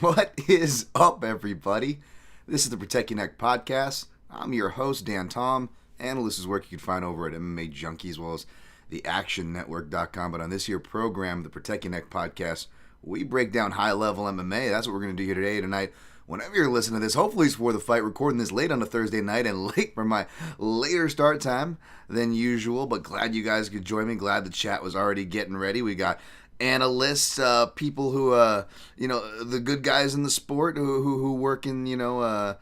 What is up, everybody? This is the Protect Your Neck podcast. I'm your host, Dan Tom. Analyst is work you can find over at MMA Junkie as well as theactionnetwork.com. But on this here program, the Protect Your Neck podcast, we break down high-level MMA. That's what we're going to do here tonight. Whenever you're listening to this, hopefully it's before the fight. Recording this late on a Thursday night and late for my later start time than usual. But glad you guys could join me. Glad the chat was already getting ready. We got analysts, people who, the good guys in the sport who work in, the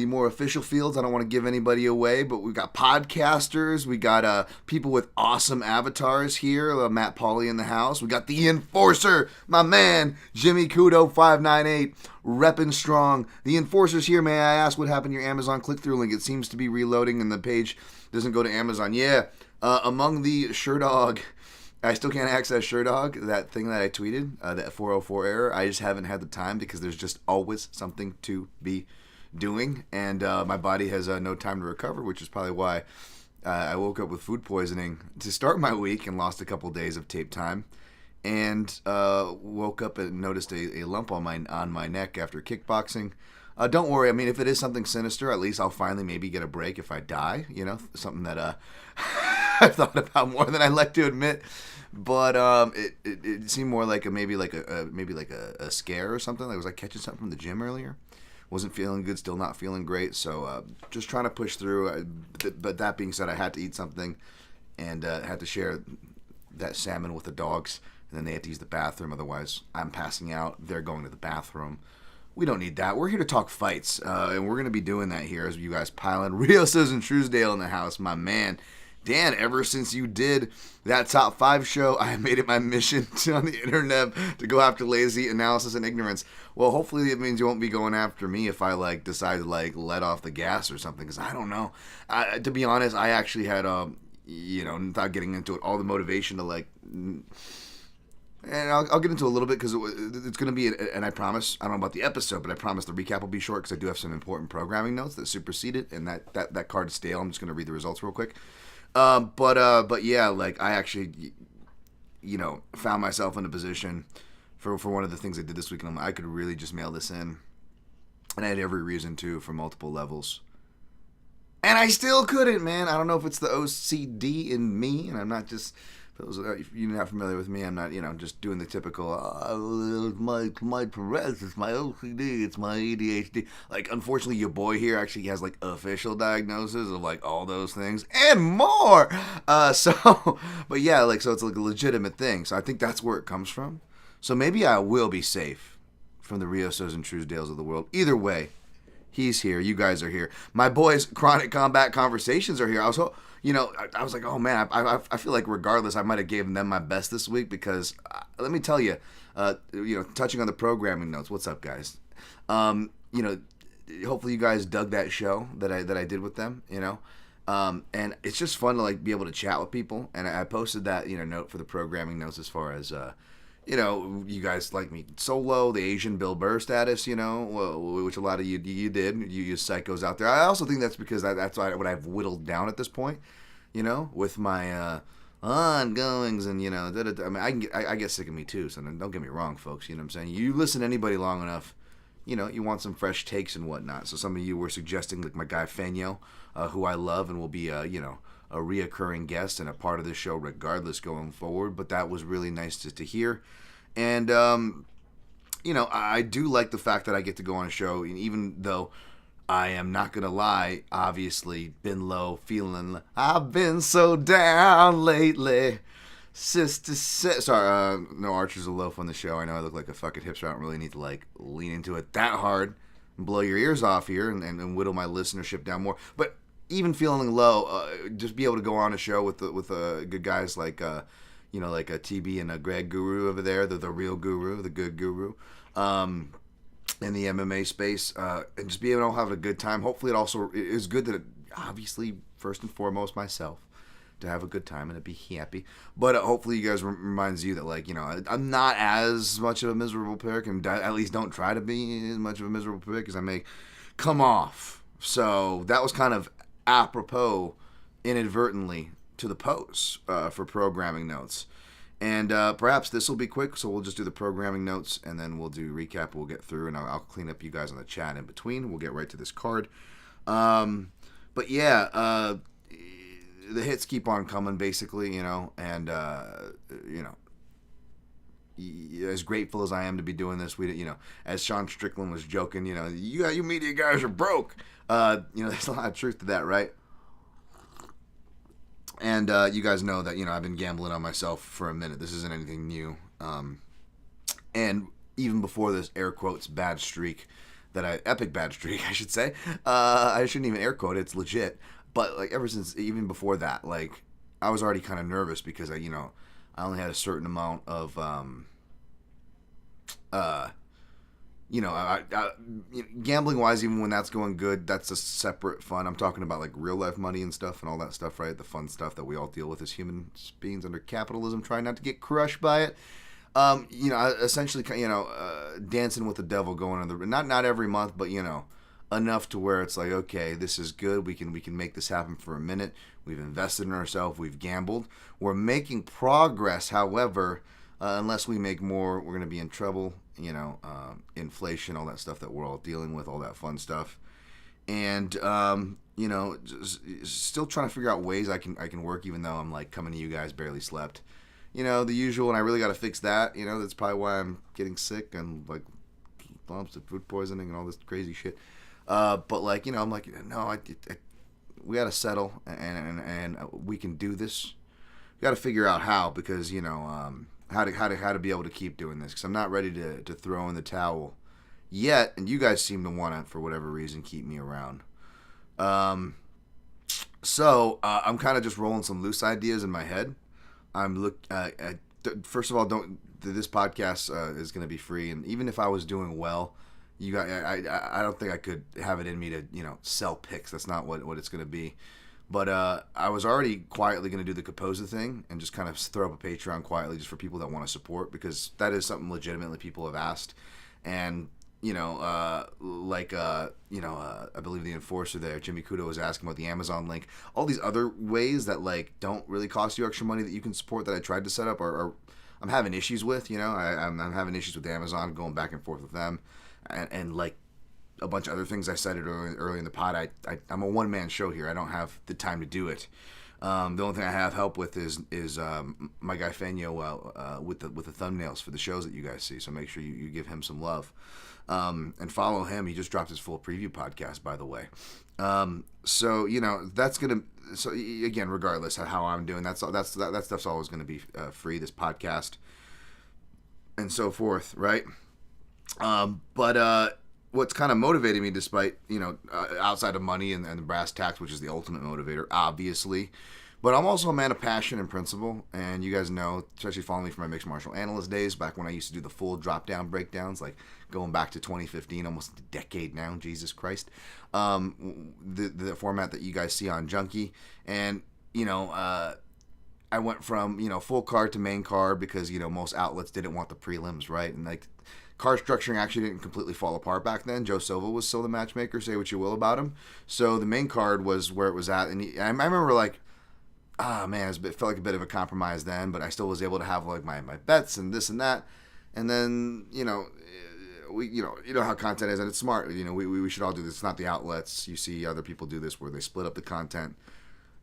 more official fields. I don't want to give anybody away, but we got podcasters. We got people with awesome avatars here. Matt Pauly in the house. We got the Enforcer, my man, Jimmy Kudo 598, repping strong. The Enforcer's here. May I ask what happened to your Amazon click-through link? It seems to be reloading and the page doesn't go to Amazon. Yeah, among the Sherdog, I still can't access Sherdog, that thing that I tweeted, that 404 error. I just haven't had the time because there's just always something to be doing, and my body has no time to recover, which is probably why I woke up with food poisoning to start my week and lost a couple days of tape time, and woke up and noticed a lump on my neck after kickboxing. Don't worry, I mean, if it is something sinister, at least I'll finally maybe get a break if I die, something that I've thought about more than I like to admit. But it seemed more like maybe like a scare or something. Like, was I catching something from the gym earlier? Wasn't feeling good, still not feeling great, so just trying to push through. But that being said, I had to eat something and had to share that salmon with the dogs, and then they had to use the bathroom. Otherwise, I'm passing out. They're going to the bathroom. We don't need that. We're here to talk fights, and we're going to be doing that here as you guys pile in. Rios and Truesdale in the house, my man. Dan, ever since you did that top 5 show, I have made it my mission on the internet to go after lazy analysis and ignorance. Well, hopefully it means you won't be going after me if I decide to let off the gas or something, because I don't know. To be honest, I actually had without getting into it, all the motivation to and I'll get into a little bit because it's going to be, and I promise, I don't know about the episode, but I promise the recap will be short because I do have some important programming notes that supersede it, and that card is stale. I'm just going to read the results real quick. But yeah, I actually, found myself in a position for one of the things I did this week, and I could really just mail this in, and I had every reason to for multiple levels, and I still couldn't, man. I don't know if it's the OCD in me, and I'm not just, if you're not familiar with me, I'm not, just doing the typical, my Perez, it's my OCD, it's my ADHD. Unfortunately, your boy here actually has, official diagnosis of, all those things and more. But yeah, so it's, a legitimate thing. So I think that's where it comes from. So maybe I will be safe from the Riosos and Truesdales of the world. Either way, he's here. You guys are here. My boys, Chronic Combat Conversations, are here. I was like, oh man, I feel like regardless, I might have given them my best this week because let me tell you, touching on the programming notes. What's up, guys? Hopefully you guys dug that show that I did with them. And it's just fun to be able to chat with people. And I posted that note for the programming notes as far as you guys like me solo, the Asian Bill Burr status, which a lot of you did. You psychos out there. I also think that's because that's what I've whittled down at this point, with my ongoings and, I mean, I get sick of me too, so don't get me wrong, folks, you know what I'm saying? You listen to anybody long enough, you want some fresh takes and whatnot. So some of you were suggesting, my guy Fanyo, who I love and will be, a reoccurring guest and a part of the show regardless going forward, but that was really nice to hear. And, I do like the fact that I get to go on a show, and even though I am not going to lie, obviously been low, feeling, I've been so down lately. Sorry, no Archers of Loaf on the show. I know I look like a fucking hipster. I don't really need to, lean into it that hard and blow your ears off here and whittle my listenership down more. But even feeling low, just be able to go on a show with good guys like a TB and a Greg Guru over there, the real guru, the good guru, in the MMA space, and just be able to have a good time. Hopefully, it also is good that obviously first and foremost myself to have a good time and to be happy. But hopefully, you guys reminds you that I'm not as much of a miserable prick, and at least don't try to be as much of a miserable prick as I may come off. So that was kind of apropos inadvertently to the post for programming notes. And perhaps this will be quick, so we'll just do the programming notes, and then we'll do recap. We'll get through, and I'll clean up you guys on the chat in between. We'll get right to this card. But yeah, the hits keep on coming, basically, and as grateful as I am to be doing this, as Sean Strickland was joking, you media guys are broke. There's a lot of truth to that, right? And you guys know that, I've been gambling on myself for a minute. This isn't anything new. And even before this, air quotes, bad streak, epic bad streak, I should say. I shouldn't even air quote it. It's legit. But, ever since, even before that, I was already kind of nervous because, I only had a certain amount of, gambling-wise, even when that's going good, that's a separate fun. I'm talking about, real-life money and stuff and all that stuff, right? The fun stuff that we all deal with as human beings under capitalism, trying not to get crushed by it. Essentially, dancing with the devil, going on the... Not every month, but, enough to where it's okay, this is good. We can make this happen for a minute. We've invested in ourselves. We've gambled. We're making progress. However, unless we make more, we're going to be in trouble. Inflation, all that stuff that we're all dealing with, all that fun stuff. And, just still trying to figure out ways I can work, even though I'm coming to you guys barely slept. The usual, and I really got to fix that. That's probably why I'm getting sick and lumps of food poisoning and all this crazy shit. But I'm no, we got to settle and we can do this. We got to figure out how, because, how to be able to keep doing this, because I'm not ready to throw in the towel yet, and you guys seem to want to, for whatever reason, keep me around. So I'm kind of just rolling some loose ideas in my head. First of all, this podcast is going to be free, and even if I was doing well, you guys, I don't think I could have it in me to sell picks. That's not what it's going to be. But I was already quietly going to do the Capoza thing and just kind of throw up a Patreon quietly just for people that want to support, because that is something legitimately people have asked. And, I believe the enforcer there, Jimmy Kudo, was asking about the Amazon link. All these other ways that, don't really cost you extra money that you can support that I tried to set up are I'm having issues with, I'm having issues with Amazon, going back and forth with them. And a bunch of other things I cited early in the pod. I'm a one-man show here. I don't have the time to do it. The only thing I have help with is my guy Fanyo with the thumbnails for the shows that you guys see. So make sure you give him some love and follow him. He just dropped his full preview podcast, by the way. So that's gonna. So again, regardless of how I'm doing, that stuff's always gonna be free. This podcast and so forth, right? But what's kind of motivating me, despite, outside of money and the brass tacks, which is the ultimate motivator, obviously, but I'm also a man of passion and principle, and you guys know, especially following me from my mixed martial analyst days, back when I used to do the full drop-down breakdowns, going back to 2015, almost a decade now, Jesus Christ, the format that you guys see on Junkie, and, I went from, full card to main card because, most outlets didn't want the prelims, right, and, card structuring actually didn't completely fall apart back then. Joe Silva was still the matchmaker, say what you will about him. So the main card was where it was at. And I remember it felt like a bit of a compromise then, but I still was able to have my bets and this and that. And then, we how content is, and it's smart. We should all do this. It's not the outlets. You see other people do this where they split up the content.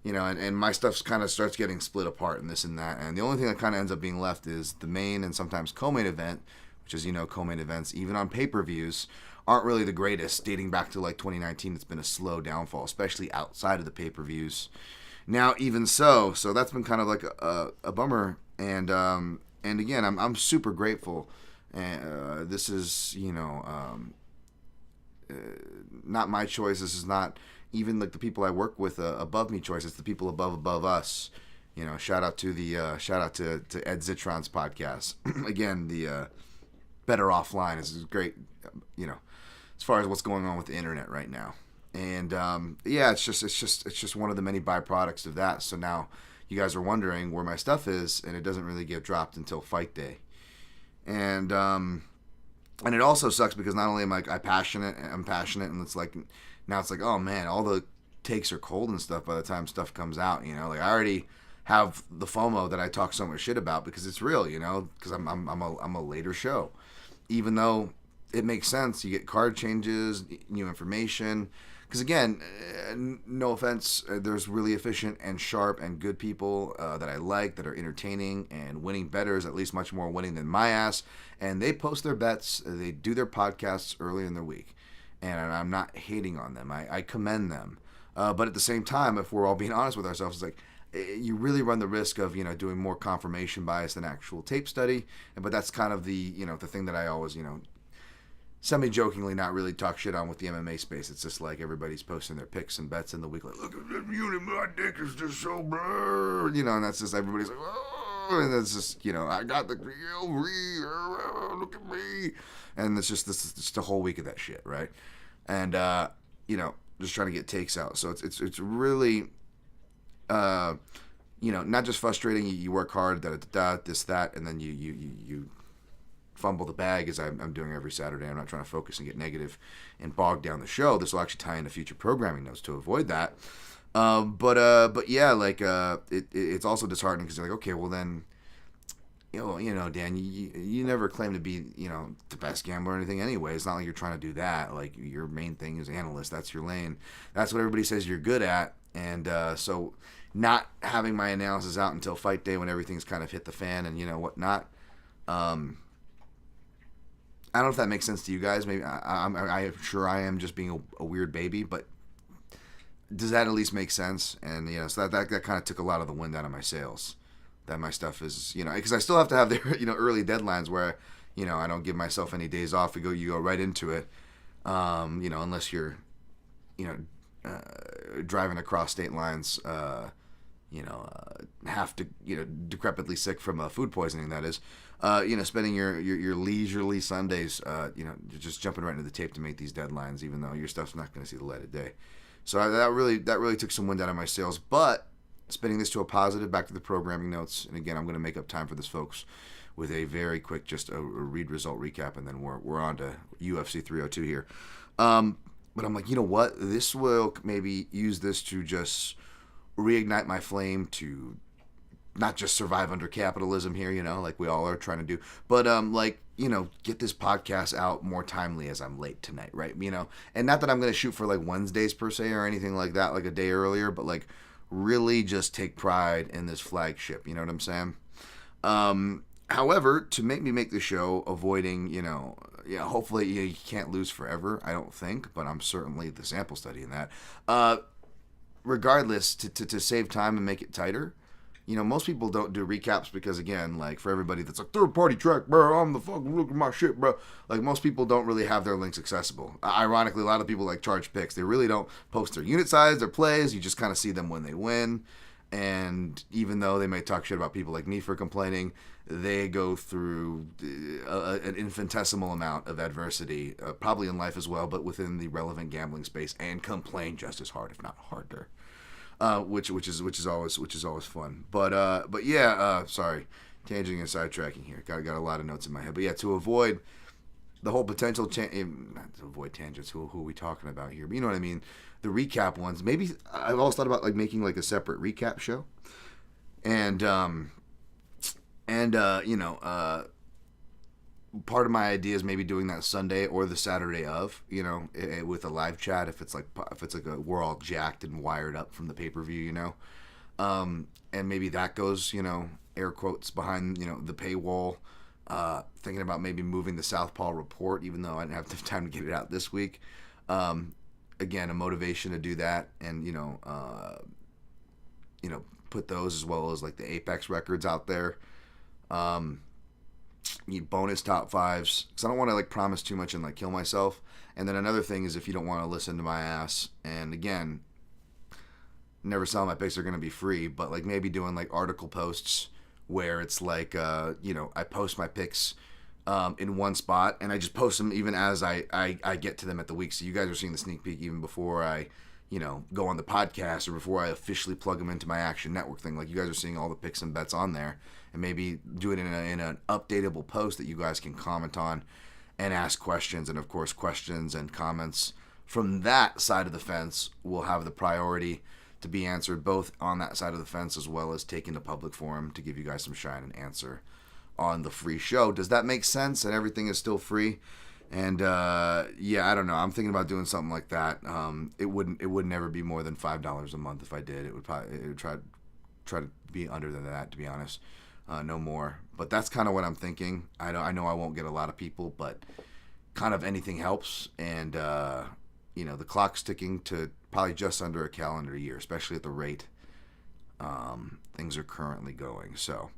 And my stuff kind of starts getting split apart and this and that. And the only thing that kind of ends up being left is the main and sometimes co-main event, which is, co-main events, even on pay-per-views, aren't really the greatest. Dating back to 2019, it's been a slow downfall, especially outside of the pay-per-views. Now, even so that's been kind of a bummer. And again, I'm super grateful. And this is, not my choice. This is not even the people I work with above me choice. It's the people above us. Shout out to Ed Zitron's podcast. Again, the Better Offline is great, as far as what's going on with the internet right now. And it's just one of the many byproducts of that. So now you guys are wondering where my stuff is, and it doesn't really get dropped until fight day. And it also sucks because not only am I'm passionate, and it's now it's oh man, all the takes are cold and stuff by the time stuff comes out. I already have the FOMO that I talk so much shit about, because it's real, you know, because I'm a later show, even though it makes sense. You get card changes, new information. Because again, no offense, there's really efficient and sharp and good people that I like, that are entertaining and winning bettors, at least much more winning than my ass. And they post their bets, they do their podcasts early in their week. And I'm not hating on them. I commend them. But at the same time, if we're all being honest with ourselves, it's like, you really run the risk of, you know, doing more confirmation bias than actual tape study. But that's kind of the, you know, the thing that I always, you know, semi-jokingly not really talk shit on with the MMA space. It's just like everybody's posting their picks and bets in the week, like, look at that unit, my dick is just so blurred, you know, and that's just, everybody's like, oh, and it's just, you know, I got the look at me, and it's just a whole week of that shit, right? And you know, just trying to get takes out. So it's really you know, not just frustrating. You work hard, this, that, and then you fumble the bag, as I'm doing every Saturday. I'm not trying to focus and get negative and bog down the show. This will actually tie into future programming notes to avoid that. But yeah, like it's also disheartening, because you're like, okay, well then, you know, Dan, you never claim to be, you know, the best gambler or anything anyway. It's not like you're trying to do that. Like, your main thing is analyst. That's your lane. That's what everybody says you're good at. And so not having my analysis out until fight day, when everything's kind of hit the fan and, you know, whatnot, I don't know if that makes sense to you guys. Maybe I'm sure I am just being a weird baby, but does that at least make sense? And, you know, so that kind of took a lot of the wind out of my sails. That my stuff is, you know, because I still have to have the, you know, early deadlines where, you know, I don't give myself any days off. You go right into it, you know, unless you're, you know, driving across state lines, you know, have to, you know, decrepitly sick from food poisoning, that is. You know, spending your leisurely Sundays, you know, just jumping right into the tape to make these deadlines, even though your stuff's not going to see the light of day. So that really took some wind out of my sails. But spinning this to a positive, back to the programming notes, and again, I'm going to make up time for this, folks, with a very quick, just a read result recap, and then we're on to UFC 302 here. But I'm like, you know what? This will maybe use this to just reignite my flame to not just survive under capitalism here, you know, like we all are trying to do, but like, you know, get this podcast out more timely, as I'm late tonight, right? You know, and not that I'm going to shoot for like Wednesdays per se or anything like that, like a day earlier, but like really just take pride in this flagship, you know what I'm saying? However, to make me make the show, avoiding, you know, hopefully you can't lose forever, I don't think, but I'm certainly the sample study in that. Regardless, to save time and make it tighter, you know, most people don't do recaps because, again, like, for everybody that's like, third-party track, bro, I'm the fucking look at my shit, bro. Like, most people don't really have their links accessible. Ironically, a lot of people, like, charge picks. They really don't post their unit size, their plays. You just kind of see them when they win. And even though they may talk shit about people like me for complaining, they go through an infinitesimal amount of adversity, probably in life as well, but within the relevant gambling space, and complain just as hard, if not harder. Which is always fun. But yeah, sorry, tangent and sidetracking here. Got a lot of notes in my head. But yeah, to avoid the whole potential not to avoid tangents. Who are we talking about here? But you know what I mean. The recap ones. Maybe I've always thought about like making like a separate recap show, and you know, part of my idea is maybe doing that Sunday or the Saturday of, you know, with a live chat if it's like we're all jacked and wired up from the pay-per-view, you know, and maybe that goes, you know, air quotes behind, you know, the paywall. Thinking about maybe moving the Southpaw report, even though I didn't have enough time to get it out this week. Again, a motivation to do that, and you know, put those as well as like the Apex records out there. Need bonus top fives, because I don't want to like promise too much and like kill myself. And then another thing is, if you don't want to listen to my ass, and again, never sell my picks are going to be free, but like maybe doing like article posts where it's like, you know, I post my picks in one spot, and I just post them even as I get to them at the week. So you guys are seeing the sneak peek even before I, you know, go on the podcast or before I officially plug them into my Action Network thing. Like, you guys are seeing all the picks and bets on there, and maybe do it in an updatable post that you guys can comment on and ask questions. And of course, questions and comments from that side of the fence will have the priority to be answered, both on that side of the fence as well as taking the public forum to give you guys some shine and answer on the free show. Does that make sense? And everything is still free? And yeah, I don't know. I'm thinking about doing something like that. It would never be more than $5 a month if I did. It would try to be under than that, to be honest. No more. But that's kind of what I'm thinking. I know I won't get a lot of people, but kind of anything helps. And the clock's ticking to probably just under a calendar year, especially at the rate things are currently going. So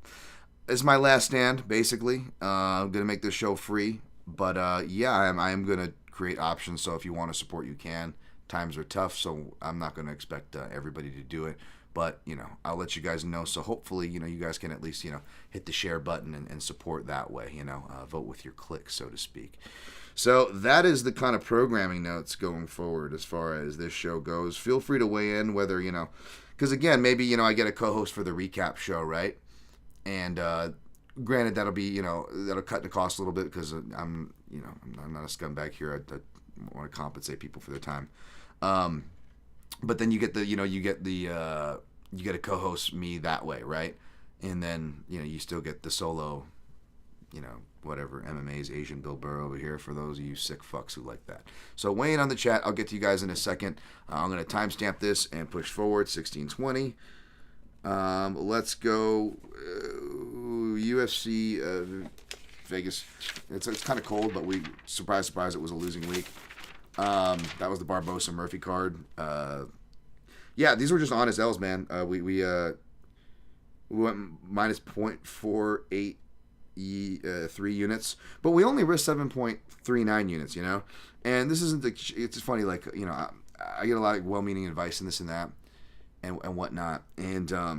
it's my last stand, basically. I'm gonna make this show free. But yeah, I am going to create options, so if you want to support, you can. Times are tough, so I'm not going to expect everybody to do it. But, I'll let you guys know, so hopefully, you guys can at least, hit the share button and support that way, vote with your click, so to speak. So that is the kind of programming notes going forward as far as this show goes. Feel free to weigh in whether, because again, maybe, I get a co-host for the recap show, right? And, granted, that'll be, that'll cut the cost a little bit because I'm not a scumbag here. I want to compensate people for their time. But then you get you get a co-host me that way, right? And then, you still get the solo, whatever, MMA's Asian Bill Burr over here for those of you sick fucks who like that. So weigh in on the chat. I'll get to you guys in a second. I'm going to timestamp this and push forward 1620. Let's go UFC Vegas. It's kind of cold, but surprise, it was a losing week. That was the Barbosa Murphy card. Yeah, these were just honest L's, man. We went minus 0.483 units, but we only risked 7.39 units, And this isn't it's funny, like, I get a lot of well-meaning advice and this and that. And whatnot, and a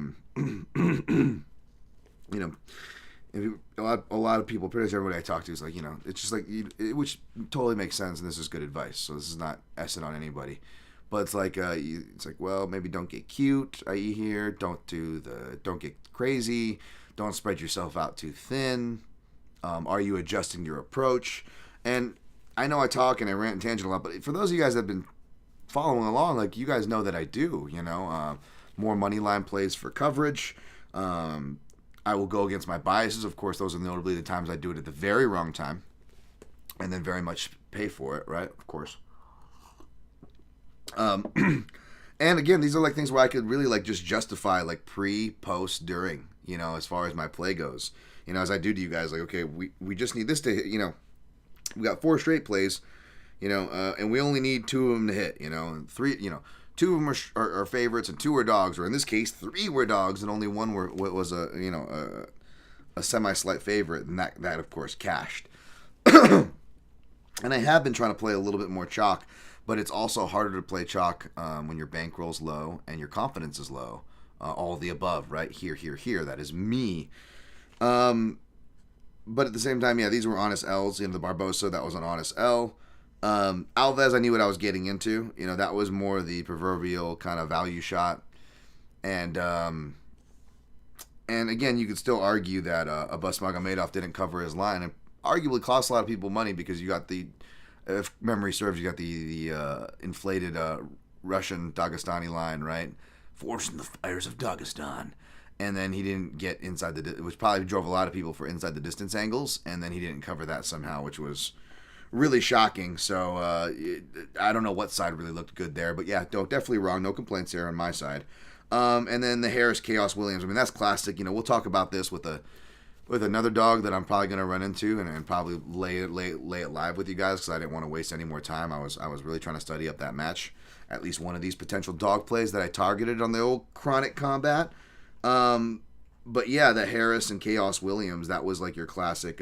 lot of people, pretty much everybody I talk to is like, it's just like, which totally makes sense, and this is good advice. So this is not essing on anybody, but it's like, well, maybe don't get cute, i.e. here, don't get crazy, don't spread yourself out too thin. Are you adjusting your approach? And I know I talk and I rant and tangent a lot, but for those of you guys that have been following along, like, you guys know that I do, more money line plays for coverage. I will go against my biases. Of course, those are notably the times I do it at the very wrong time and then very much pay for it, right? Of course. And again, these are like things where I could really like just justify like pre, post, during, as far as my play goes, as I do to you guys, like, okay, we just need this to hit, we got 4 straight plays, and we only need 2 of them to hit, and 3, 2 of them are favorites and 2 are dogs, or in this case, 3 were dogs and only 1 was a semi-slight favorite, and that of course cashed. And I have been trying to play a little bit more chalk, but it's also harder to play chalk when your bankroll's low and your confidence is low. All the above, right? Here, that is me. But at the same time, yeah, these were honest L's. The Barbosa, that was an honest L. Alves, I knew what I was getting into. That was more the proverbial kind of value shot. And again, you could still argue that Abbas Magomedov didn't cover his line and arguably cost a lot of people money because you got if memory serves, you got the inflated Russian Dagestani line, right? Forcing the fires of Dagestan. And then he didn't get inside which probably drove a lot of people for inside the distance angles, and then he didn't cover that somehow, which was really shocking. So I don't know what side really looked good there, but yeah, definitely wrong. No complaints there on my side. And then the Harris Chaos Williams. I mean, that's classic. We'll talk about this with another dog that I'm probably going to run into and probably lay it live with you guys because I didn't want to waste any more time. I was really trying to study up that match. At least one of these potential dog plays that I targeted on the old Chronic Combat. But yeah, the Harris and Chaos Williams, that was like your classic,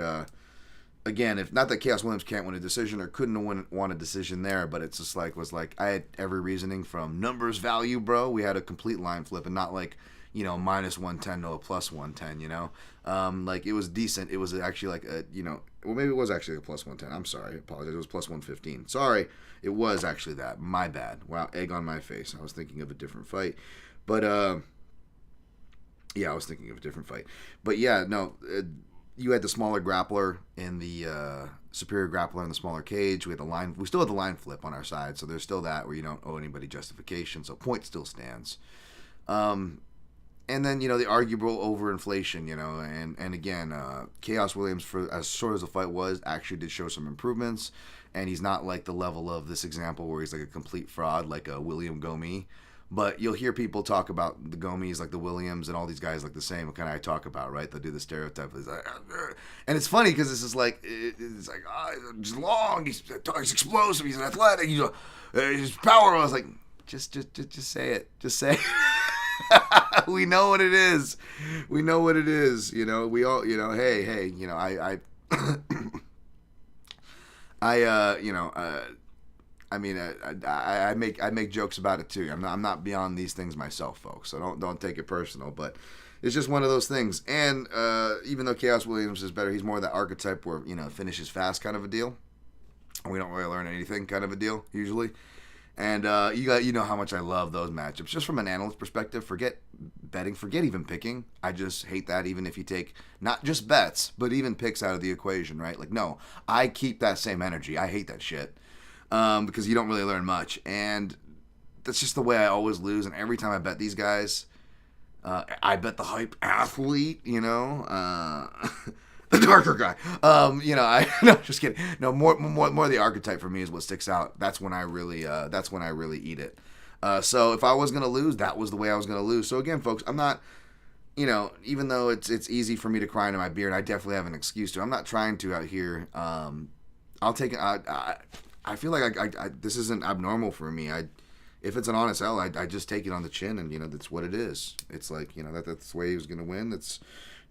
again, if not that Chaos Williams can't win a decision or couldn't won a decision there, but it's just was I had every reasoning from numbers value, bro. We had a complete line flip and not like, minus 110 to a plus 110, like it was decent. It was actually like well, maybe it was actually a plus 110. I'm sorry. I apologize. It was plus 115. Sorry. It was actually that. My bad. Wow. Egg on my face. I was thinking of a different fight, but, yeah, I was thinking of a different fight. But yeah, no, you had the smaller grappler in the superior grappler in the smaller cage. We still have the line flip on our side, so there's still that where you don't owe anybody justification. So point still stands. And then, the arguable overinflation, and again, Chaos Williams, for as short as the fight was, actually did show some improvements, and he's not like the level of this example where he's like a complete fraud, like a William Gomis. But you'll hear people talk about the Gomis, like the Williams, and all these guys like the same kind of I talk about, right? They'll do the stereotype. It's like, and it's funny because it's just like, he's long, he's explosive, he's athletic, he's power. I was like, just say it. Just say it. We know what it is. We know what it is. We all, hey, I make jokes about it too. I'm not beyond these things myself, folks. So don't take it personal. But it's just one of those things. And even though Chaos Williams is better, he's more of that archetype where finishes fast kind of a deal. We don't really learn anything kind of a deal usually. And you know how much I love those matchups. Just from an analyst perspective, forget betting, forget even picking. I just hate that, even if you take not just bets, but even picks out of the equation, right? Like, no, I keep that same energy. I hate that shit because you don't really learn much. And that's just the way I always lose. And every time I bet these guys, I bet the hype athlete, the darker guy. No, just kidding. No, more the archetype for me is what sticks out. That's when I really eat it. So if I was gonna lose, that was the way I was gonna lose. So again, folks, I'm not, even though it's easy for me to cry into my beard, I definitely have an excuse to. I'm not trying to out here. I'll take it. I feel like this isn't abnormal for me. If it's an honest L, I just take it on the chin, and that's what it is. It's like that's the way he was gonna win. That's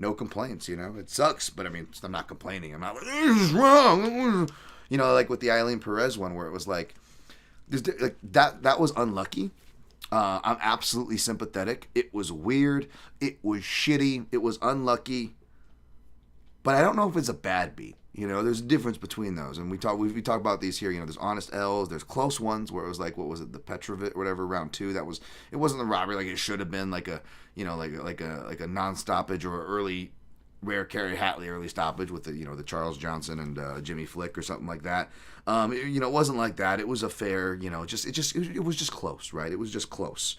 no complaints, It sucks, but I'm not complaining. I'm not like, this is wrong. Like with the Eileen-Perez one where it was like that was unlucky. I'm absolutely sympathetic. It was weird. It was shitty. It was unlucky. But I don't know if it's a bad beat. There's a difference between those. And we talk about these here. There's honest L's. There's close ones where it was like, what was it, the Petrovic, whatever, round 2. It wasn't the robbery like it should have been, like a non-stoppage or early rare Kerry Hatley early stoppage with the Charles Johnson and Jimmy Flick or something like that. It wasn't like that. It was a fair, it was just close, right? It was just close.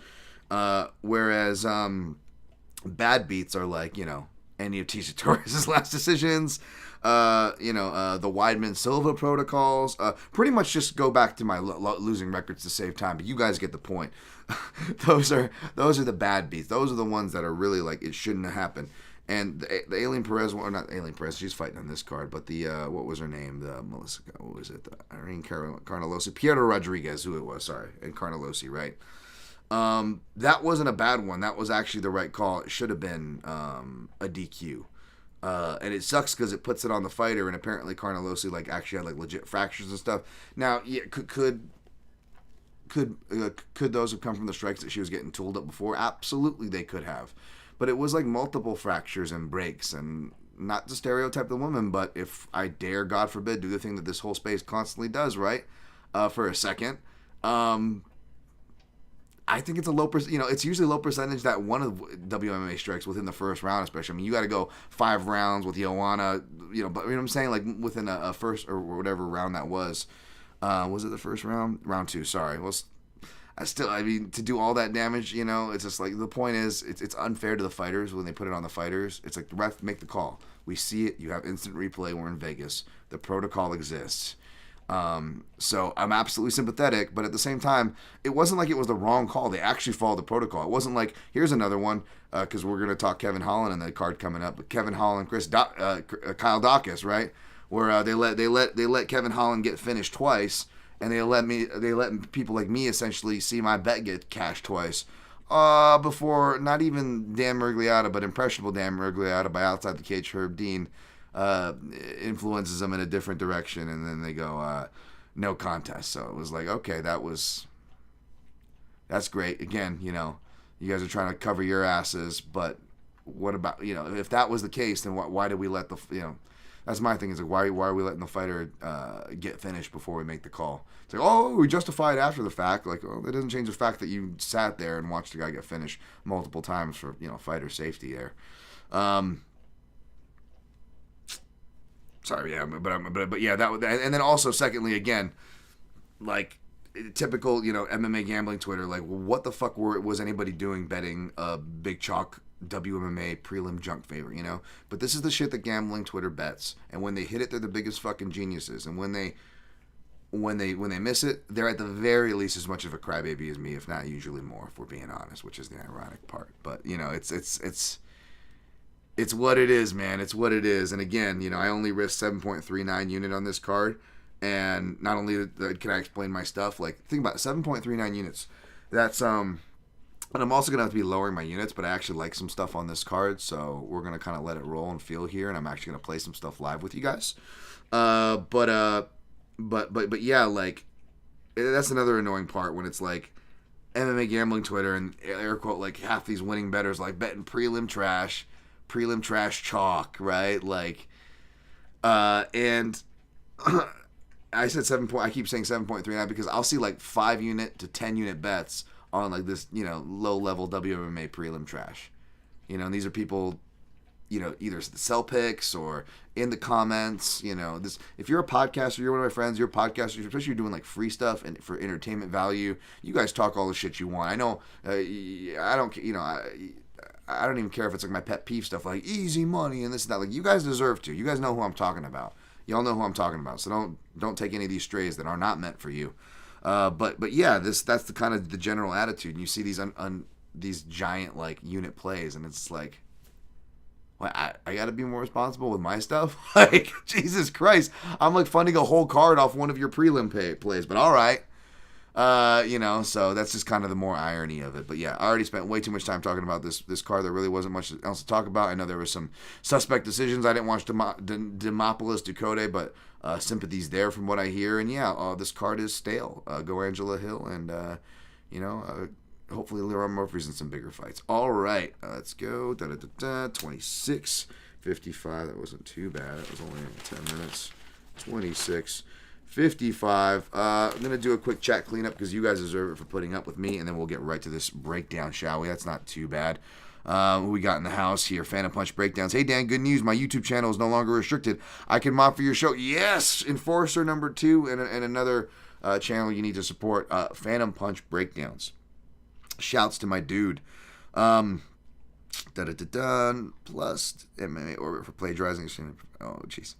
Whereas bad beats are like, any of Tisha Torres' last decisions, the Weidman Silva protocols, pretty much just go back to my losing records to save time. But you guys get the point. Those are the bad beats. Those are the ones that are really like it shouldn't have happened. And the Eileen-Perez one, or not Eileen-Perez, she's fighting on this card, but the what was her name? The Melissa, what was it? The Irene Carnelossi, Piero Rodriguez, who it was, sorry, and Carnelossi, right? That wasn't a bad one. That was actually the right call. It should have been a DQ. And it sucks because it puts it on the fighter, and apparently Carnelossi actually had legit fractures and stuff. Now, yeah, could those have come from the strikes that she was getting tooled up before? Absolutely, they could have. But it was multiple fractures and breaks, and not to stereotype the woman, but if I dare, God forbid, do the thing that this whole space constantly does, right? For a second, I think it's a low it's usually a low percentage that one of WMMA strikes within the first round, especially. You got to go 5 rounds with Joanna, but you know what I'm saying? Within a first or whatever round that was. Was it the first round? Round 2, sorry. Well, to do all that damage, it's just the point is, it's unfair to the fighters when they put it on the fighters. It's like the ref make the call. We see it. You have instant replay. We're in Vegas. The protocol exists. So I'm absolutely sympathetic, but at the same time, it wasn't like it was the wrong call. They actually followed the protocol. It wasn't like, here's another one, because we're going to talk Kevin Holland in the card coming up, but Kevin Holland, Kyle Dawkins, right? Where they let Kevin Holland get finished twice, and they let people like me essentially see my bet get cashed twice. Before not even Dan Miragliotta, but impressionable Dan Miragliotta by outside the cage Herb Dean influences them in a different direction, and then they go no contest. So it was like, okay, that's great. Again, you guys are trying to cover your asses, but what about, if that was the case, then why did we let that's my thing, is why are we letting the fighter get finished before we make the call? It's like, oh, we justify it after the fact. It doesn't change the fact that you sat there and watched the guy get finished multiple times for fighter safety there. Sorry, yeah, but yeah, and then also secondly, again, like typical, MMA gambling Twitter, like what the fuck was anybody doing betting a big chalk WMMA prelim junk favor, But this is the shit that gambling Twitter bets, and when they hit it, they're the biggest fucking geniuses, and when they miss it, they're at the very least as much of a crybaby as me, if not usually more, if we're being honest, which is the ironic part. But it's what it is, man. It's what it is. And again, I only risked 7.39 unit on this card. And not only can I explain my stuff, like, think about it, 7.39 units. That's, and I'm also going to have to be lowering my units, but I actually like some stuff on this card. So we're going to kind of let it roll and feel here. And I'm actually going to play some stuff live with you guys. But yeah, like, that's another annoying part when it's like MMA gambling Twitter and air quote, like, half these winning bettors, like, betting prelim trash chalk, right? Like, and I said I keep saying 7.39 because I'll see like 5 unit to 10 unit bets on like this, low level WMMA prelim trash. And these are people, either sell picks or in the comments, this, if you're a podcaster, you're one of my friends, you're a podcaster, especially you're doing like free stuff and for entertainment value, you guys talk all the shit you want. I know, I don't, I don't even care if it's like my pet peeve stuff like easy money and this and that. Like, you guys deserve to. You guys know who I'm talking about. Y'all know who I'm talking about. So don't take any of these strays that are not meant for you. But yeah, that's the kind of the general attitude. And you see these these giant like unit plays, and it's like, well, I got to be more responsible with my stuff. Like, Jesus Christ, I'm like funding a whole card off one of your prelim plays. But all right. So that's just kind of the more irony of it. But yeah, I already spent way too much time talking about this card. There really wasn't much else to talk about. I know there was some suspect decisions. I didn't watch Demopoulos Ducote, but sympathy's there from what I hear. And yeah, this card is stale. Go Angela Hill, and hopefully Leroy Murphy's in some bigger fights. All right, let's go. 26, 55. That wasn't too bad. That was only 10 minutes. 26. 55. I'm going to do a quick chat cleanup because you guys deserve it for putting up with me, and then we'll get right to this breakdown, shall we? That's not too bad. Who we got in the house here? Phantom Punch Breakdowns. Hey, Dan, good news. My YouTube channel is no longer restricted. I can mod for your show. Yes! Enforcer number 2 and another channel you need to support. Phantom Punch Breakdowns. Shouts to my dude. Plus MMA Orbit for plagiarizing. Oh, jeez.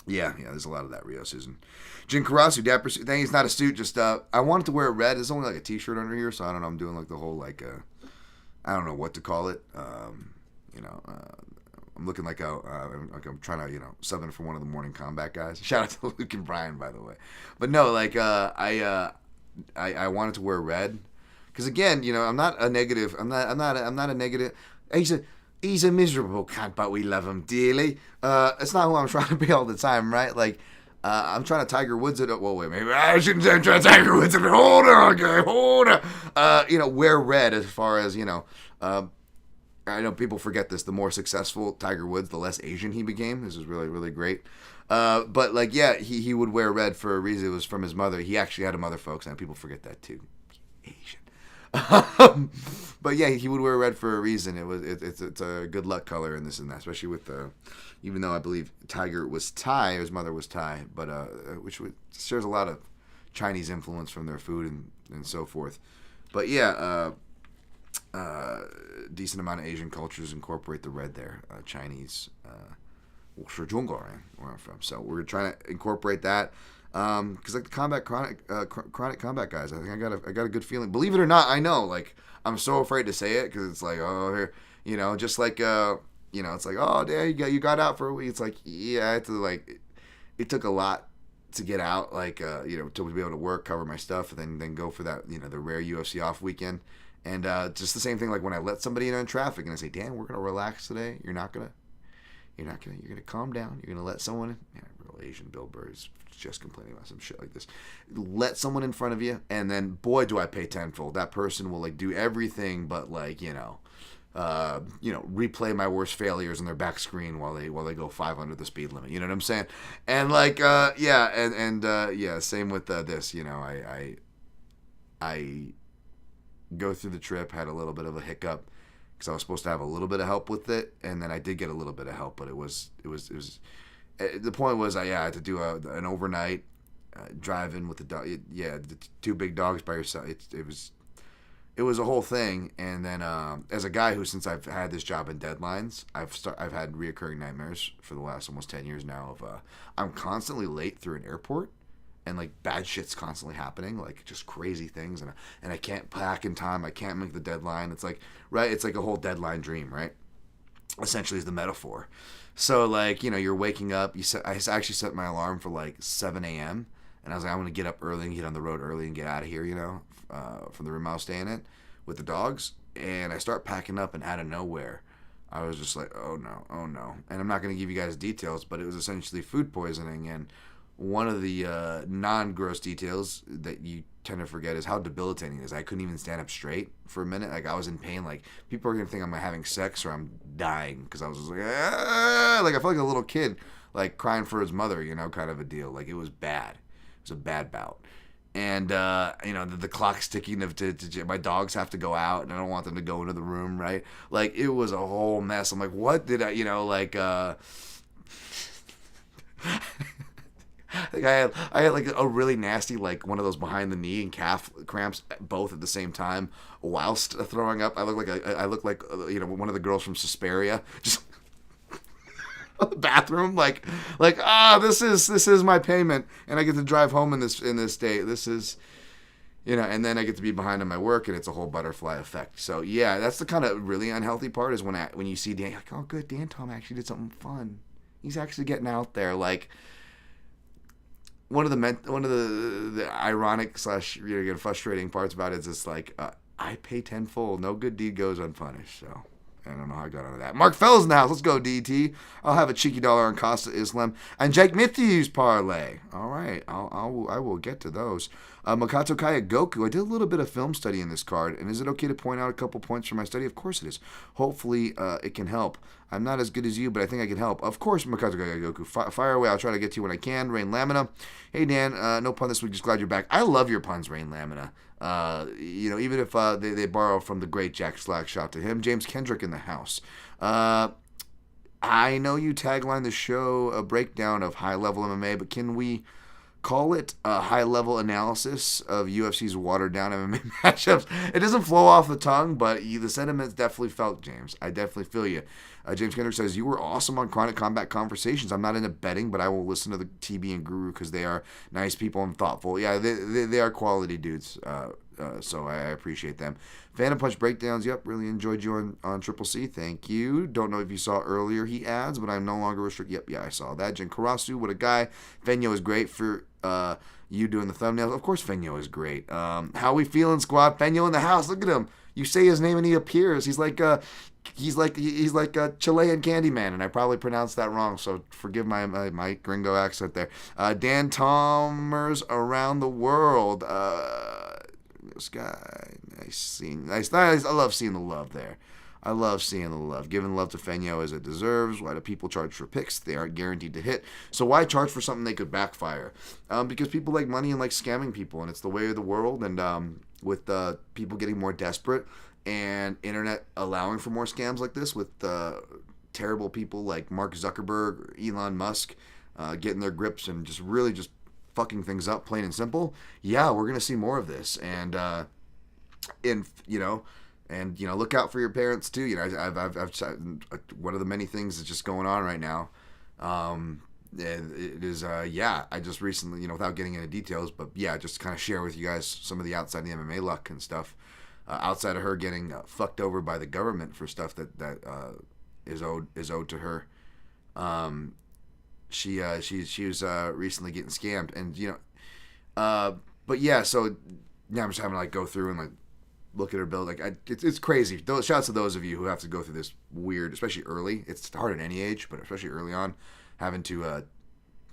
Yeah, there's a lot of that, Rio Susan. Jin Karasu, Dapper Suit. He's not a suit, just, I wanted to wear it red. There's only like a t-shirt under here, so I don't know. I'm doing like the whole, like, I don't know what to call it. I'm looking like I'm trying to, sub in for one of the morning combat guys. Shout out to Luke and Brian, by the way. But no, like, I wanted to wear red. Because again, I'm not a negative. I'm not a negative. He's a miserable cunt, but we love him dearly. It's not who I'm trying to be all the time, right? Like, I'm trying to Tiger Woods it. Well, wait, maybe I shouldn't say I'm trying to Tiger Woods it. Hold on, okay, hold on. Wear red as far as, I know people forget this. The more successful Tiger Woods, the less Asian he became. This is really, really great. But, like, yeah, he would wear red for a reason. It was from his mother. He actually had a mother, folks, and people forget that, too. Asian. But yeah, he would wear red for a reason. It's a good luck color and this and that, especially with even though I believe Tiger was Thai, his mother was Thai, but which shares a lot of Chinese influence from their food and so forth. But yeah, decent amount of Asian cultures incorporate the red there. Chinese, where I'm from. So we're trying to incorporate that. Because like the chronic combat guys, I think I got a good feeling. Believe it or not, I know. Like, I'm so afraid to say it because it's like, oh, here, just like it's like, oh, yeah, you got out for a week. It's like, yeah, I had to, like, it took a lot to get out, like, to be able to work, cover my stuff, and then go for that, the rare UFC off weekend. And just the same thing, like when I let somebody in traffic and I say, Dan, we're gonna relax today. You're gonna calm down. You're gonna let someone in. Yeah, real Asian Bill Burr is just complaining about some shit like this. Let someone in front of you, and then boy, do I pay tenfold. That person will like do everything but like replay my worst failures on their back screen while they go 5 under the speed limit. You know what I'm saying? And like same with this. I go through the trip, had a little bit of a hiccup because I was supposed to have a little bit of help with it, and then I did get a little bit of help, but it was The point was, I had to do an overnight drive in with the dog. The two big dogs by yourself. It was a whole thing. And then as a guy who, since I've had this job in deadlines, I've had reoccurring nightmares for the last almost 10 years now of I'm constantly late through an airport. And like bad shit's constantly happening, like just crazy things, and I can't pack in time. I can't make the deadline. It's like it's like a whole deadline dream, right? Essentially, is the metaphor. So like you're waking up. I actually set my alarm for like 7 a.m. and I was like, I'm gonna get up early and get on the road early and get out of here, from the room I was staying in with the dogs. And I start packing up, and out of nowhere, I was just like, oh no. And I'm not gonna give you guys details, but it was essentially food poisoning. And one of the non-gross details that you tend to forget is how debilitating it is. I couldn't even stand up straight for a minute. Like, I was in pain. Like, people are going to think I'm having sex or I'm dying because I was just like, ah! Like, I felt like a little kid, like, crying for his mother, kind of a deal. Like, it was bad. It was a bad bout. And, the clock's ticking. My dogs have to go out, and I don't want them to go into the room, right? Like, it was a whole mess. I'm like, what did I, like I had like a really nasty, like one of those behind the knee and calf cramps both at the same time whilst throwing up. I look like one of the girls from Suspiria, just the bathroom, this is my payment, and I get to drive home in this state. This is, and then I get to be behind on my work, and it's a whole butterfly effect. So yeah, that's the kind of really unhealthy part is when you see Dan, you're like, oh good, Dan Tom actually did something fun. He's actually getting out there, like. One of the ironic / frustrating parts about it is just like I pay tenfold. No good deed goes unpunished. So I don't know how I got onto that. Mark Fells in the house. Let's go, DT. I'll have a cheeky dollar on Costa Islam and Jake Matthews parlay. All right, I will get to those. Makoto Kaya Goku. I did a little bit of film study in this card, and is it okay to point out a couple points from my study? Of course it is. Hopefully it can help. I'm not as good as you, but I think I can help. Of course, Makoto Kaya Goku. Fire away. I'll try to get to you when I can. Rain Lamina. Hey, Dan. No pun this week. Just glad you're back. I love your puns, Rain Lamina. Even if they borrow from the great Jack Slack, shout to him. James Kendrick in the house. I know you tagline the show a breakdown of high-level MMA, but can we call it a high-level analysis of UFC's watered-down MMA matchups? It doesn't flow off the tongue, but the sentiments definitely felt, James. I definitely feel you. James Kendrick says, you were awesome on Chronic Combat Conversations. I'm not into betting, but I will listen to the TB and Guru because they are nice people and thoughtful. Yeah, they are quality dudes, so I appreciate them. Phantom Punch Breakdowns, yep, really enjoyed you on Triple C. Thank you. Don't know if you saw earlier, he adds, but I'm no longer restricted. Yep, yeah, I saw that. Jin Karasu, what a guy. Fenyo is great for you doing the thumbnails. Of course Fenyo is great. How we feeling, squad? Fenyo in the house. Look at him. You say his name and he appears. He's like a Chilean Candyman, and I probably pronounced that wrong, so forgive my gringo accent there. Dan Tomers around the world. This guy, nice. I love seeing the love there. I love seeing the love. Giving love to Fenyo as it deserves. Why do people charge for picks? They aren't guaranteed to hit. So why charge for something they could backfire? Because people like money and like scamming people, and it's the way of the world. And with people getting more desperate and internet allowing for more scams like this, with terrible people like Mark Zuckerberg or Elon Musk getting their grips and just really just fucking things up, plain and simple. Yeah, we're gonna see more of this, and look out for your parents too. I've one of the many things that's just going on right now. It is I just recently, without getting into details, but yeah, just kind of share with you guys some of the outside the MMA luck and stuff. Outside of her getting fucked over by the government for stuff that is owed to her. She was recently getting scammed, and but yeah, so now I'm just having to go through and look at her bill. It's crazy. Shouts to those of you who have to go through this weird, especially early. It's hard at any age, but especially early on, having to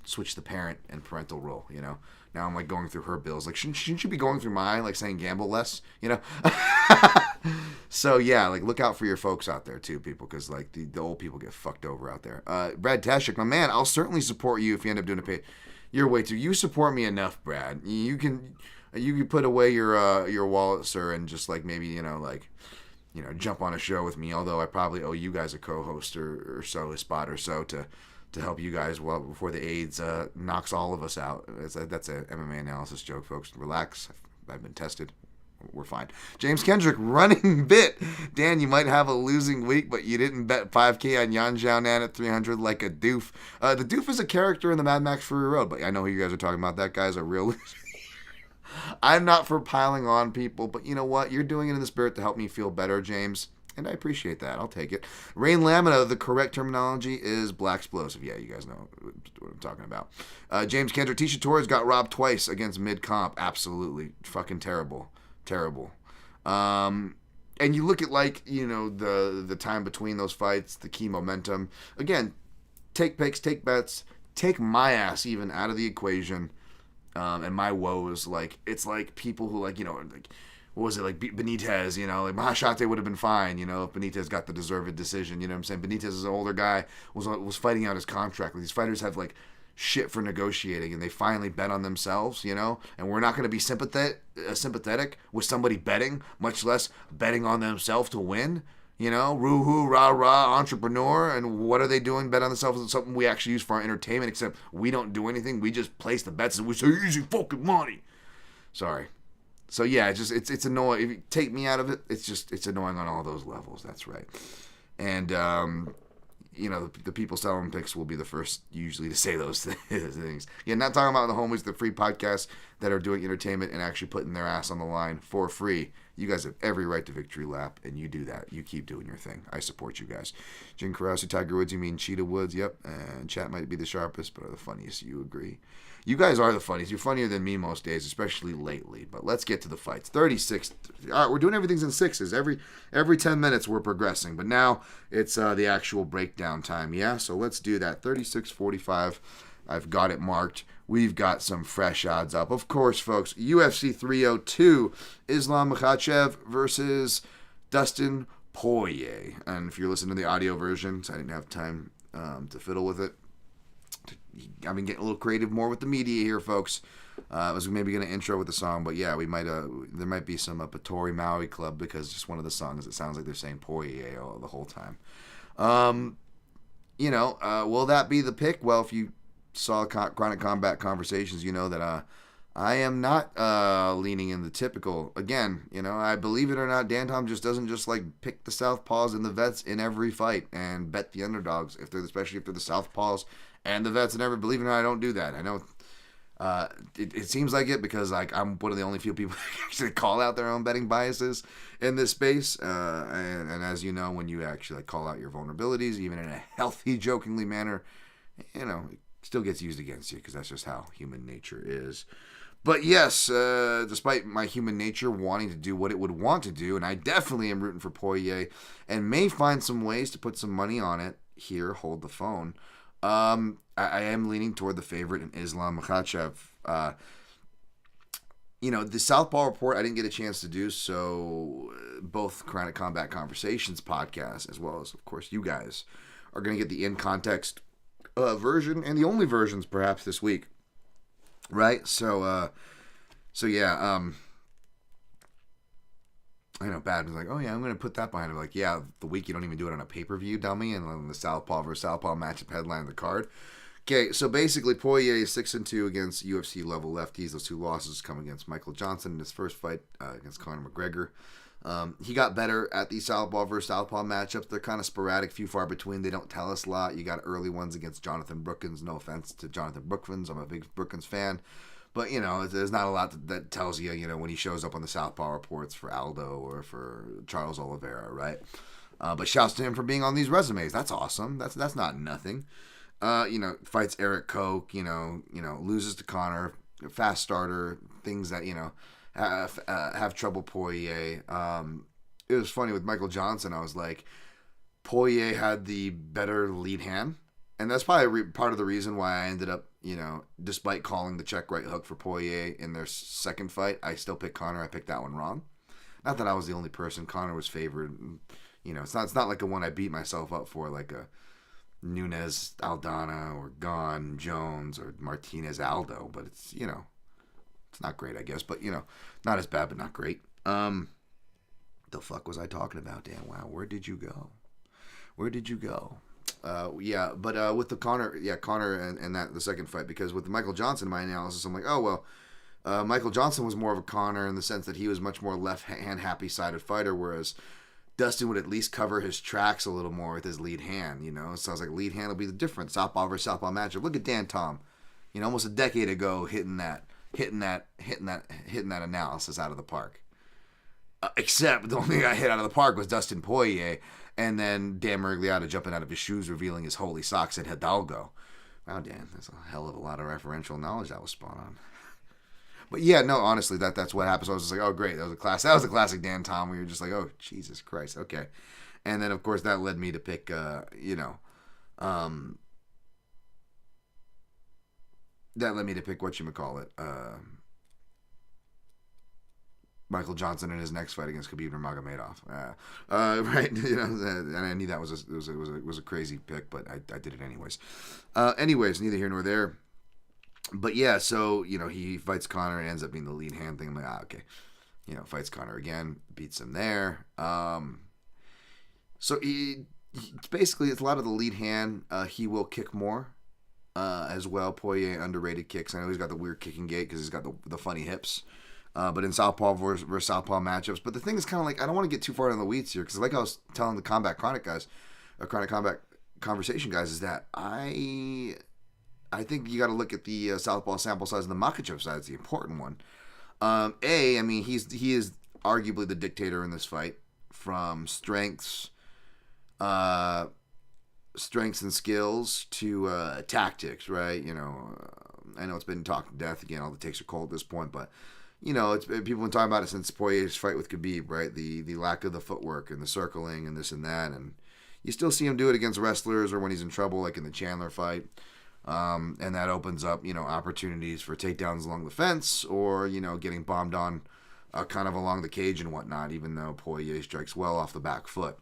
switch the parent and parental role. Now I'm going through her bills. Shouldn't you be going through mine? Saying gamble less. So yeah, look out for your folks out there too, people, because the old people get fucked over out there. Brad Tashik, my man, I'll certainly support you if you end up doing a pay. Your way too. You support me enough, Brad. You can put away your wallet, sir, and just maybe jump on a show with me. Although I probably owe you guys a co-host or so, a spot or so to to help you guys well before the AIDS knocks all of us out. That's a MMA analysis joke, folks. Relax. I've been tested. We're fine. James Kendrick, running bit. Dan, you might have a losing week, but you didn't bet 5K on Yan Xiaonan at 300 like a doof. The doof is a character in the Mad Max Fury Road, but I know who you guys are talking about. That guy's a real loser. I'm not for piling on people, but you know what? You're doing it in the spirit to help me feel better, James, and I appreciate that. I'll take it. Rain Lamina, the correct terminology is Black Explosive. Yeah, you guys know what I'm talking about. James Kendrick, Tisha Torres got robbed twice against mid-comp. Absolutely. Fucking terrible. Terrible. And you look at, like, you know, the time between those fights, the key momentum. Again, take picks, take bets, take my ass even out of the equation, and my woes. Like, it's like people who, like, you know, like, what was it, like Benitez, you know, like Makhachev would have been fine, you know, if Benitez got the deserved decision, you know what I'm saying? Benitez is an older guy, was fighting out his contract. These fighters have, like, shit for negotiating, and they finally bet on themselves, you know, and we're not going to be sympathetic with somebody betting, much less betting on themselves to win, you know, roo-hoo, rah-rah, entrepreneur, and what are they doing? Bet on themselves is something we actually use for our entertainment, except we don't do anything. We just place the bets and we say, easy fucking money. Sorry. So yeah, it's annoying. If you take me out of it, it's annoying on all those levels. That's right. And, you know, the people selling picks will be the first usually to say those things. Yeah, not talking about the homies, the free podcasts that are doing entertainment and actually putting their ass on the line for free. You guys have every right to victory lap, and you do that. You keep doing your thing. I support you guys. Jim Carrasco, Tiger Woods, you mean Cheetah Woods? Yep. And chat might be the sharpest, but are the funniest. You agree. You guys are the funniest. You're funnier than me most days, especially lately. But let's get to the fights. 36. All right, we're doing everything's in sixes. Every 10 minutes we're progressing. But now it's the actual breakdown time. Yeah, so let's do that. 36-45. I've got it marked. We've got some fresh odds up. Of course, folks, UFC 302, Islam Makhachev versus Dustin Poirier. And if you're listening to the audio version, so I didn't have time to fiddle with it. I've been getting a little creative more with the media here, folks. I was maybe going to intro with the song, but yeah, we might there might be some Patori Maui Club because just one of the songs, it sounds like they're saying Poirier the whole time. You know, will that be the pick? Well, if you saw Chronic Combat Conversations, you know that I am not leaning in the typical. Again, you know, I believe it or not, Dan Tom just doesn't just like pick the southpaws and the vets in every fight and bet the underdogs, especially if they're the southpaws and the vets. And never, believe it or not, I don't do that. I know it seems like it because like I'm one of the only few people that actually call out their own betting biases in this space. And as you know, when you actually like call out your vulnerabilities, even in a healthy, jokingly manner, you know, it still gets used against you because that's just how human nature is. But yes, despite my human nature wanting to do what it would want to do, and I definitely am rooting for Poirier and may find some ways to put some money on it here, hold the phone. I am leaning toward the favorite in Islam Makhachev. You know, the Southpaw Report, I didn't get a chance to do, so both Chronic Combat Conversations podcast, as well as, of course, you guys, are going to get the in-context version, and the only versions, perhaps, this week. Right? So yeah, I know, bad was like, oh yeah, I'm going to put that behind it. Like, yeah, the week you don't even do it on a pay-per-view, dummy, and on the Southpaw versus Southpaw matchup headline of the card. Okay, so basically Poirier is 6-2 against UFC level lefties. Those two losses come against Michael Johnson in his first fight against Conor McGregor. He got better at the Southpaw versus Southpaw matchups. They're kind of sporadic, few far between. They don't tell us a lot. You got early ones against Jonathan Brookins. No offense to Jonathan Brookins. I'm a big Brookins fan. But, you know, there's not a lot that tells you, you know, when he shows up on the Southpaw reports for Aldo or for Charles Oliveira, right? But shouts to him for being on these resumes. That's awesome. That's not nothing. You know, fights Eric Koch, you know, loses to Conor, fast starter, things that, you know, have trouble Poirier. It was funny with Michael Johnson. I was like, Poirier had the better lead hand. And that's probably part of the reason why I ended up, you know, despite calling the check right hook for Poirier in their second fight, I still picked Conor. I picked that one wrong. Not that I was the only person. Conor was favored. You know, it's not like a one I beat myself up for, like a Nunes Aldana or Gon Jones or Martinez Aldo. But it's, you know, it's not great, I guess. But, you know, not as bad, but not great. The fuck was I talking about, Dan? Wow, where did you go? Yeah, but with the Conor, Conor and that the second fight, because with Michael Johnson, my analysis, I'm like, oh well, Michael Johnson was more of a Conor in the sense that he was much more left hand happy sided fighter, whereas Dustin would at least cover his tracks a little more with his lead hand. So I was like, lead hand will be the difference. Southpaw versus southpaw matchup. Look at Dan Tom, almost a decade ago, hitting that analysis out of the park. Except the only thing I hit out of the park was Dustin Poirier, and then Dan Miragliotta jumping out of his shoes, revealing his holy socks at Hidalgo. Wow, Dan, that's a hell of a lot of referential knowledge that was spot on. But yeah, no, honestly, that's what happened. So I was just like, oh great, that was a classic Dan Tom, where you're just like, oh Jesus Christ, okay. And then of course that led me to pick, that led me to pick whatchamacallit, Michael Johnson in his next fight against Khabib Nurmagomedov. Right, and I knew that was a crazy pick, but I did it anyways. Anyways, neither here nor there. But yeah, so he fights Conor and ends up being the lead hand thing. I'm like, okay, fights Conor again, beats him there. So basically it's a lot of the lead hand. He will kick more. As well, Poirier underrated kicks. I know he's got the weird kicking gait because he's got the funny hips. But in southpaw versus southpaw matchups. But the thing is kind of like, I don't want to get too far in the weeds here, because like I was telling the Combat Chronic guys, Chronic Combat Conversation guys, is that I think you got to look at the southpaw sample size, and the Makhachev side is the important one. I mean, he is arguably the dictator in this fight from strengths and skills to tactics, right? I know it's been talked to death again. All the takes are cold at this point, but it's people have been talking about it since Poirier's fight with Khabib, right? The lack of the footwork and the circling and this and that, and you still see him do it against wrestlers or when he's in trouble, like in the Chandler fight, and that opens up opportunities for takedowns along the fence or getting bombed on kind of along the cage and whatnot. Even though Poirier strikes well off the back foot,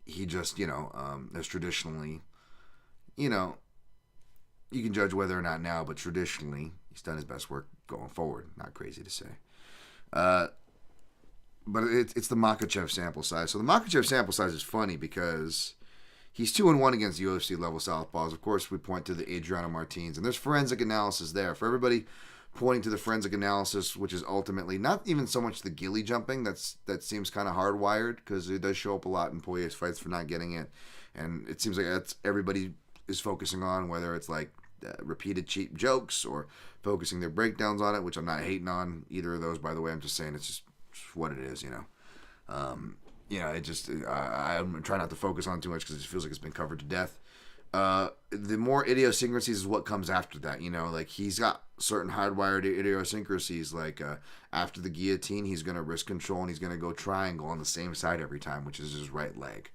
he just has traditionally, you can judge whether or not now, but traditionally he's done his best work going forward. Not crazy to say. But it's the Makhachev sample size. So the Makhachev sample size is funny because he's 2-1 against UFC level southpaws. Of course, we point to the Adriano Martins, and there's forensic analysis there. For everybody pointing to the forensic analysis, which is ultimately not even so much the ghillie jumping, that seems kind of hardwired, because it does show up a lot in Poirier's fights for not getting it. And it seems like that's everybody is focusing on, whether it's like repeated cheap jokes or focusing their breakdowns on it, which I'm not hating on either of those, by the way. I'm just saying it's just what it is, it just I'm trying not to focus on too much because it feels like it's been covered to death. The more idiosyncrasies is what comes after that, like he's got certain hardwired idiosyncrasies, like after the guillotine he's going to wrist control and he's going to go triangle on the same side every time, which is his right leg.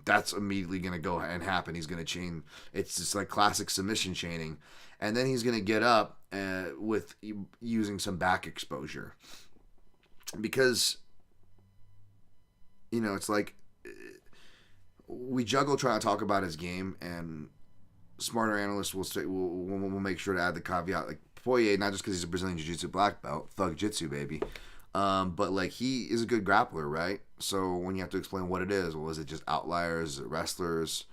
That's immediately going to go and happen. He's going to chain. It's just like classic submission chaining. And then he's going to get up with using some back exposure. Because, it's like we juggle trying to talk about his game, and smarter analysts will say, we'll make sure to add the caveat. Like Poirier, not just because he's a Brazilian Jiu-Jitsu black belt, thug jitsu, baby. But like he is a good grappler, right? So when you have to explain what it is, well, is it just outliers, is it wrestlers?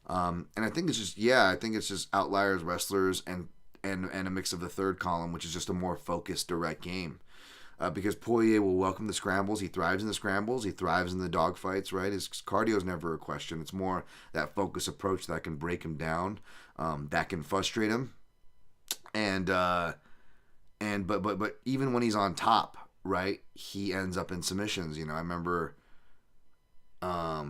And I think it's just outliers, wrestlers, and a mix of the third column, which is just a more focused, direct game. Because Poirier will welcome the scrambles. He thrives in the scrambles. He thrives in the dogfights, right? His cardio is never a question. It's more that focus approach that can break him down, that can frustrate him. But even when he's on top, right, he ends up in submissions. I remember, I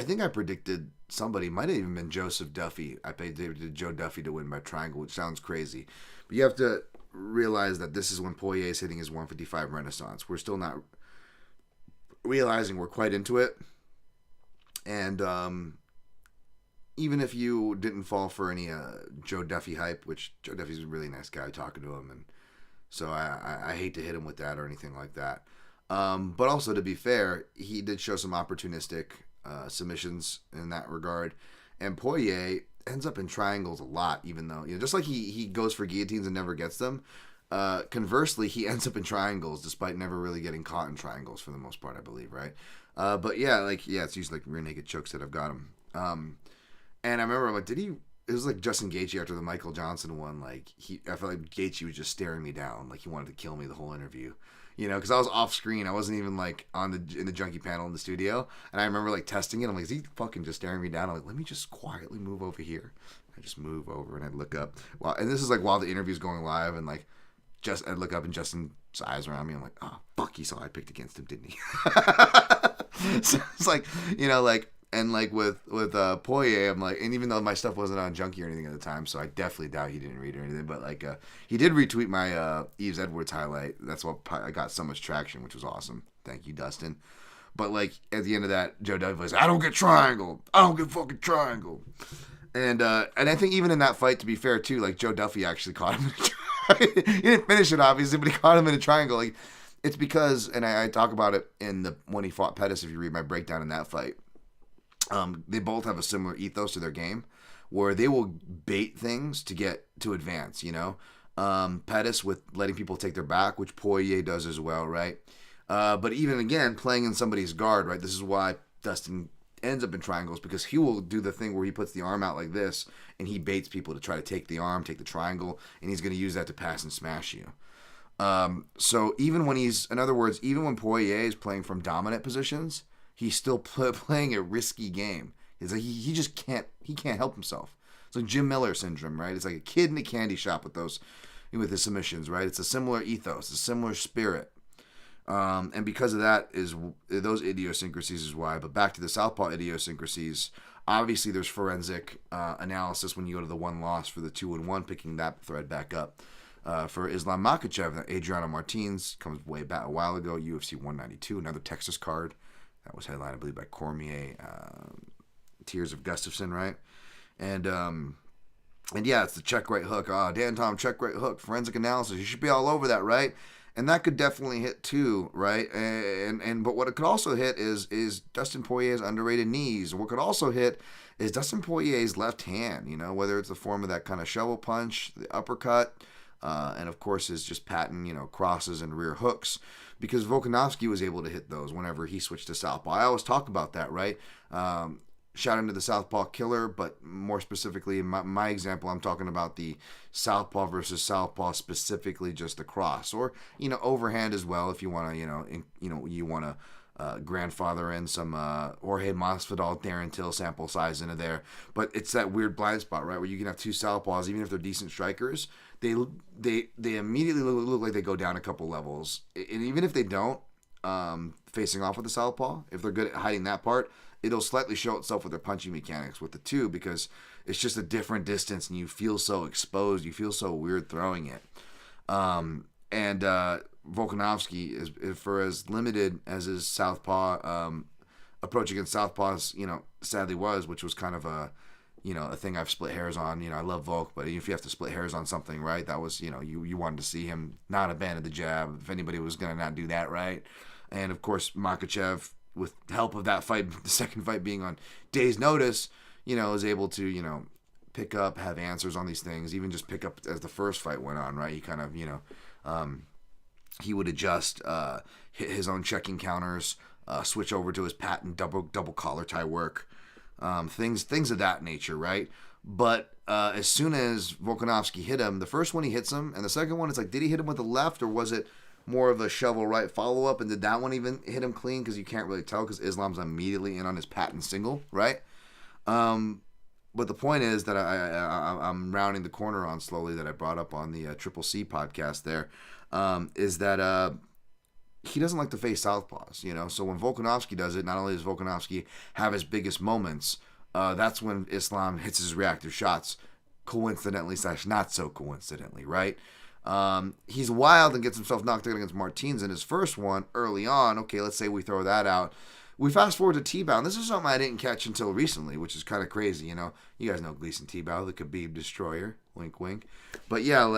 think I predicted somebody, might have even been Joseph Duffy. I predicted Joe Duffy to win by triangle, which sounds crazy. But you have to realize that this is when Poirier is hitting his 155 renaissance. We're still not realizing we're quite into it. And even if you didn't fall for any Joe Duffy hype, which Joe Duffy's a really nice guy talking to him, and so I hate to hit him with that or anything like that. But also, to be fair, he did show some opportunistic submissions in that regard. And Poirier ends up in triangles a lot, even though, just like he goes for guillotines and never gets them. Conversely, he ends up in triangles despite never really getting caught in triangles for the most part, I believe, right? But yeah, it's usually rear naked chokes that I've got him. And I remember it was like Justin Gaethje after the Michael Johnson one. I felt like Gaethje was just staring me down, like he wanted to kill me the whole interview. Because I was off screen. I wasn't even in the junkie panel in the studio. And I remember testing it. I'm like, is he fucking just staring me down? I'm like, let me just quietly move over here. I just move over and I'd look up. And this is while the interview's going live, and I'd look up and Justin's eyes around me. I'm like, oh fuck, he saw I picked against him, didn't he? So it's and with Poirier, I'm and even though my stuff wasn't on Junkie or anything at the time, so I definitely doubt he didn't read or anything, but he did retweet my Yves Edwards highlight. That's what I got so much traction, which was awesome. Thank you, Dustin. But at the end of that, Joe Duffy was, I don't get triangle. I don't get fucking triangle. And I think even in that fight, to be fair too, Joe Duffy actually caught him in a triangle. He didn't finish it obviously, but he caught him in a triangle. It's because, and I talk about it when he fought Pettis, if you read my breakdown in that fight. They both have a similar ethos to their game, where they will bait things to advance. Pettis with letting people take their back, which Poirier does as well, right? But even again, playing in somebody's guard, right? This is why Dustin ends up in triangles, because he will do the thing where he puts the arm out like this, and he baits people to try to take the arm, take the triangle, and he's going to use that to pass and smash you. So even when Poirier is playing from dominant positions, he's still playing a risky game. He just can't help himself. It's like Jim Miller syndrome, right? It's like a kid in a candy shop with his submissions, right? It's a similar ethos, a similar spirit. And because of that is those idiosyncrasies is why. But back to the southpaw idiosyncrasies, obviously there's forensic analysis when you go to the one loss for the 2-1, picking that thread back up. For Islam Makhachev, Adriano Martins comes way back a while ago, UFC 192, another Texas card. That was headlined, I believe, by Cormier, Tears of Gustafsson, right? And yeah, it's the check right hook. Dan Tom, check right hook, forensic analysis. You should be all over that, right? And that could definitely hit too, right? But what it could also hit is Dustin Poirier's underrated knees. What could also hit is Dustin Poirier's left hand, whether it's the form of that kind of shovel punch, the uppercut, and of course his just patent, crosses and rear hooks. Because Volkanovski was able to hit those whenever he switched to southpaw. I always talk about that, right? Shout out to the southpaw killer, but more specifically, in my example, I'm talking about the southpaw versus southpaw, specifically just the cross, or overhand as well, if you want to, you want to grandfather in some Jorge Masvidal, Darren Till sample size into there. But it's that weird blind spot, right, where you can have two southpaws, even if they're decent strikers. They immediately look like they go down a couple levels. And even if they don't, facing off with the southpaw, if they're good at hiding that part, it'll slightly show itself with their punching mechanics with the two, because it's just a different distance and you feel so exposed. You feel so weird throwing it. Volkanovski, is for as limited as his southpaw approach against southpaws, sadly was, which was kind of a thing I've split hairs on. I love Volk, but if you have to split hairs on something, right, that was, you wanted to see him not abandon the jab if anybody was going to not do that, right? And, of course, Makhachev, with help of that fight, the second fight being on days' notice, is able to, pick up, have answers on these things, even just pick up as the first fight went on, right? He kind of, he would adjust, hit his own checking counters, switch over to his patent double collar tie work. Things of that nature, right? But as soon as Volkanovski hit him, the first one he hits him, and the second one, it's like, did he hit him with the left, or was it more of a shovel right follow-up, and did that one even hit him clean? Because you can't really tell, because Islam's immediately in on his patent single, right? But the point is that I'm rounding the corner on slowly, that I brought up on the Triple C podcast there, is that he doesn't like to face southpaws, So when Volkanovski does it, not only does Volkanovski have his biggest moments, that's when Islam hits his reactive shots, coincidentally / not so coincidentally, right? He's wild and gets himself knocked out against Martins in his first one early on. Okay, let's say we throw that out. We fast forward to T-Bow. This is something I didn't catch until recently, which is kind of crazy, You guys know Gleason T-Bow, the Khabib destroyer. Wink, wink. But yeah,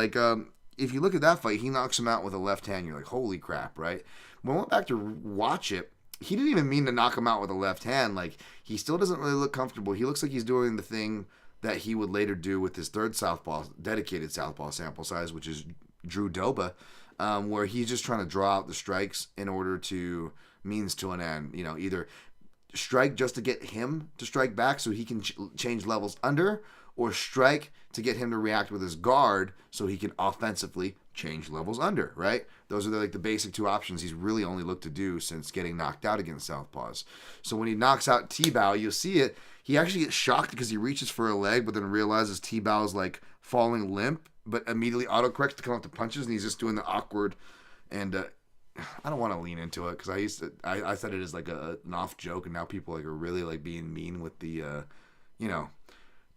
if you look at that fight, he knocks him out with a left hand. You're like, holy crap, right? When I went back to watch it, he didn't even mean to knock him out with a left hand. He still doesn't really look comfortable. He looks like he's doing the thing that he would later do with his third southpaw, dedicated southpaw sample size, which is Drew Doba, where he's just trying to draw out the strikes in order to means to an end. You know, either strike just to get him to strike back so he can change levels under, or strike to get him to react with his guard so he can offensively change levels under, right? Those are the basic two options he's really only looked to do since getting knocked out against southpaws. So when he knocks out T-Bow, you'll see it. He actually gets shocked because he reaches for a leg, but then realizes T-Bow is like falling limp, but immediately autocorrects to come up to punches, and he's just doing the awkward. And I don't want to lean into it because I said it as like an off joke, and now people like are really like being mean with the, you know.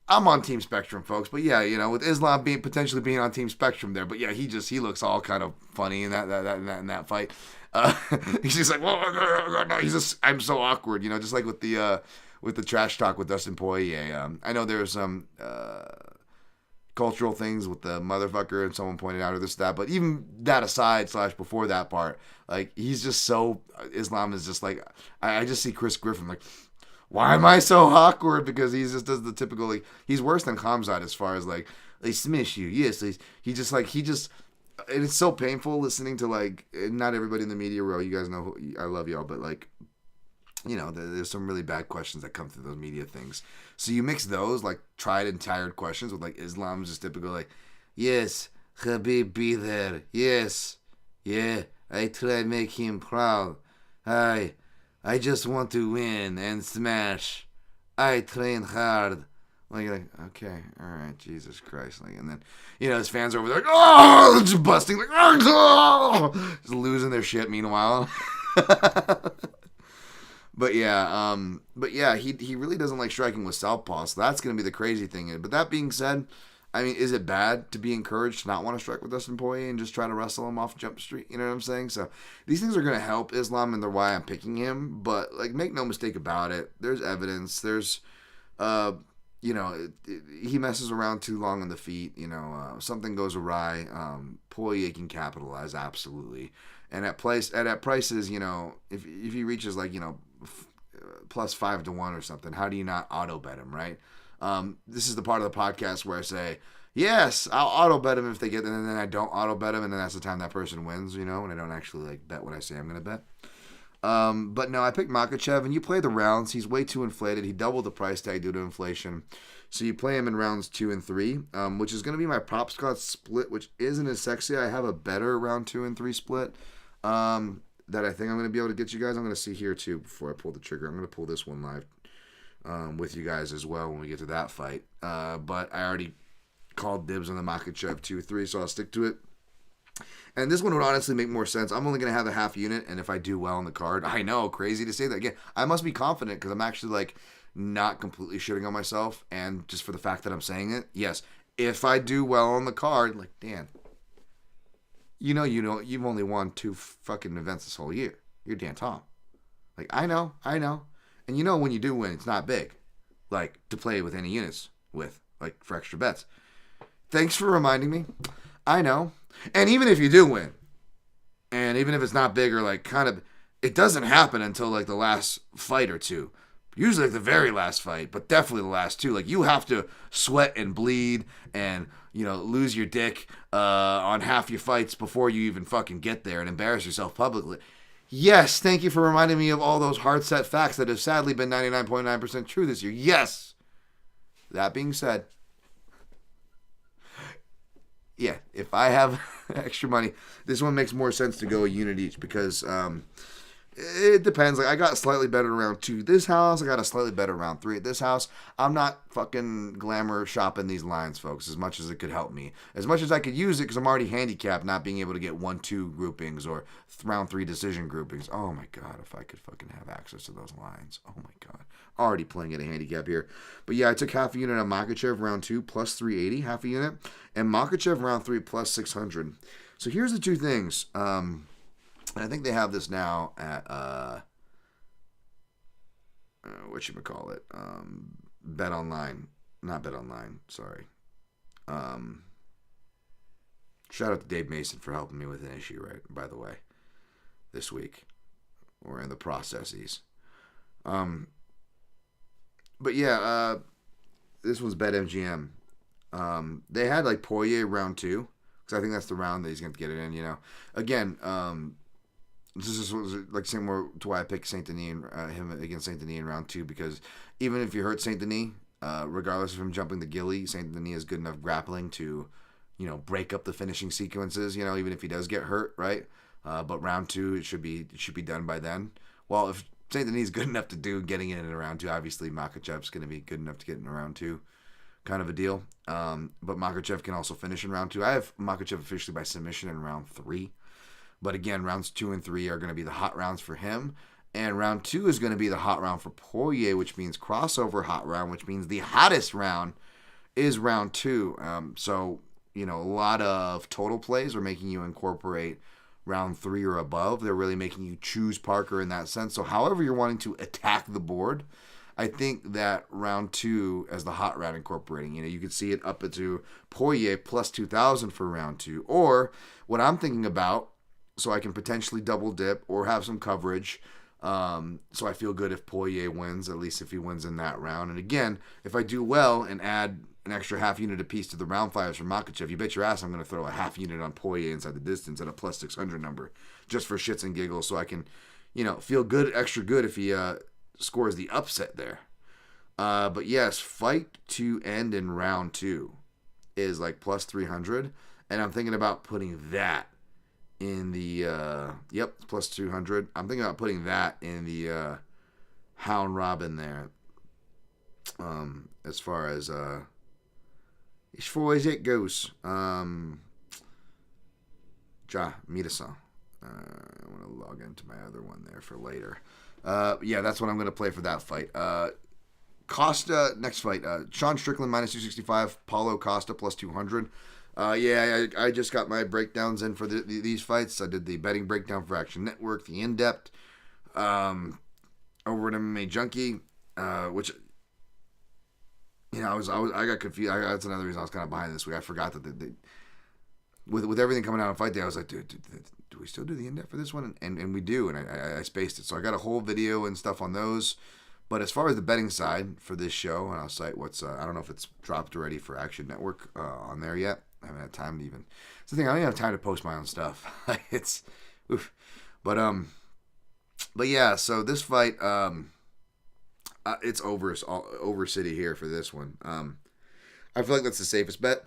I'm on Team Spectrum, folks, but yeah, you know, with Islam potentially being on Team Spectrum there, but yeah, he looks all kind of funny in that fight. He's just like, whoa, no, he's just, I'm so awkward, you know, just like with the trash talk with Dustin Poirier. I know there's some cultural things with the motherfucker, and someone pointed out or this that, but even that aside / before that part, like he's just so Islam is just like I just see Chris Griffin like. Why am I so awkward? Because he just does the typical, like, he's worse than Khamzat as far as, like, they smash you. Yes, and it's so painful listening to, like, not everybody in the media row, you guys know, I love y'all, but, like, you know, there's some really bad questions that come through those media things. So you mix those, like, tried and tired questions with, like, Islam's just typical, like, yes, Khabib be there. Yes, yeah, I try to make him proud. I just want to win and smash. I train hard. Like, okay, all right, Jesus Christ. Like, and then, you know, his fans are over there like, oh, just busting, like, oh, just losing their shit meanwhile. But yeah, he really doesn't like striking with southpaw, so that's going to be the crazy thing. But that being said, I mean, is it bad to be encouraged to not want to strike with Dustin Poirier and just try to wrestle him off Jump Street? You know what I'm saying? So these things are going to help Islam, and they're why I'm picking him. But, like, make no mistake about it. There's evidence. There's, you know, he messes around too long on the feet. You know, something goes awry. Poirier can capitalize, absolutely. And at prices, you know, if he reaches, like, you know, plus 5-1 or something, how do you not auto bet him, right? This is the part of the podcast where I say, yes, I'll auto bet him if they get, and then I don't auto bet him, and then that's the time that person wins, you know, and I don't actually like bet what I say I'm going to bet. But no, I picked Makhachev, and you play the rounds. He's way too inflated. He doubled the price tag due to inflation. So you play him in rounds 2 and 3, which is going to be my prop squad split, which isn't as sexy. I have a better round 2 and 3 split that I think I'm going to be able to get you guys. I'm going to see here too before I pull the trigger. I'm going to pull this one live. With you guys as well when we get to that fight. But I already called dibs on the Makhachev 2-3, so I'll stick to it. And this one would honestly make more sense. I'm only going to have the half unit, and if I do well on the card, I know, crazy to say that. Again, I must be confident because I'm actually, like, not completely shitting on myself, and just for the fact that I'm saying it, yes, if I do well on the card, like, Dan, you know, you've only won 2 fucking events this whole year. You're Dan Tom. Like, I know. And you know when you do win, it's not big. Like, to play with any units with, like, for extra bets. Thanks for reminding me. I know. And even if you do win, and even if it's not big or, like, kind of, it doesn't happen until, like, the last fight or two. Usually, like, the very last fight, but definitely the last 2. Like, you have to sweat and bleed and, you know, lose your dick on half your fights before you even fucking get there and embarrass yourself publicly. Yes, thank you for reminding me of all those hard-set facts that have sadly been 99.9% true this year. Yes. That being said, yeah, if I have extra money, this one makes more sense to go a unit each because it depends. Like, I got slightly better round 2 at this house. I got a slightly better round 3 at this house. I'm not fucking glamour shopping these lines, folks, as much as it could help me. As much as I could use it because I'm already handicapped not being able to get 1-2 groupings or round 3 decision groupings. Oh, my God, if I could fucking have access to those lines. Oh, my God. Already playing at a handicap here. But, yeah, I took half a unit on Makhachev round 2 plus 380, half a unit. And Makhachev round 3 plus 600. So here's the two things. And I think they have this now at, whatchamacallit, Bet Online. Not Bet Online, sorry. Shout out to Dave Mason for helping me with an issue, right, by the way, this week. We're in the processes. But yeah, this one's BetMGM. They had, like, Poirier round 2, because I think that's the round that he's going to get it in, you know. Again, this is like similar to why I picked Saint Denis and him against Saint Denis in round 2, because even if you hurt Saint Denis, regardless of him jumping the ghillie, Saint Denis is good enough grappling to, break up the finishing sequences. Even if he does get hurt, right? But round 2, it should be done by then. Well, if Saint Denis is good enough to do getting in round 2, obviously Makhachev's going to be good enough to get in round 2, kind of a deal. But Makhachev can also finish in round 2. I have Makhachev officially by submission in round 3. But again, rounds 2 and 3 are going to be the hot rounds for him. And round 2 is going to be the hot round for Poirier, which means crossover hot round, which means the hottest round is round 2. So, a lot of total plays are making you incorporate round 3 or above. They're really making you choose Parker in that sense. So however you're wanting to attack the board, I think that round 2 as the hot round incorporating, you could see it up into Poirier plus 2,000 for round 2. Or what I'm thinking about, so I can potentially double dip or have some coverage. So I feel good if Poirier wins, at least if he wins in that round. And again, if I do well and add an extra half unit apiece to the round 5s for Makhachev, you bet your ass I'm going to throw a half unit on Poirier inside the distance at a plus 600 number, just for shits and giggles, so I can, feel good, extra good if he scores the upset there. But yes, fight to end in round 2 is like plus 300, and I'm thinking about putting that in the plus 200. I'm thinking about putting that in the Hound Robin there. As far as it goes, Mida-san. I want to log into my other one there for later. That's what I'm going to play for that fight. Costa, next fight. Sean Strickland minus 265. Paulo Costa plus 200. I just got my breakdowns in for these fights. I did the betting breakdown for Action Network, the in-depth, over at MMA Junkie, which, I got confused. That's another reason I was kind of behind this week. I forgot that with everything coming out on fight day, I was like, dude, do we still do the in-depth for this one? And we do, and I spaced it. So I got a whole video and stuff on those. But as far as the betting side for this show, and I'll cite what's, I don't know if it's dropped already for Action Network on there yet. I haven't had time to even. It's the thing, I don't even have time to post my own stuff. It's, oof. But yeah. So this fight, it's over city here for this one. I feel like that's the safest bet.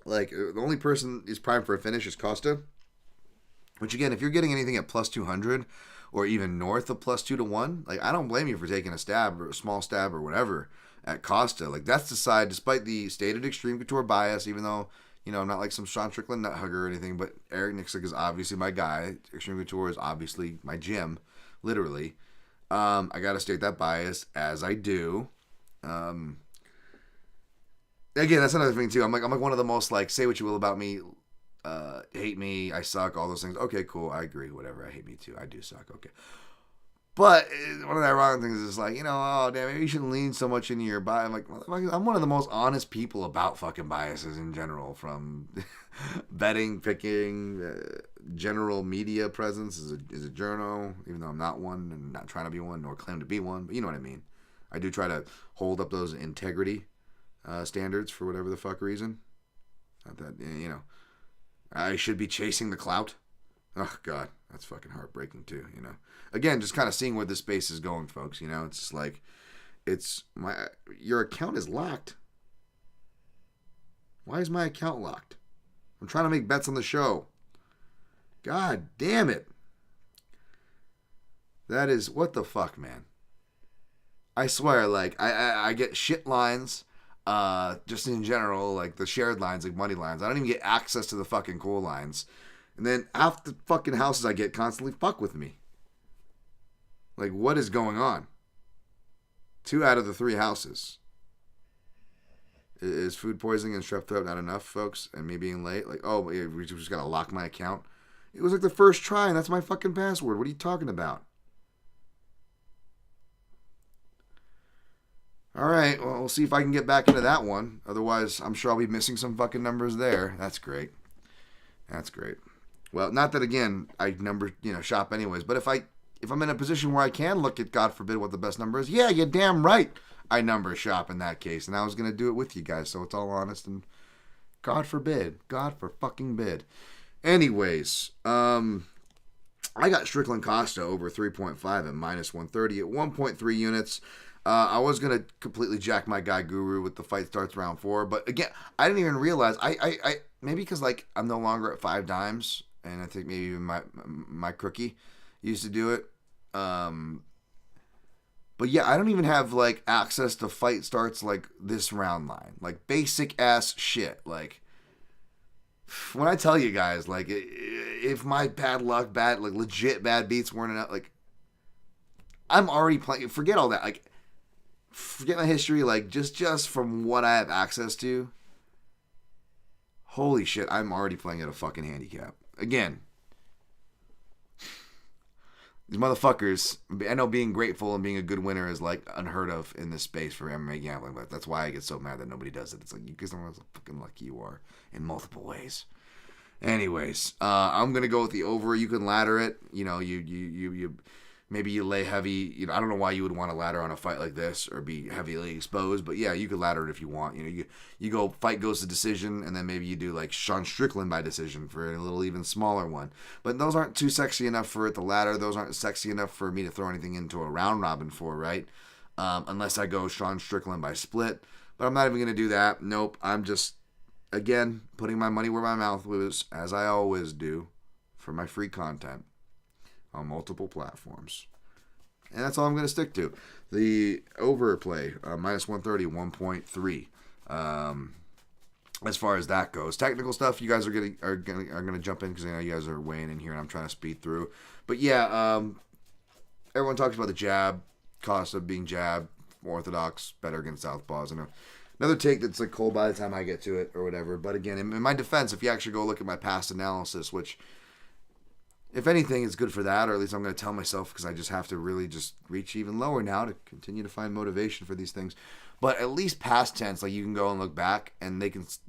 Like the only person is primed for a finish is Costa. Which again, if you're getting anything at plus 200 or even north of plus 2 to 1, like I don't blame you for taking a stab or a small stab or whatever at Costa. Like that's the side, despite the stated extreme couture bias, even though, I'm not like some Sean Strickland nut hugger or anything, but Eric Nixick is obviously my guy. Extreme couture is obviously my gym, literally. I got to state that bias as I do. Again, that's another thing too. I'm like one of the most like, say what you will about me, hate me, I suck, all those things. Okay, cool, I agree, whatever. I hate me too. I do suck. Okay. But one of the ironic things is like, oh damn, maybe you shouldn't lean so much into your bias. I'm like, I'm one of the most honest people about fucking biases in general, from betting, picking, general media presence as a journal, even though I'm not one and not trying to be one nor claim to be one, but you know what I mean. I do try to hold up those integrity standards for whatever the fuck reason. Not that, I should be chasing the clout. Oh God, that's fucking heartbreaking too, Again, just kind of seeing where this space is going, folks. It's just like, your account is locked. Why is my account locked? I'm trying to make bets on the show. God damn it. That is, what the fuck, man. I swear, like, I get shit lines, just in general, like the shared lines, like money lines. I don't even get access to the fucking cool lines. And then half the fucking houses I get constantly fuck with me. Like, what is going on? 2 out of the 3 houses. Is food poisoning and strep throat not enough, folks? And me being late? Like, oh, we just got to lock my account? It was like the first try, and that's my fucking password. What are you talking about? All right, well, we'll see if I can get back into that one. Otherwise, I'm sure I'll be missing some fucking numbers there. That's great. That's great. Well, not that, again, I shop anyways, but if I'm in a position where I can look at, God forbid, what the best number is, yeah, you're damn right I number shop in that case. And I was going to do it with you guys, so it's all honest and God forbid. God for fucking bid. Anyways, I got Strickland-Costa over 3.5 at minus 130 at 1.3 units. I was going to completely jack my guy Guru with the fight starts round 4. But again, I didn't even realize. I maybe because like I'm no longer at 5 dimes. And I think maybe even my crookie used to do it. But yeah, I don't even have like access to fight starts like this round line. Like basic ass shit. Like when I tell you guys, like if my bad luck, like legit bad beats weren't enough, like I'm already playing. Forget all that. Like forget my history. Like just from what I have access to. Holy shit, I'm already playing at a fucking handicap. Again, these motherfuckers, I know being grateful and being a good winner is like unheard of in this space for MMA gambling, but that's why I get so mad that nobody does it. It's like, you guys don't know how fucking lucky you are in multiple ways. Anyways, I'm going to go with the over. You can ladder it. You know, you maybe you lay heavy. You know, I don't know why you would want to ladder on a fight like this or be heavily exposed, but yeah, you could ladder it if you want. You know, you go fight goes to decision, and then maybe you do like Sean Strickland by decision for a little even smaller one. But those aren't too sexy enough for it to ladder. Those aren't sexy enough for me to throw anything into a round robin for, right? Unless I go Sean Strickland by split. But I'm not even going to do that. Nope. I'm just, again, putting my money where my mouth was, as I always do, for my free content on multiple platforms. And that's all I'm going to stick to. The overplay, minus 130, 1.3. As far as that goes. Technical stuff, you guys are going to jump in because I know you guys are weighing in here and I'm trying to speed through. But yeah, everyone talks about the jab, Costa being jab, orthodox, better against southpaws. And another take that's like cold by the time I get to it or whatever. But again, in my defense, if you actually go look at my past analysis, which, if anything, is good for that, or at least I'm going to tell myself because I just have to really just reach even lower now to continue to find motivation for these things. But at least past tense, like you can go and look back, and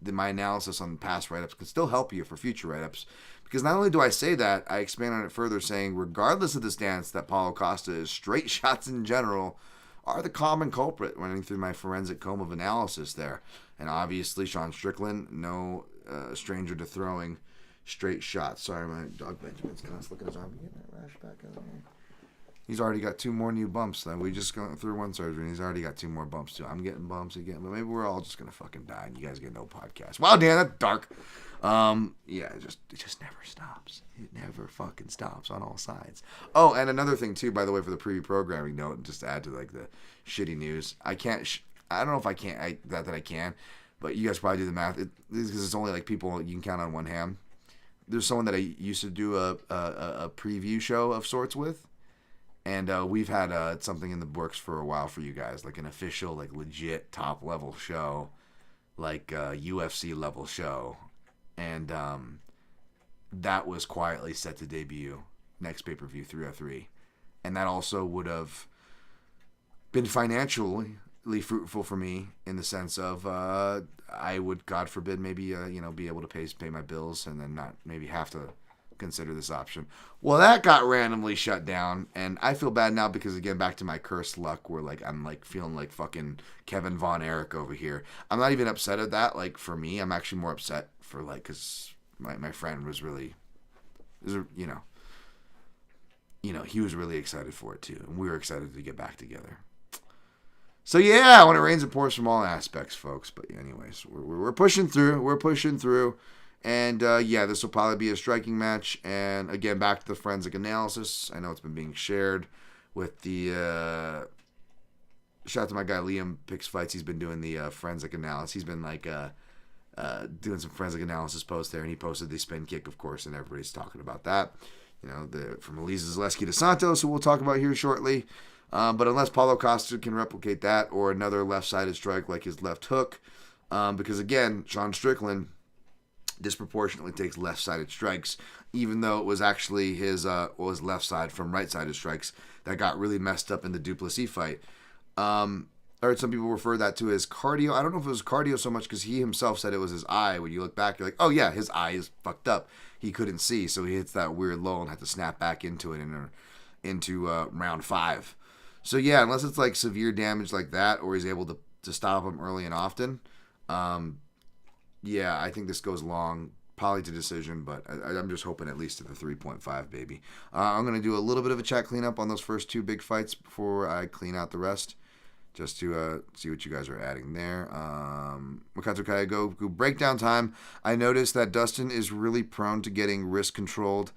my analysis on past write-ups can still help you for future write-ups. Because not only do I say that, I expand on it further, saying regardless of the stance that Paulo Costa is, straight shots in general are the common culprit running through my forensic comb of analysis there. And obviously, Sean Strickland, no stranger to throwing straight shots. Sorry, my dog Benjamin's kind of looking at his arm. You getting that rash back out here? He's already got 2 more new bumps. Then we just gone through 1 surgery, and he's already got 2 more bumps too. I'm getting bumps again, but maybe we're all just gonna fucking die, and you guys get no podcast. Wow, Dan, that's dark. Yeah, it just never stops. It never fucking stops on all sides. Oh, and another thing too, by the way, for the preview programming note, just to add to like the shitty news, I can't. I don't know if I can't. That I can, but you guys probably do the math. Because it's only like people you can count on one hand. There's someone that I used to do a preview show of sorts with, and we've had something in the works for a while for you guys, like an official, like legit top level show, like UFC level show, and that was quietly set to debut next pay-per-view 303, and that also would have been financially fruitful for me in the sense of I would, God forbid, maybe be able to pay my bills and then not maybe have to consider this option. Well, that got randomly shut down, and I feel bad now because, again, back to my cursed luck where like I'm like feeling like fucking Kevin Von Erich over here. I'm not even upset at that. Like for me, I'm actually more upset for like because my friend was really, he was really excited for it too, and we were excited to get back together. So yeah, when it rains and pours from all aspects, folks. But anyways, we're pushing through. We're pushing through. And yeah, this will probably be a striking match. And again, back to the forensic analysis. I know it's been being shared with the shout out to my guy Liam Picks Fights. He's been doing the forensic analysis. He's been like doing some forensic analysis posts there, and he posted the spin kick, of course, and everybody's talking about that. You know, from Almeida-Kopylov to Santos, who we'll talk about here shortly. But unless Paulo Costa can replicate that or another left-sided strike like his left hook, because again, Sean Strickland disproportionately takes left-sided strikes, even though it was actually his left side from right-sided strikes that got really messed up in the Duplessis fight. I heard some people refer that to as cardio. I don't know if it was cardio so much because he himself said it was his eye. When you look back, you're like, oh yeah, his eye is fucked up. He couldn't see, so he hits that weird low and had to snap back into it into round 5. So yeah, unless it's like severe damage like that, or he's able to stop him early and often, yeah, I think this goes long probably to decision, but I'm just hoping at least at the 3.5, baby. I'm going to do a little bit of a chat cleanup on those first 2 big fights before I clean out the rest, just to see what you guys are adding there. Makhachev breakdown time. I noticed that Dustin is really prone to getting wrist controlled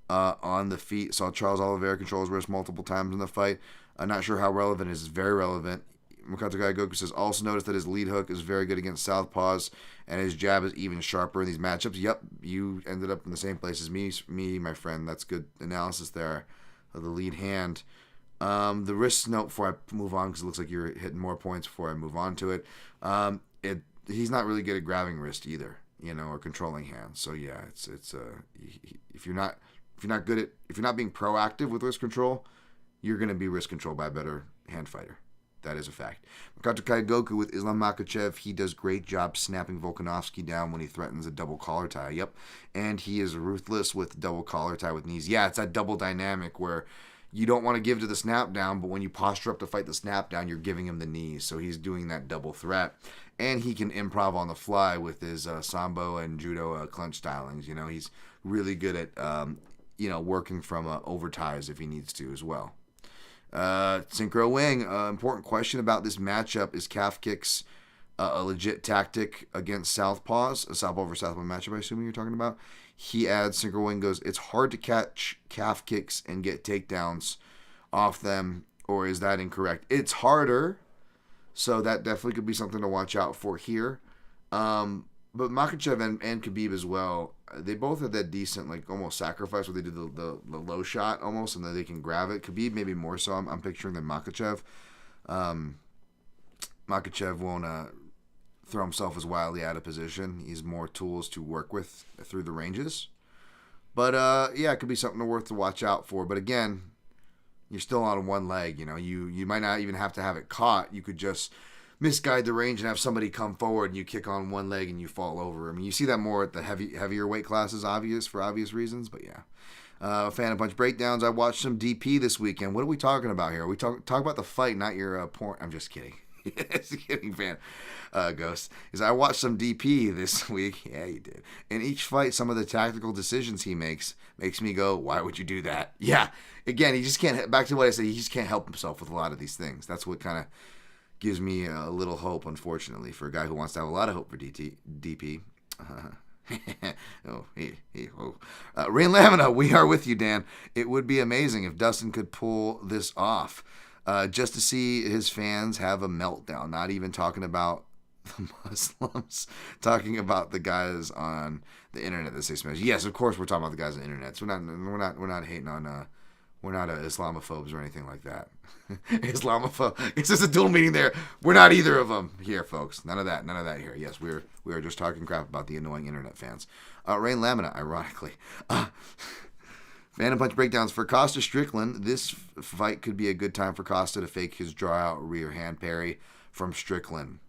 on the feet. Saw Charles Oliveira control his wrist multiple times in the fight. I'm not sure how relevant it is. It's very relevant. Makhachev says, also noticed that his lead hook is very good against southpaws, and his jab is even sharper in these matchups. Yep, you ended up in the same place as me, my friend. That's good analysis there of the lead hand. The wrist note before I move on, because it looks like you're hitting more points before I move on to it. He's not really good at grabbing wrist either, or controlling hands. So yeah, it's if you're not being proactive with wrist control, you're going to be wrist controlled by a better hand fighter. That is a fact. Makhachev with Islam Makhachev, he does great job snapping Volkanovski down when he threatens a double collar tie. Yep. And he is ruthless with double collar tie with knees. Yeah, it's that double dynamic where you don't want to give to the snap down, but when you posture up to fight the snap down, you're giving him the knees. So he's doing that double threat. And he can improv on the fly with his sambo and judo clinch stylings. He's really good at, working from over ties if he needs to as well. Synchro Wing, important question about this matchup. Is calf kicks a legit tactic against southpaws? A southpaw versus southpaw matchup, I assume you're talking about. He adds, Synchro Wing goes, it's hard to catch calf kicks and get takedowns off them, or is that incorrect? It's harder, so that definitely could be something to watch out for here. But Makhachev and Khabib as well, they both have that decent, almost sacrifice where they do the low shot almost, and then they can grab it. Khabib maybe more so, I'm picturing, than Makhachev. Makhachev won't throw himself as wildly out of position. He's more tools to work with through the ranges. But, yeah, it could be something worth to watch out for. But, again, you're still on one leg. You might not even have to have it caught. You could just misguide the range and have somebody come forward and you kick on one leg and you fall over. I mean, you see that more at the heavier weight classes, for obvious reasons, but yeah. Fan of Punch Breakdowns. I watched some DP this weekend. What are we talking about here? We talk about the fight, not your porn. I'm just kidding. Just kidding, fan. Ghost. I watched some DP this week. Yeah, you did. In each fight, some of the tactical decisions he makes me go, why would you do that? Yeah. Again, he just can't, back to what I said, he just can't help himself with a lot of these things. That's what kind of gives me a little hope, unfortunately, for a guy who wants to have a lot of hope for DP. Rain Lamina, we are with you, Dan. It would be amazing if Dustin could pull this off. Just to see his fans have a meltdown. Not even talking about the Muslims, talking about the guys on the internet that say smash. Yes, of course we're talking about the guys on the internet. So we're not hating on. We're not Islamophobes or anything like that. Islamophobe. It's just a dual meaning there. We're not either of them here, folks. None of that here. Yes, we are just talking crap about the annoying internet fans. Rain Lamina, ironically. Fan and Punch Breakdowns for Costa Strickland. This fight could be a good time for Costa to fake his draw out rear hand parry from Strickland.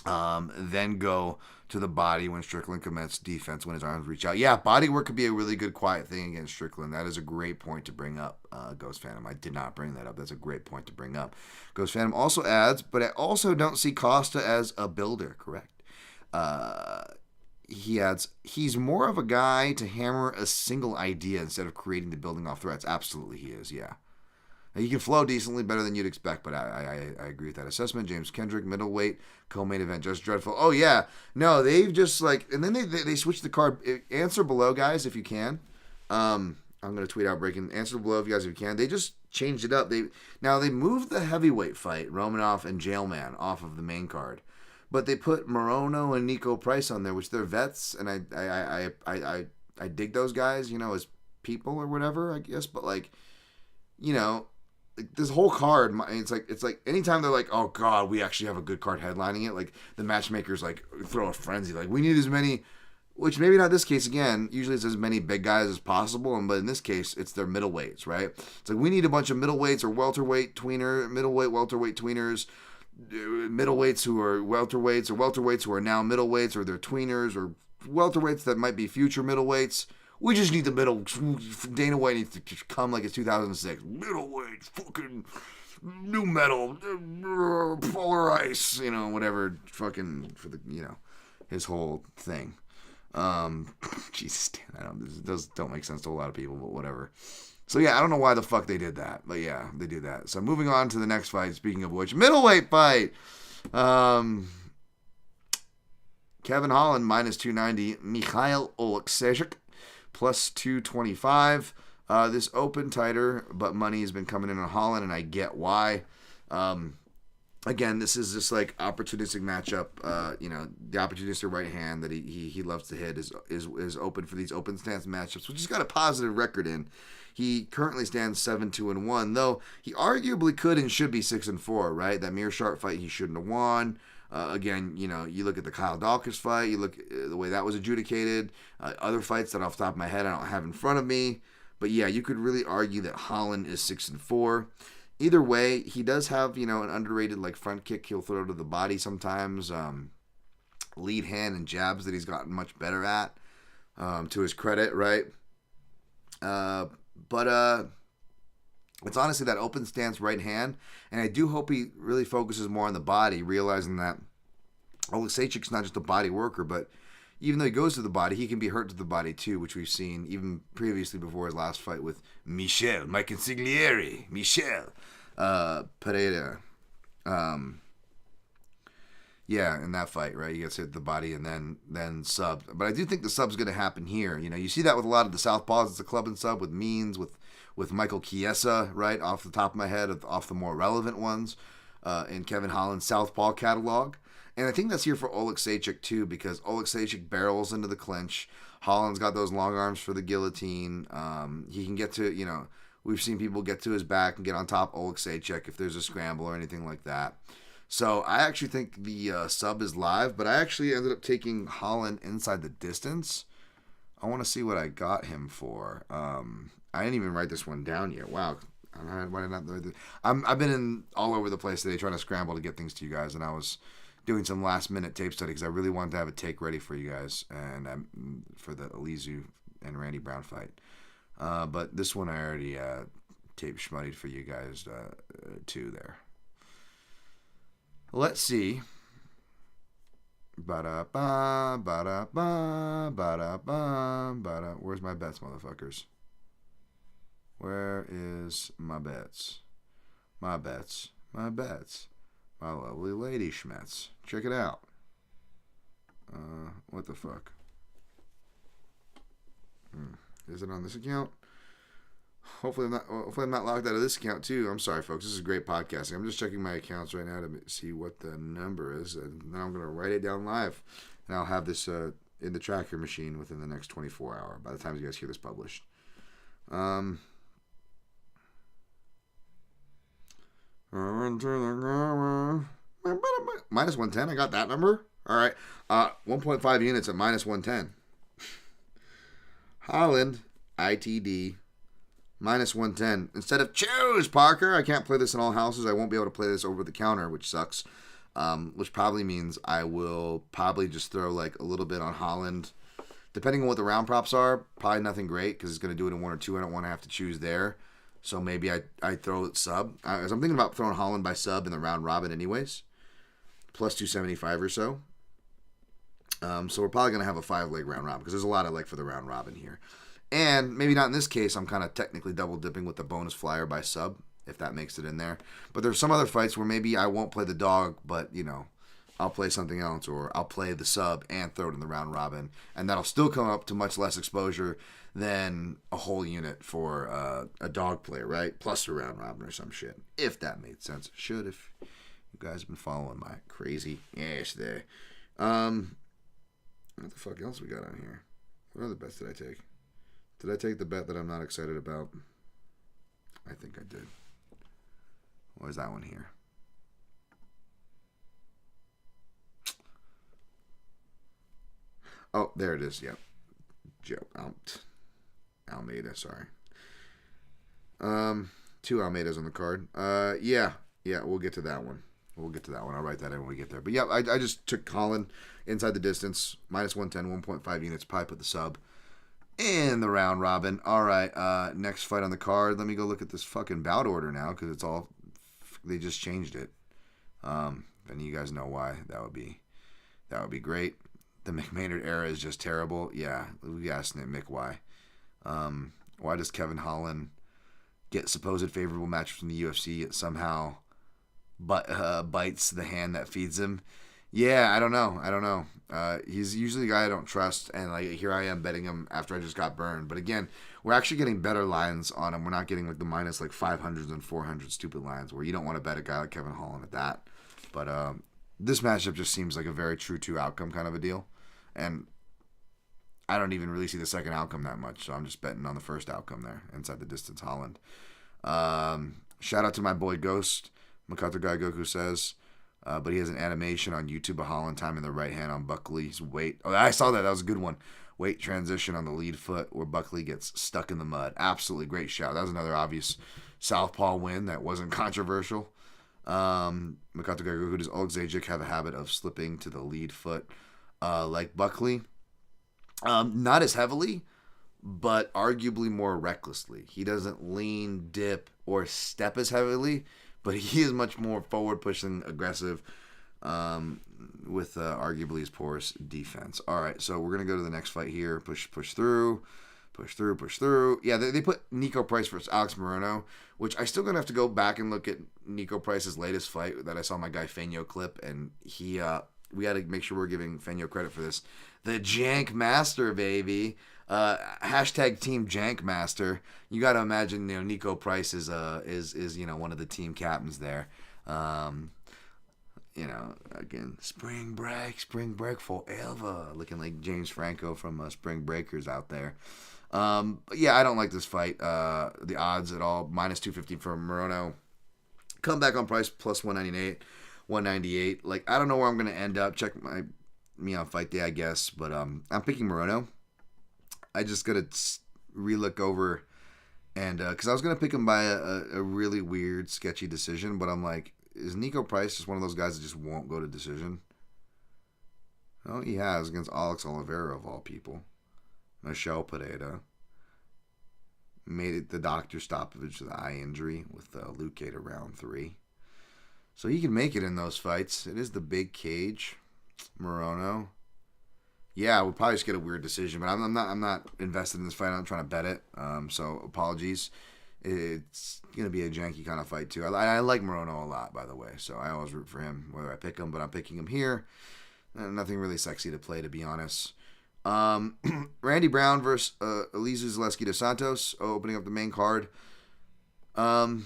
Then go to the body when Strickland commits defense when his arms reach out. Yeah, body work could be a really good quiet thing against Strickland. That is a great point to bring up, Ghost Phantom. I did not bring that up. That's a great point to bring up. Ghost Phantom also adds, but I also don't see Costa as a builder, correct? He adds, he's more of a guy to hammer a single idea instead of creating the building off threats. Absolutely he is, yeah. He can flow decently better than you'd expect, but I agree with that assessment. James Kendrick, middleweight, co-main event, just dreadful. Oh, yeah. No, they've just and then they switched the card. Answer below, guys, if you can. I'm going to tweet out breaking. Answer below, if you guys, if you can. They just changed it up. They moved the heavyweight fight, Romanov and Jailman, off of the main card. But they put Morono and Nico Price on there, which they're vets, and I dig those guys, as people or whatever, I guess. But, this whole card, it's like anytime they're like, oh god, we actually have a good card headlining it, the matchmakers throw a frenzy, we need as many, which maybe not this case again. Usually it's as many big guys as possible, but in this case it's their middleweights, right? It's we need a bunch of middleweights or welterweight tweeners, middleweights who are welterweights or welterweights who are now middleweights, or they're tweeners or welterweights that might be future middleweights. We just need the middle. Dana White needs to come like it's 2006. Middleweight, fucking new metal, polar ice, whatever, fucking for the, his whole thing. Jesus, damn, this don't make sense to a lot of people, but whatever. So yeah, I don't know why the fuck they did that, but yeah, they do that. So moving on to the next fight. Speaking of which, middleweight fight. Kevin Holland minus 290, Holland-Oleksiezjczuk plus 225. This open tighter, but money has been coming in on Holland, and I get why. Again, this is just like opportunistic matchup. The opportunistic right hand that he loves to hit is open for these open stance matchups, which he's got a positive record in. He currently stands 7-2-1, though he arguably could and should be 6-4. Right, that Meerschaert fight he shouldn't have won. Again, you look at the Kyle Dawkins fight, you look at the way that was adjudicated. Other fights that off the top of my head I don't have in front of me, but yeah, you could really argue that Holland is 6-4. Either way, he does have, an underrated like front kick he'll throw to the body sometimes. Lead hand and jabs that he's gotten much better at, to his credit, right? But it's honestly that open stance right hand, and I do hope he really focuses more on the body, realizing that Oleksiejczuk's not just a body worker, but even though he goes to the body, he can be hurt to the body too, which we've seen even previously before his last fight with my consigliere, Pereira. In that fight, right? He gets hit the body and then sub. But I do think the sub's going to happen here. You see that with a lot of the southpaws. It's a club and sub with Means, with Michael Chiesa, right? Off the top of my head, off the more relevant ones in Kevin Holland's southpaw catalog. And I think that's here for Oleksiejczuk too, because Oleksiejczuk barrels into the clinch. Holland's got those long arms for the guillotine. He can get to, we've seen people get to his back and get on top of Oleksiejczuk if there's a scramble or anything like that. So I actually think the sub is live, but I actually ended up taking Holland inside the distance. I want to see what I got him for. I didn't even write this one down yet. Wow. Why did I not write this? I've been all over the place today trying to scramble to get things to you guys, and I was doing some last-minute tape study because I really wanted to have a take ready for you guys and for the Alizu and Randy Brown fight. But this one I already tape schmuttied for you guys too there. Let's see. Ba-da-ba, ba-da-ba, ba-da-ba, ba-da. Where's my bets, motherfuckers? Where is my bets? My bets. My bets. My lovely lady schmetz. Check it out. What the fuck? Is it on this account? Hopefully I'm not logged out of this account too. I'm sorry, folks. This is great podcasting. I'm just checking my accounts right now to see what the number is. And now I'm going to write it down live. And I'll have this in the tracker machine within the next 24 hours by the time you guys hear this published. Minus 110. I got that number. All right. 1.5 units at minus 110. Holland, ITD, minus 110. Instead of choose, Parker. I can't play this in all houses. I won't be able to play this over the counter, which sucks. Which probably means I will probably just throw like a little bit on Holland. Depending on what the round props are, probably nothing great because it's going to do it in 1 or 2. I don't want to have to choose there. So maybe I throw it sub. As I'm thinking about throwing Holland by sub in the round robin anyways. Plus 275 or so. So we're probably going to have a 5-leg round robin because there's a lot of leg for the round robin here. And maybe not in this case. I'm kind of technically double dipping with the bonus flyer by sub, if that makes it in there. But there's some other fights where maybe I won't play the dog, but, I'll play something else, or I'll play the sub and throw it in the round robin. And that'll still come up to much less exposure than a whole unit for a dog player, right? Plus a round robin or some shit. If that made sense. Should if you guys have been following my crazy ass there. What the fuck else we got on here? What other bets did I take? Did I take the bet that I'm not excited about? I think I did. What is that one here? Oh, there it is. Yep. Joe. Almeida, sorry. 2 Almeidas on the card. Yeah, we'll get to that one. I'll write that in when we get there. But yeah, I just took Holland inside the distance, minus 110, 1.5 units, probably put the sub in the round robin. All right, next fight on the card. Let me go look at this fucking bout order now because it's all, they just changed it. If any of you guys know why, that would be great. The McMahon era is just terrible. Yeah, we asked Mick why. Why does Kevin Holland get supposed favorable matches from the UFC yet somehow bites the hand that feeds him? Yeah, I don't know. He's usually a guy I don't trust, and like here I am betting him after I just got burned. But again, we're actually getting better lines on him. We're not getting like the minus like 500s and 400 stupid lines where you don't want to bet a guy like Kevin Holland at that. But this matchup just seems like a very true two outcome kind of a deal, and I don't even really see the second outcome that much, so I'm just betting on the first outcome there inside the distance Holland. Shout out to my boy Ghost. Makoto Guy Goku says, but he has an animation on YouTube of Holland timing the right hand on Buckley's weight. Oh, I saw that. That was a good one. Weight transition on the lead foot where Buckley gets stuck in the mud. Absolutely great shout. That was another obvious southpaw win that wasn't controversial. Makoto Guy Goku, does Oleksiezjczuk have a habit of slipping to the lead foot like Buckley? Not as heavily, but arguably more recklessly. He doesn't lean, dip, or step as heavily, but he is much more forward-pushing, aggressive, with arguably his porous defense. All right, so we're going to go to the next fight here. Push through. Yeah, they put Nico Price versus Alex-Morono, which I still going to have to go back and look at Nico Price's latest fight that I saw my guy Feño clip, and we got to make sure we're giving Feño credit for this. The Jank Master, baby. Hashtag Team Jank Master. You got to imagine, Nico Price is one of the team captains there. Again, spring break forever. Looking like James Franco from Spring Breakers out there. Yeah, I don't like this fight. The odds at all. Minus 250 for Morono. Come back on Price plus 198. Like, I don't know where I'm going to end up. Check me on fight day, I guess. But I'm picking Morono. I just got to relook over. And because I was going to pick him by a really weird, sketchy decision. But I'm like, is Nico Price just one of those guys that just won't go to decision? Oh, he has against Alex Oliveira, of all people. Michelle Pereira. Made it the doctor stoppage to the eye injury with Luke Cage round 3. So he can make it in those fights. It is the big cage. Morono. Yeah, we'll probably just get a weird decision, but I'm not invested in this fight. I'm trying to bet it. So apologies. It's going to be a janky kind of fight, too. I like Morono a lot, by the way, so I always root for him, whether I pick him, but I'm picking him here. Nothing really sexy to play, to be honest. Randy Brown versus Elizeu dos Santos, opening up the main card. In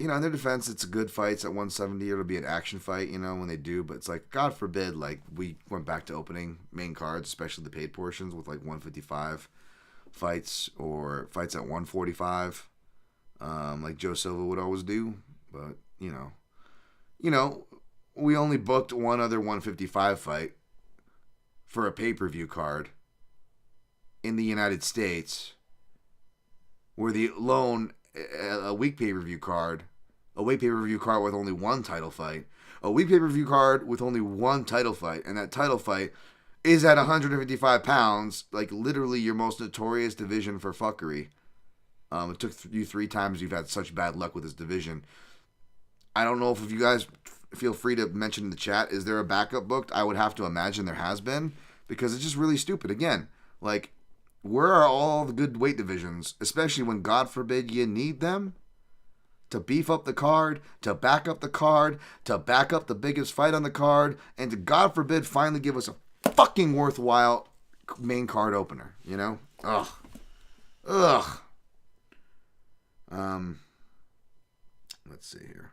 their defense, it's a good fight. It's at 170. It'll be an action fight, when they do. But it's like, God forbid, like, we went back to opening main cards, especially the paid portions, with, like, 155 fights or fights at 145, like Joe Silva would always do. But, we only booked one other 155 fight for a pay-per-view card in the United States, where the lone a week pay-per-view card with only one title fight, a week pay-per-view card with only one title fight, and that title fight is at 155 pounds, like literally your most notorious division for fuckery. It took you 3 times you've had such bad luck with this division. I don't know if you guys feel free to mention in the chat, is there a backup booked? I would have to imagine there has been, because it's just really stupid. Again, like, where are all the good weight divisions, especially when, God forbid, you need them to beef up the card, to back up the card, to back up the biggest fight on the card, and to, God forbid, finally give us a fucking worthwhile main card opener, Ugh. Let's see here.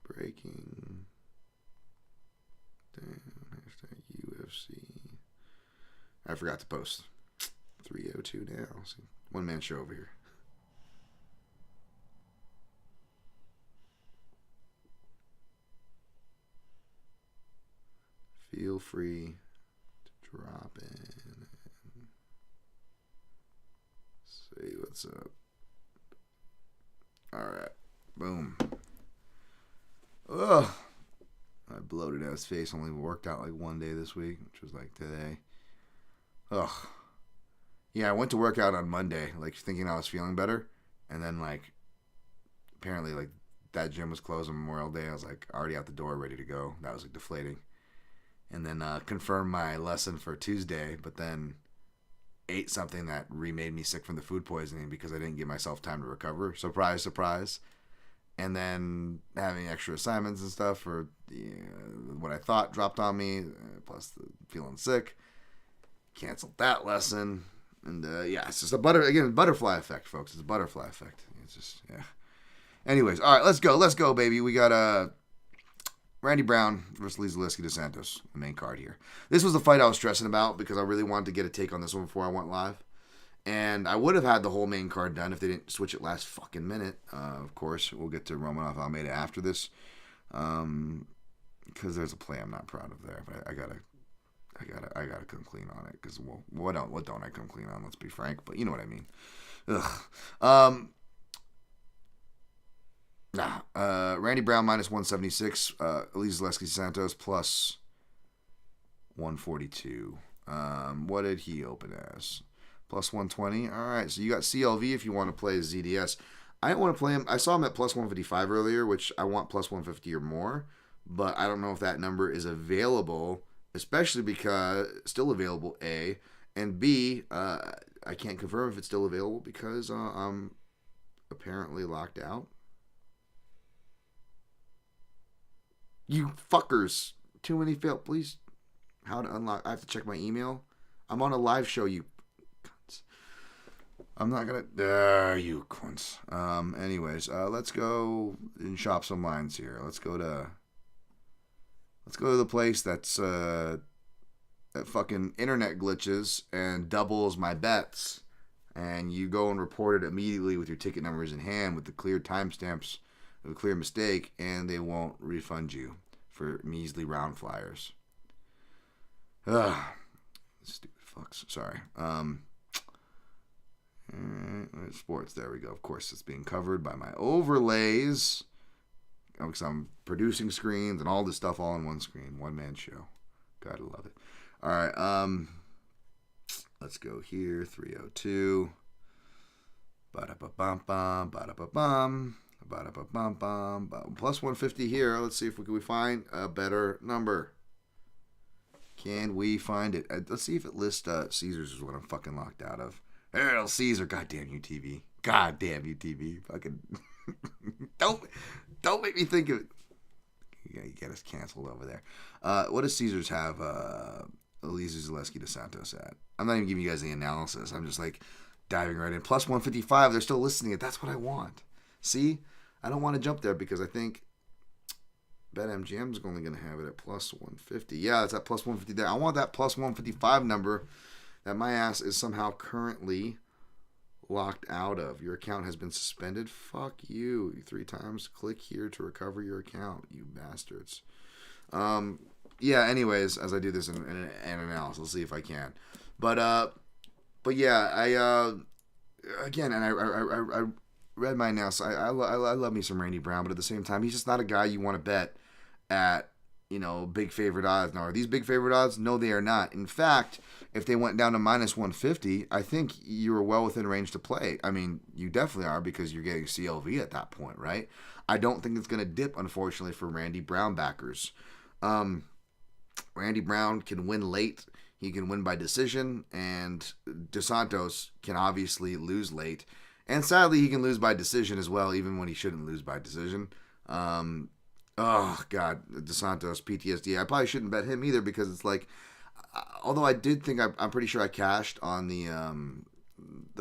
Breaking down #UFC. I forgot to post. 3:02 now. See, one man show over here. Feel free to drop in and say what's up. All right. Boom. Ugh. I bloated ass face. Only worked out like one day this week, which was like today. Yeah, I went to work out on Monday, like thinking I was feeling better. And then like apparently, like, that gym was closed on Memorial Day. I was, like, already out the door, ready to go. That was, like, deflating. And then confirmed my lesson for Tuesday, but then ate something that remade me sick from the food poisoning because I didn't give myself time to recover. Surprise, surprise. And then having extra assignments and stuff for what I thought dropped on me, plus the feeling sick. Canceled that lesson. And it's just a butterfly effect, folks. It's a butterfly effect. It's just, yeah. Anyways, all right, let's go, baby. We got Randy Brown versus Lee Santos, the main card here. This was the fight I was stressing about because I really wanted to get a take on this one before I went live. And I would have had the whole main card done if they didn't switch it last fucking minute. Of course, we'll get to Romanov Almeida after this. Because there's a play I'm not proud of there. But I gotta come clean on it. Because, what don't I come clean on? Let's be frank. But you know what I mean. Ugh. Randy Brown minus 176, Lee Santos plus 142. What did he open as? Plus 120. All right, so you got CLV if you want to play ZDS. I don't want to play him. I saw him at plus 155 earlier, which I want plus 150 or more, but I don't know if that number is available, especially because still available, A, and B, I can't confirm if it's still available because I'm apparently locked out. You fuckers. Too many failed. Please. How to unlock. I have to check my email. I'm on a live show, you cunts. I'm not going to. You cunts. Anyways, let's go and shop some lines here. Let's go to the place that's that fucking internet glitches and doubles my bets. And you go and report it immediately with your ticket numbers in hand with the clear timestamps of a clear mistake, and they won't refund you for measly round flyers. Stupid fucks. Sorry. Sports. There we go. Of course, it's being covered by my overlays. Because I'm producing screens and all this stuff all in one screen. One-man show. Gotta love it. All right. Let's go here. 302. Ba-da-ba-bum-bum. Ba-da-ba-bum. Plus 150 here. Let's see if we can find a better number. Can we find it? Let's see if it lists Caesars is what I'm fucking locked out of. Harold Caesar. Goddamn you, TV. Goddamn you, TV. Fucking don't make me think of it. You get us canceled over there. What does Caesars have Lee-Zaleski to Santos at? I'm not even giving you guys the analysis. I'm just like diving right in. Plus 155. They're still listing it. That's what I want. See? I don't want to jump there because I think BetMGM is only going to have it at plus 150. Yeah, it's at plus 150 there. I want that plus 155 number that my ass is somehow currently locked out of. Your account has been suspended. Fuck you. 3 times. Click here to recover your account, you bastards. Yeah, anyways, as I do this in an analysis, I'll see if I can. But yeah, again, and I read my analysis. I love me some Randy Brown, but at the same time, he's just not a guy you want to bet at, big favorite odds. Now, are these big favorite odds? No, they are not. In fact, if they went down to minus 150, I think you were well within range to play. I mean, you definitely are because you're getting CLV at that point, right? I don't think it's going to dip, unfortunately, for Randy Brown backers. Randy Brown can win late. He can win by decision, and Dos Santos can obviously lose late. And sadly, he can lose by decision as well, even when he shouldn't lose by decision. Oh, God, Dos Santos, PTSD. I probably shouldn't bet him either because it's like, although I did think, I'm pretty sure I cashed on the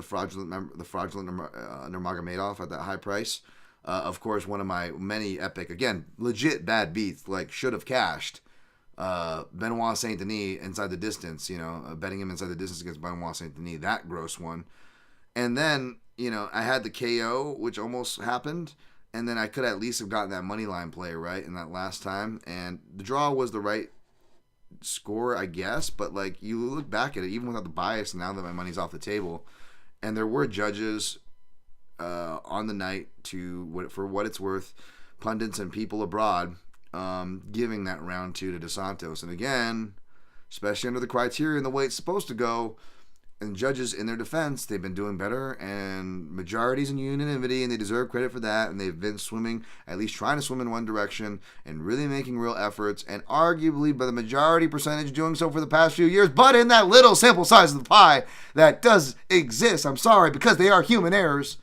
fraudulent Nurmagomedov at that high price. Of course, one of my many epic, again, legit bad beats, like should have cashed. Benoit Saint Denis inside the distance, betting him inside the distance against Benoit Saint Denis, that gross one. And then, I had the KO, which almost happened, and then I could at least have gotten that money line play right in that last time. And the draw was the right score, I guess, but like you look back at it, even without the bias, now that my money's off the table, and there were judges on the night for what it's worth, pundits and people abroad, giving that round 2 to Dos Santos. And again, especially under the criteria and the way it's supposed to go, And judges, in their defense, they've been doing better, and majorities in unanimity, and they deserve credit for that. And they've been swimming, at least trying to swim in one direction, and really making real efforts, and arguably by the majority percentage doing so for the past few years. But in that little sample size of the pie that does exist, I'm sorry, because they are human errors.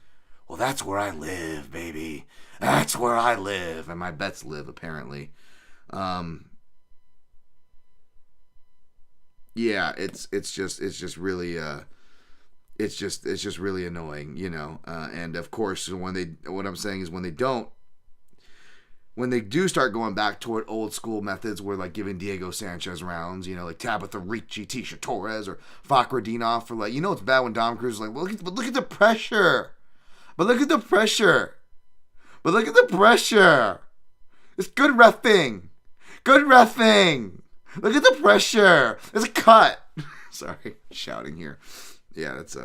Well, that's where I live, baby. That's where I live, and my bets live, apparently. Yeah, it's just really annoying, you know. And of course, when they do start going back toward old school methods, where like giving Diego Sanchez rounds, you know, like Tabitha Ricci, Tisha Torres, or Fakhretdinov, for like, you know, it's bad when Dom Cruz is like, well, look at the pressure, but look at the pressure, but look at the pressure. It's good reffing. Look at the pressure. There's a cut. Sorry, shouting here. Yeah, that's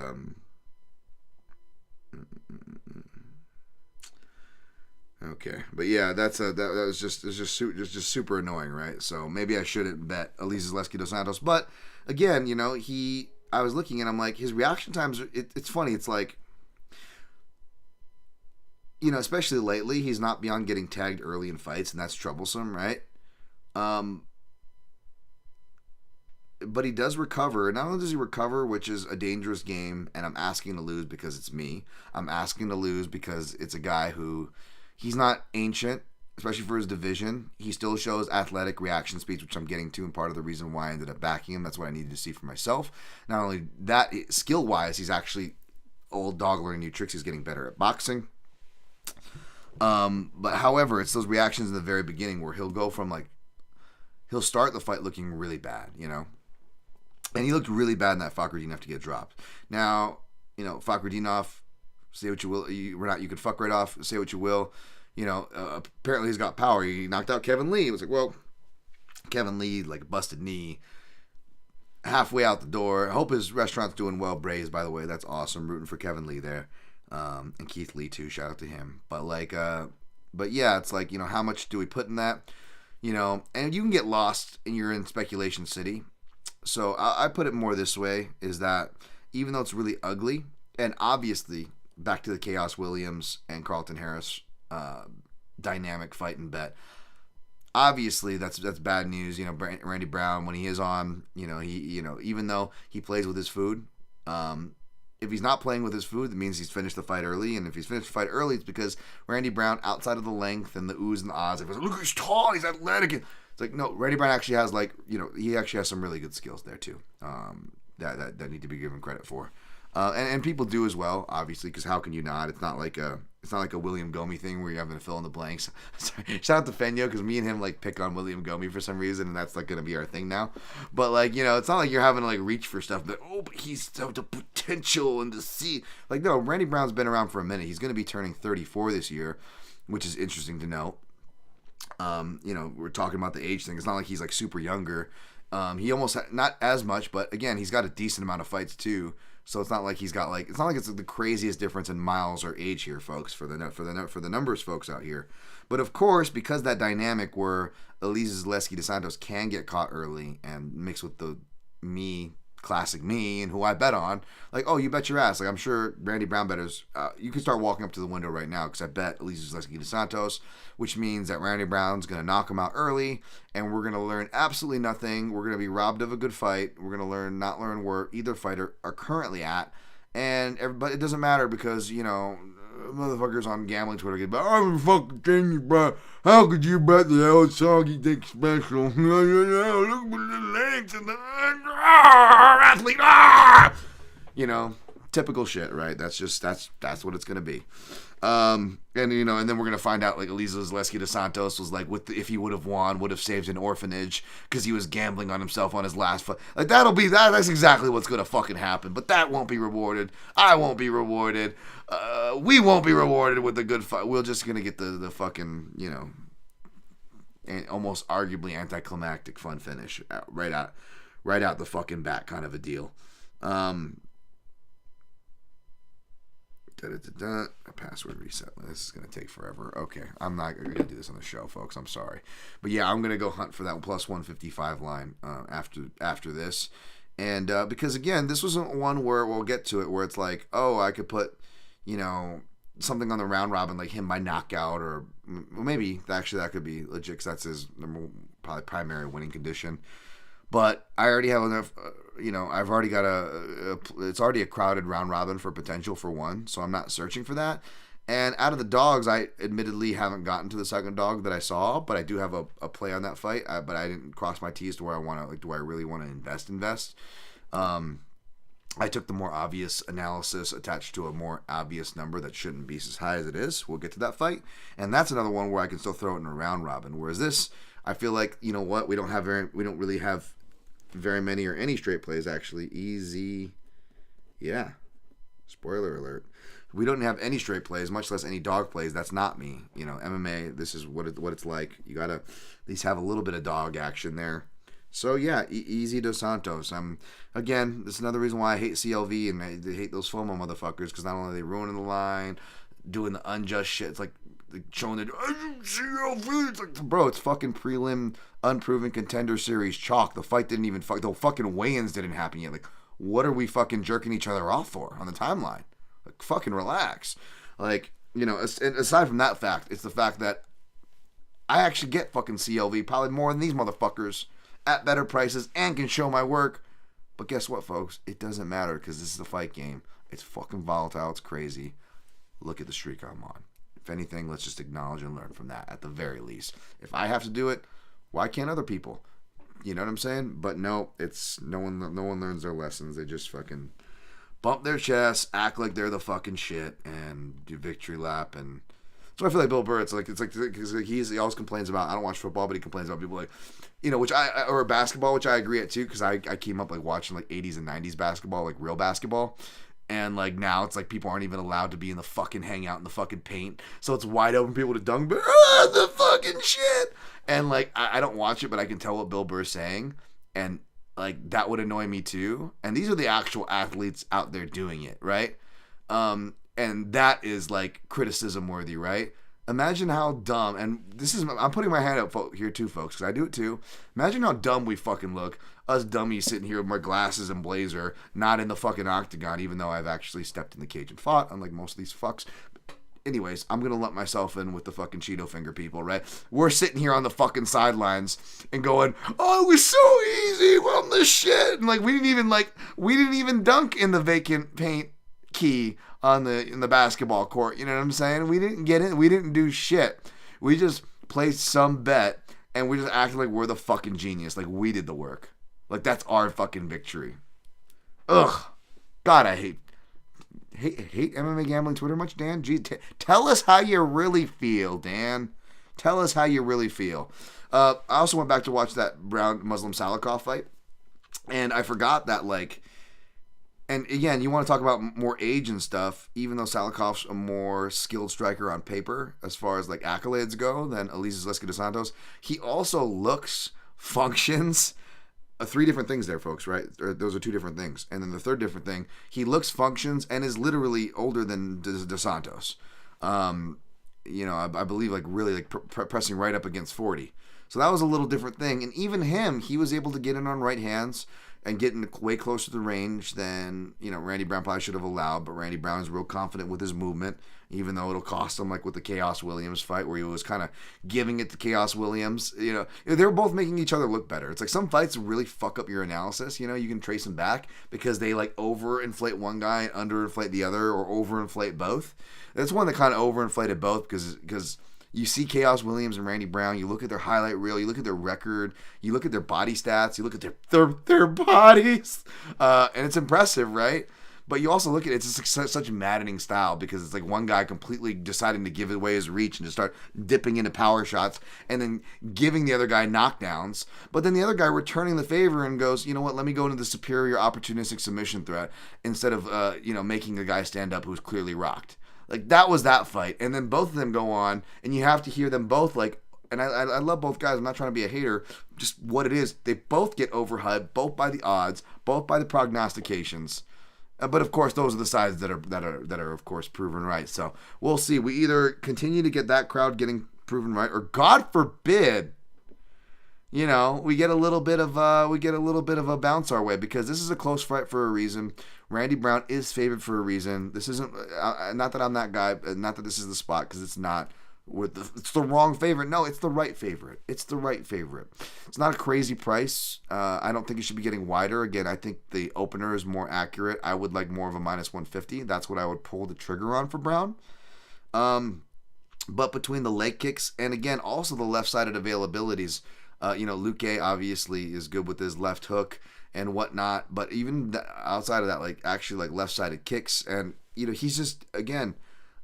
okay. But yeah, that was just super annoying, right? So maybe I shouldn't bet Almeida-Kopylov dos Santos. But again, you know, I was looking and I'm like, his reaction times. It's funny. It's like, you know, especially lately, he's not beyond getting tagged early in fights, and that's troublesome, right? But he does recover. Not only does he recover, which is a dangerous game, and I'm asking to lose because it's me. I'm asking to lose because it's a guy who, he's not ancient, especially for his division. He still shows athletic reaction speeds, which I'm getting to, and part of the reason why I ended up backing him. That's what I needed to see for myself. Not only that, skill-wise, he's actually old dog learning new tricks. He's getting better at boxing. But however, it's those reactions in the very beginning where he'll go from like, he'll start the fight looking really bad, you know? And he looked really bad in that Fakhretdinov to get dropped. Now, you know, Fakhretdinov, say what you will. You could fuck right off, say what you will. You know, apparently he's got power. He knocked out Kevin Lee. It was like, well, Kevin Lee, like a busted knee, halfway out the door. I hope his restaurant's doing well. Braised, by the way. That's awesome. Rooting for Kevin Lee there. And Keith Lee, too. Shout out to him. But, like, but yeah, it's like, you know, how much do we put in that? You know, and you can get lost and you're in speculation city. So I put it more this way, is that even though it's really ugly, and obviously back to the Chaos Williams and Carlton Harris dynamic fight and bet, obviously that's bad news. You know, Randy Brown, when he is on, you know, even though he plays with his food, if he's not playing with his food, that means he's finished the fight early. And if he's finished the fight early, it's because Randy Brown, outside of the length and the oohs and the ahs, look, he's tall, he's athletic. It's like, no, Randy Brown actually has, like, you know, he actually has some really good skills there too, that need to be given credit for, and people do as well, obviously, because how can you not? It's not like a William Gomez thing where you're having to fill in the blanks. Sorry. Shout out to Fenyo, because me and him like pick on William Gomez for some reason, and that's like gonna be our thing now. But like, you know, it's not like you're having to like reach for stuff, but he's so the potential and the see. Like, no, Randy Brown's been around for a minute. He's gonna be turning 34 this year, which is interesting to note. You know, we're talking about the age thing. It's not like he's like super younger. He almost not as much, but again, he's got a decent amount of fights too. So it's not like he's got like, it's not like it's the craziest difference in miles or age here, folks, for the numbers folks out here. But of course, because that dynamic where Almeida-Kopylov dos Santos can get caught early and mixed with the classic me, and who I bet on, like, oh, you bet your ass. Like, I'm sure Randy Brown bettors, you can start walking up to the window right now, because I bet Almeida-Kopylov dos Santos, which means that Randy Brown's going to knock him out early, and we're going to learn absolutely nothing. We're going to be robbed of a good fight. We're going to not learn where either fighter are currently at, but it doesn't matter, because, you know, motherfuckers on gambling Twitter get, I'm fucking kidding you, bro. How could you bet the old soggy dick special? Look at the legs and the athlete. You know, typical shit, right? That's what it's gonna be. And you know, and then we're gonna find out like Almeida-Kopylov dos Santos was like, if he would have won, would have saved an orphanage because he was gambling on himself on his last fight. Like that's exactly what's gonna fucking happen. But that won't be rewarded. I won't be rewarded. We won't be rewarded with a good fight. We're just gonna get the fucking, you know, and almost arguably anticlimactic fun finish right out the fucking bat kind of a deal. A password reset. This is going to take forever. Okay, I'm not going to do this on the show, folks. I'm sorry. But yeah, I'm going to go hunt for that plus 155 line after this. And because, again, this wasn't one where we'll get to it where it's like, oh, I could put, something on the round robin, like him by knockout, or maybe actually that could be legit because that's his probably primary winning condition. But I already have enough, I've already got it's already a crowded round robin for potential for one, so I'm not searching for that. And out of the dogs, I admittedly haven't gotten to the second dog that I saw, but I do have a play on that fight. But I didn't cross my T's to where I want to, do I really want to invest? I took the more obvious analysis attached to a more obvious number that shouldn't be as high as it is. We'll get to that fight. And that's another one where I can still throw it in a round robin. Whereas this, I feel like, we don't really have very many or any straight plays, actually. Easy. Yeah. Spoiler alert. We don't have any straight plays, much less any dog plays. That's not me. MMA, this is what it's like. You got to at least have a little bit of dog action there. So, yeah, easy dos Santos. Again, this is another reason why I hate CLV and I hate those FOMO motherfuckers, because not only are they ruining the line, doing the unjust shit, it's like showing the CLV. It's like, bro, it's fucking prelim, unproven contender series chalk. The fight didn't even the fucking weigh-ins didn't happen yet. Like, what are we fucking jerking each other off for on the timeline? Like, fucking relax. Like, aside from that fact, it's the fact that I actually get fucking CLV probably more than these motherfuckers at better prices and can show my work. But guess what, folks? It doesn't matter because this is a fight game. It's fucking volatile. It's crazy. Look at the streak I'm on. If anything, let's just acknowledge and learn from that at the very least. If I have to do it, why can't other people? You know what I'm saying? But no, it's no one learns their lessons. They just fucking bump their chests, act like they're the fucking shit, and do victory lap. And so I feel like Bill Burr, it's like he always complains about, I don't watch football, but he complains about people like, or basketball, which I agree at too, because I came up like watching like 80s and 90s basketball, like real basketball. And like now it's like people aren't even allowed to be in the fucking hangout in the fucking paint. So it's wide open people to dunk, but the fucking shit. And like I don't watch it, but I can tell what Bill Burr's saying. And like that would annoy me too. And these are the actual athletes out there doing it, right? And that is like criticism worthy, right? Imagine how dumb, and I'm putting my hand up here too, folks, because I do it too. Imagine how dumb we fucking look. Us dummies sitting here with my glasses and blazer, not in the fucking octagon, even though I've actually stepped in the cage and fought, unlike most of these fucks. Anyways, I'm going to let myself in with the fucking Cheeto finger people, right? We're sitting here on the fucking sidelines and going, oh, it was so easy, well, this shit. And like, we didn't even dunk in the vacant paint key in the basketball court. You know what I'm saying? We didn't get in. We didn't do shit. We just placed some bet and we just acted like we're the fucking genius. Like we did the work. Like that's our fucking victory. Ugh. God, I hate MMA gambling Twitter much, Dan? Gee, tell us how you really feel, Dan. Tell us how you really feel. I also went back to watch that Brown Muslim Salikov fight, and I forgot that, like, and again, you want to talk about more age and stuff, even though Salikov's a more skilled striker on paper as far as like accolades go than Almeida-Kopylov dos Santos, he also looks, functions. Three different things there, folks, right? Those are two different things. And then the third different thing, he looks, functions, and is literally older than dos Santos. I believe like really like pressing right up against 40. So that was a little different thing. And even him, he was able to get in on right hands and getting way closer to the range than, Randy Brown probably should have allowed. But Randy Brown is real confident with his movement, even though it'll cost him, like with the Chaos Williams fight where he was kind of giving it to Chaos Williams. They were both making each other look better. It's like some fights really fuck up your analysis. You can trace them back because they like overinflate one guy and underinflate the other, or overinflate both. That's one that kind of overinflated both because you see Chaos Williams and Randy Brown, you look at their highlight reel, you look at their record, you look at their body stats, you look at their bodies, and it's impressive, right? But you also look at it's such a maddening style because it's like one guy completely deciding to give away his reach and just start dipping into power shots and then giving the other guy knockdowns. But then the other guy returning the favor and goes, you know what, let me go into the superior opportunistic submission threat instead of, making a guy stand up who's clearly rocked. Like, that was that fight. And then both of them go on, and you have to hear them both, like, and I love both guys. I'm not trying to be a hater. Just what it is. They both get overhyped, both by the odds, both by the prognostications. But, of course, those are the sides that are, of course, proven right. So, we'll see. We either continue to get that crowd getting proven right, or, God forbid, we get a little bit of a bounce our way because this is a close fight for a reason. Randy Brown is favored for a reason. This isn't not that I'm that guy, not that this is the spot because it's not. It's the wrong favorite. No, it's the right favorite. It's the right favorite. It's not a crazy price. I don't think it should be getting wider. Again, I think the opener is more accurate. I would like more of a minus 150. That's what I would pull the trigger on for Brown. But between the leg kicks and again also the left-sided availabilities, Luque obviously is good with his left hook and whatnot. But even outside of that, like left-sided kicks and he's just again.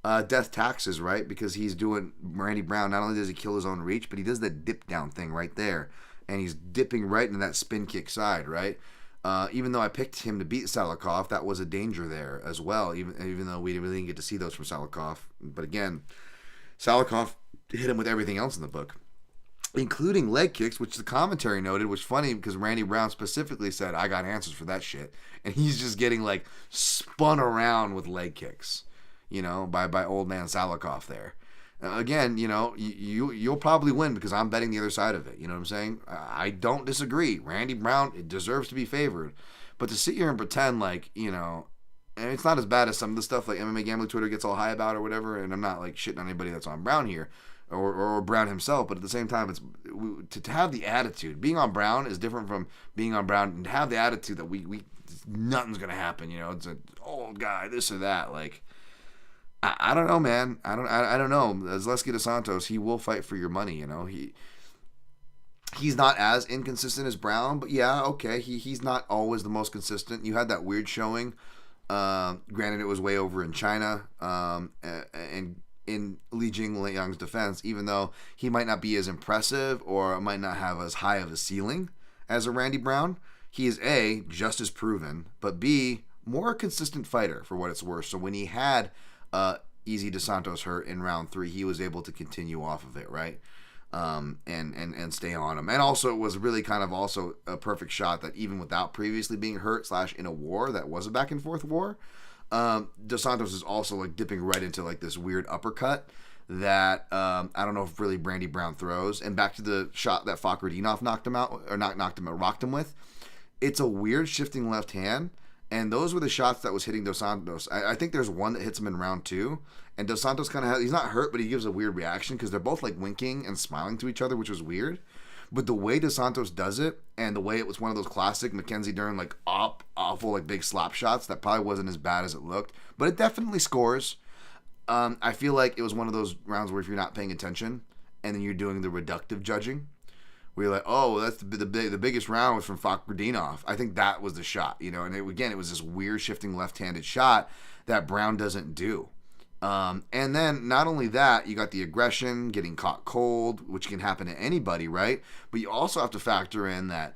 Death taxes, right? Because he's doing Randy Brown. Not only does he kill his own reach, but he does that dip down thing right there, and he's dipping right into that spin kick side, right? Even though I picked him to beat Salikov, that was a danger there as well. Even though we really didn't get to see those from Salikov, but again, Salikov hit him with everything else in the book, including leg kicks, which the commentary noted was funny because Randy Brown specifically said, "I got answers for that shit," and he's just getting spun around with leg kicks. By old man Salikov there. Again, you'll probably win because I'm betting the other side of it. You know what I'm saying? I don't disagree. Randy Brown deserves to be favored. But to sit here and pretend and it's not as bad as some of the stuff like MMA Gambling Twitter gets all high about or whatever, and I'm not shitting on anybody that's on Brown here or Brown himself, but at the same time, it's to have the attitude. Being on Brown is different from being on Brown and to have the attitude that we nothing's going to happen. It's an old guy, this or that. I don't know, man. I don't know. Zaleski dos Santos, he will fight for your money. He's not as inconsistent as Brown, but yeah, okay. He's not always the most consistent. You had that weird showing. Granted, it was way over in China. And in Li Jingliang's defense, even though he might not be as impressive or might not have as high of a ceiling as a Randy Brown, he is A, just as proven, but B, more consistent fighter for what it's worth. So when he had Easy dos Santos hurt in round 3, he was able to continue off of it, right? And stay on him. And also it was really kind of also a perfect shot that even without previously being hurt / in a war that was a back and forth war, dos Santos is also dipping right into this weird uppercut that I don't know if really Randy Brown throws. And back to the shot that Fakhretdinov rocked him with. It's a weird shifting left hand. And those were the shots that was hitting dos Santos. I think there's one that hits him in round 2. And dos Santos kind of he's not hurt, but he gives a weird reaction because they're both winking and smiling to each other, which was weird. But the way dos Santos does it, and the way it was one of those classic Mackenzie Dern, awful, big slap shots that probably wasn't as bad as it looked. But it definitely scores. I feel like it was one of those rounds where if you're not paying attention and then you're doing the reductive judging, where you're oh, that's the biggest round was from Fakhretdinov. I think that was the shot, and it was this weird shifting left-handed shot that Brown doesn't do. And then not only that, you got the aggression, getting caught cold, which can happen to anybody, right? But you also have to factor in that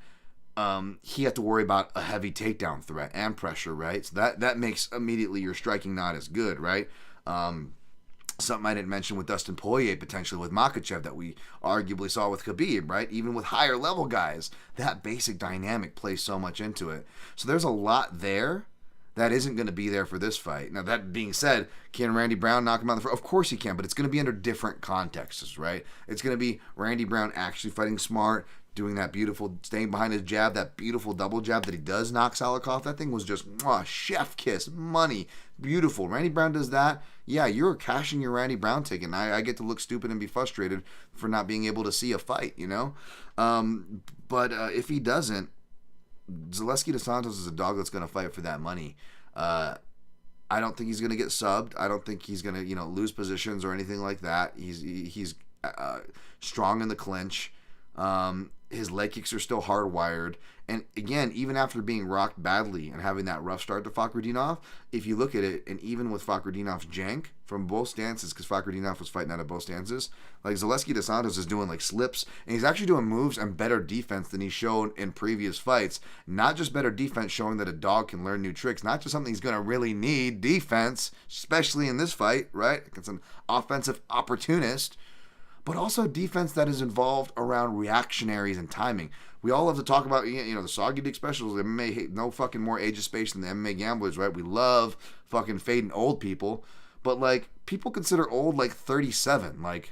he had to worry about a heavy takedown threat and pressure, right? So that makes immediately your striking not as good, right? Something I didn't mention with Dustin Poirier, potentially with Makhachev, that we arguably saw with Khabib, right? Even with higher level guys, that basic dynamic plays so much into it. So there's a lot there that isn't going to be there for this fight. Now, that being said, can Randy Brown knock him out of the front? Of course he can, but it's going to be under different contexts, right? It's going to be Randy Brown actually fighting smart, doing that beautiful, staying behind his jab, that beautiful double jab that he does knock Salikov. That thing was just chef kiss, money, beautiful. Randy Brown does that. Yeah, you're cashing your Randy Brown ticket. And I get to look stupid and be frustrated for not being able to see a fight, But if he doesn't, Zaleski dos Santos is a dog that's going to fight for that money. I don't think he's going to get subbed. I don't think he's going to, lose positions or anything like that. He's strong in the clinch. His leg kicks are still hardwired. And again, even after being rocked badly and having that rough start to Fakhretdinov, if you look at it, and even with Fakhretdinov's jank from both stances, because Fakhretdinov was fighting out of both stances, Zaleski dos Santos is doing slips, and he's actually doing moves and better defense than he's shown in previous fights. Not just better defense, showing that a dog can learn new tricks, not just something he's going to really need, defense, especially in this fight, right? It's an offensive opportunist, but also defense that is involved around reactionaries and timing. We all love to talk about, the Soggy Dick specials. MMA, no fucking more age of space than the MMA gamblers, right? We love fucking fading old people. But, people consider old 37.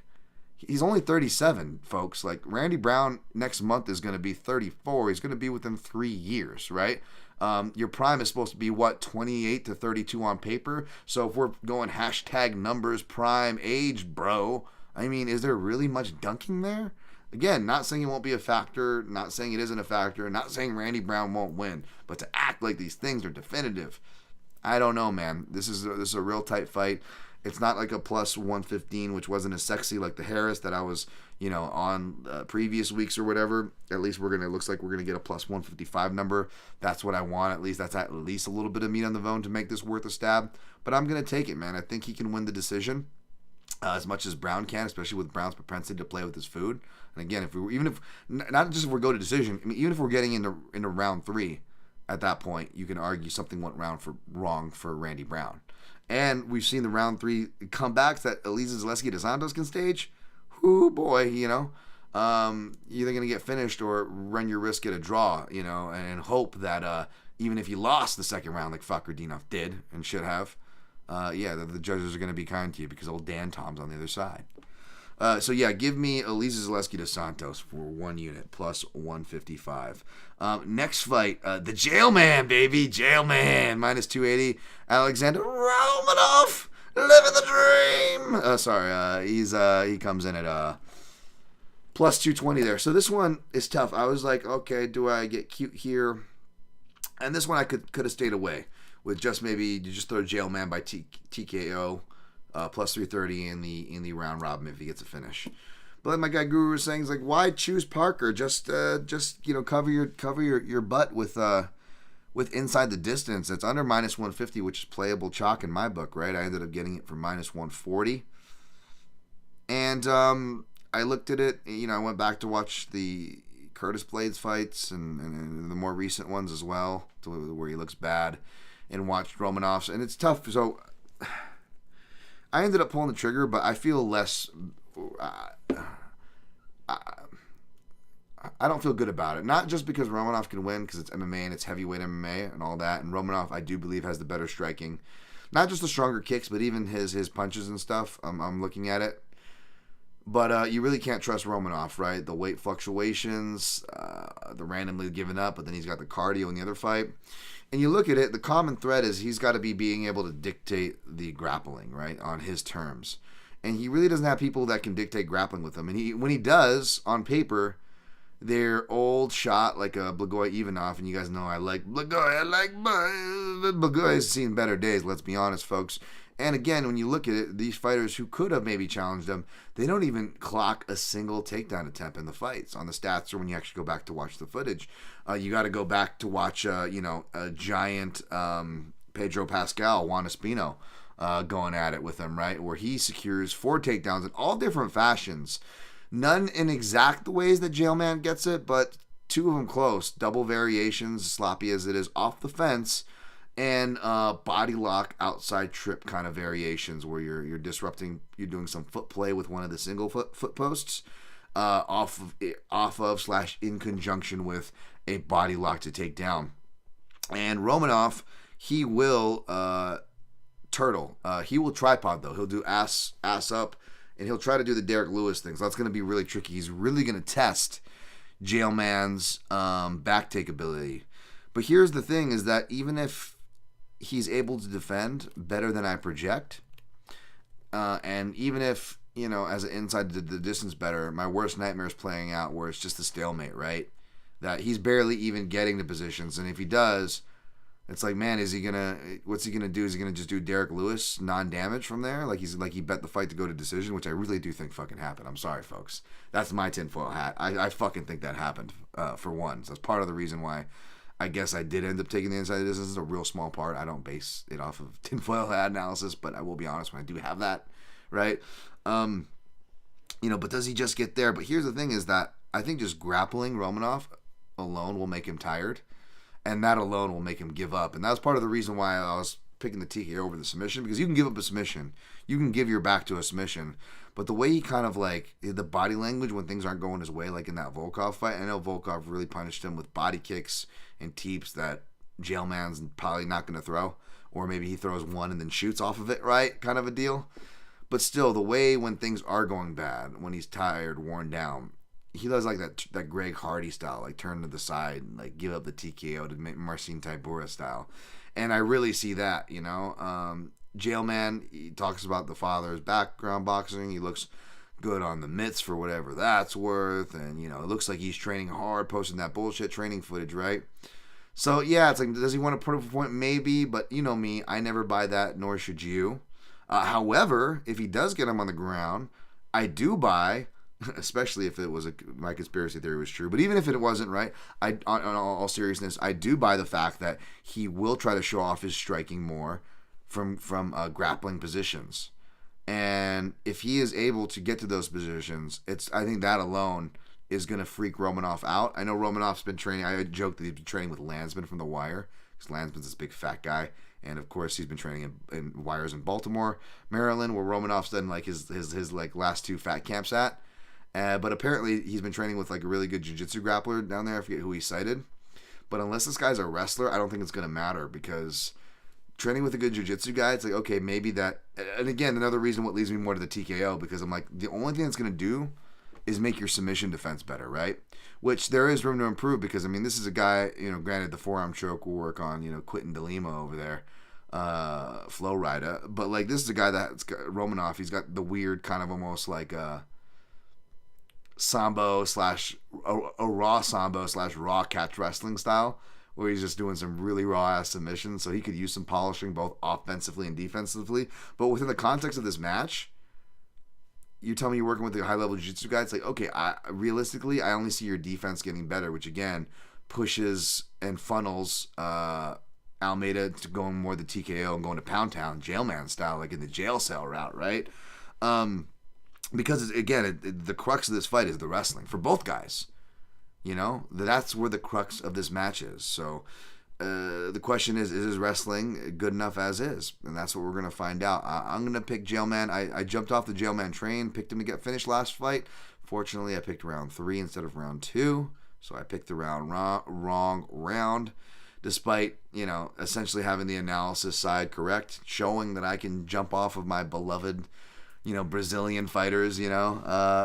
He's only 37, folks. Like, Randy Brown next month is going to be 34. He's going to be within 3 years, right? Your prime is supposed to be, 28 to 32 on paper? So if we're going hashtag numbers, prime, age, bro, I mean, is there really much dunking there? Again, not saying it won't be a factor, not saying it isn't a factor, not saying Randy Brown won't win, but to act like these things are definitive, I don't know, man. This is a real tight fight. It's not like a plus 115, which wasn't as sexy like the Harris that I was, on previous weeks or whatever. At least it looks like we're gonna get a plus 155 number. That's what I want. At least that's at least a little bit of meat on the bone to make this worth a stab. But I'm gonna take it, man. I think he can win the decision as much as Brown can, especially with Brown's propensity to play with his food. And again, if we go to decision, I mean, even if we're getting into round 3, at that point you can argue something went wrong for Randy Brown. And we've seen the round 3 comebacks that Almeida-Kopylov to Santos can stage. Ooh, boy, you're either going to get finished or run your risk at a draw, and hope that even if you lost the second round like Fakhretdinov did and should have, the judges are going to be kind to you because old Dan Tom's on the other side. Give me Almeida-Kopylov to Santos for 1 unit, plus 155. Next fight, the Jailman, baby. Jailman, minus 280. Alexander Romanov, living the dream. He comes in at plus 220 there. So this one is tough. I was like, okay, do I get cute here? And this one I could have stayed away with just maybe you just throw Jailman by TKO. Plus 330 in the round robin if he gets a finish. But like my guy Guru was saying, he's like, why choose Parker? Just cover your butt with inside the distance. It's under minus 150, which is playable chalk in my book, right? I ended up getting it for minus 140. And I looked at it, I went back to watch the Curtis Blades fights and the more recent ones as well, where he looks bad, and watched Romanov's, and it's tough. So I ended up pulling the trigger, but I feel less. I don't feel good about it. Not just because Romanov can win, because it's MMA and it's heavyweight MMA and all that. And Romanov, I do believe, has the better striking. Not just the stronger kicks, but even his punches and stuff. I'm looking at it. But you really can't trust Romanov, right? The weight fluctuations, the randomly giving up, but then he's got the cardio in the other fight. And you look at it, the common thread is he's got to be being able to dictate the grappling, right, on his terms. And he really doesn't have people that can dictate grappling with him. And when he does, on paper, they're old shot like a Blagoy Ivanov. And you guys know I like Blagoy. Blagoy has seen better days, let's be honest, folks. And again, when you look at it, these fighters who could have maybe challenged him, they don't even clock a single takedown attempt in the fights on the stats or when you actually go back to watch the footage. You got to go back to watch, a giant Pedro Pascal, Juan Espino, going at it with him, right? Where he secures 4 takedowns in all different fashions. None in exact the ways that Jailman gets it, but 2 of them close. Double variations, sloppy as it is, off the fence. And body lock outside trip kind of variations where you're disrupting, you're doing some foot play with one of the single foot posts off of / in conjunction with a body lock to take down. And Romanov, he will turtle. He will tripod though. He'll do ass up, and he'll try to do the Derek Lewis thing. So that's going to be really tricky. He's really going to test Jailman's back take ability. But here's the thing: is that even if he's able to defend better than I project, and even if, as an inside the distance better, my worst nightmare is playing out where it's just a stalemate, right? That he's barely even getting to positions, and if he does, it's like, man, what's he gonna do? Is he gonna just do Derek Lewis non-damage from there? Like he bet the fight to go to decision, which I really do think fucking happened. I'm sorry, folks. That's my tinfoil hat. I fucking think that happened, for one. So that's part of the reason why I guess I did end up taking the inside of this. This is a real small part. I don't base it off of tinfoil hat analysis, but I will be honest when I do have that, right? But does he just get there? But here's the thing is that I think just grappling Romanov alone will make him tired, and that alone will make him give up. And that was part of the reason why I was picking the TKO over the submission, because you can give up a submission. You can give your back to a submission. But the way he kind of the body language when things aren't going his way, like in that Volkov fight, I know Volkov really punished him with body kicks and teeps that Jailman's probably not going to throw. Or maybe he throws one and then shoots off of it, right? Kind of a deal. But still, the way when things are going bad, when he's tired, worn down, he does like that Greg Hardy style, like turn to the side and like give up the TKO to Marcin Tybura style. And I really see that, you know. Jailman, he talks about the father's background boxing. He looks good on the mitts for whatever that's worth. And, you know, it looks like he's training hard, posting that bullshit training footage, right? So, yeah, it's like, does he want to put up a point? Maybe, but you know me, I never buy that, nor should you. However, if he does get him on the ground, I do buy, especially if it was my conspiracy theory was true, but even if it wasn't, right, on all seriousness, I do buy the fact that he will try to show off his striking more from grappling positions. And if he is able to get to those positions, I think that alone is going to freak Romanov out. I know Romanov's been training. I joked that he's been training with Landsman from The Wire, because Landsman's this big fat guy. And of course, he's been training in Wires in Baltimore, Maryland, where Romanov's done like his like last 2 fat camps at. But apparently, he's been training with like a really good jiu-jitsu grappler down there. I forget who he cited. But unless this guy's a wrestler, I don't think it's going to matter, because training with a good jiu-jitsu guy, it's like, okay, maybe that. And again, another reason what leads me more to the TKO, because I'm like, the only thing that's going to do is make your submission defense better, right? Which there is room to improve, because, I mean, this is a guy, you know, granted the forearm choke will work on, you know, Quinton DeLima over there, Flow Rider. But, like, this is a guy that's got Romanov. He's got the weird kind of almost like Sambo / a raw Sambo / raw catch wrestling style, where he's just doing some really raw ass submissions. So he could use some polishing both offensively and defensively. But within the context of this match, you tell me you're working with a high-level jiu-jitsu guy, it's like, okay, realistically, I only see your defense getting better, which, again, pushes and funnels Almeida to going more the TKO and going to Pound Town, jailman style, like in the jail cell route, right? Because, again, the crux of this fight is the wrestling for both guys. You know, that's where the crux of this match is. So the question is his wrestling good enough as is? And that's what we're going to find out. I'm going to pick Jailman. I jumped off the Jailman train, picked him to get finished last fight. Fortunately, I picked round 3 instead of round 2. So I picked the wrong round, despite, you know, essentially having the analysis side correct, showing that I can jump off of my beloved, you know, Brazilian fighters, you know,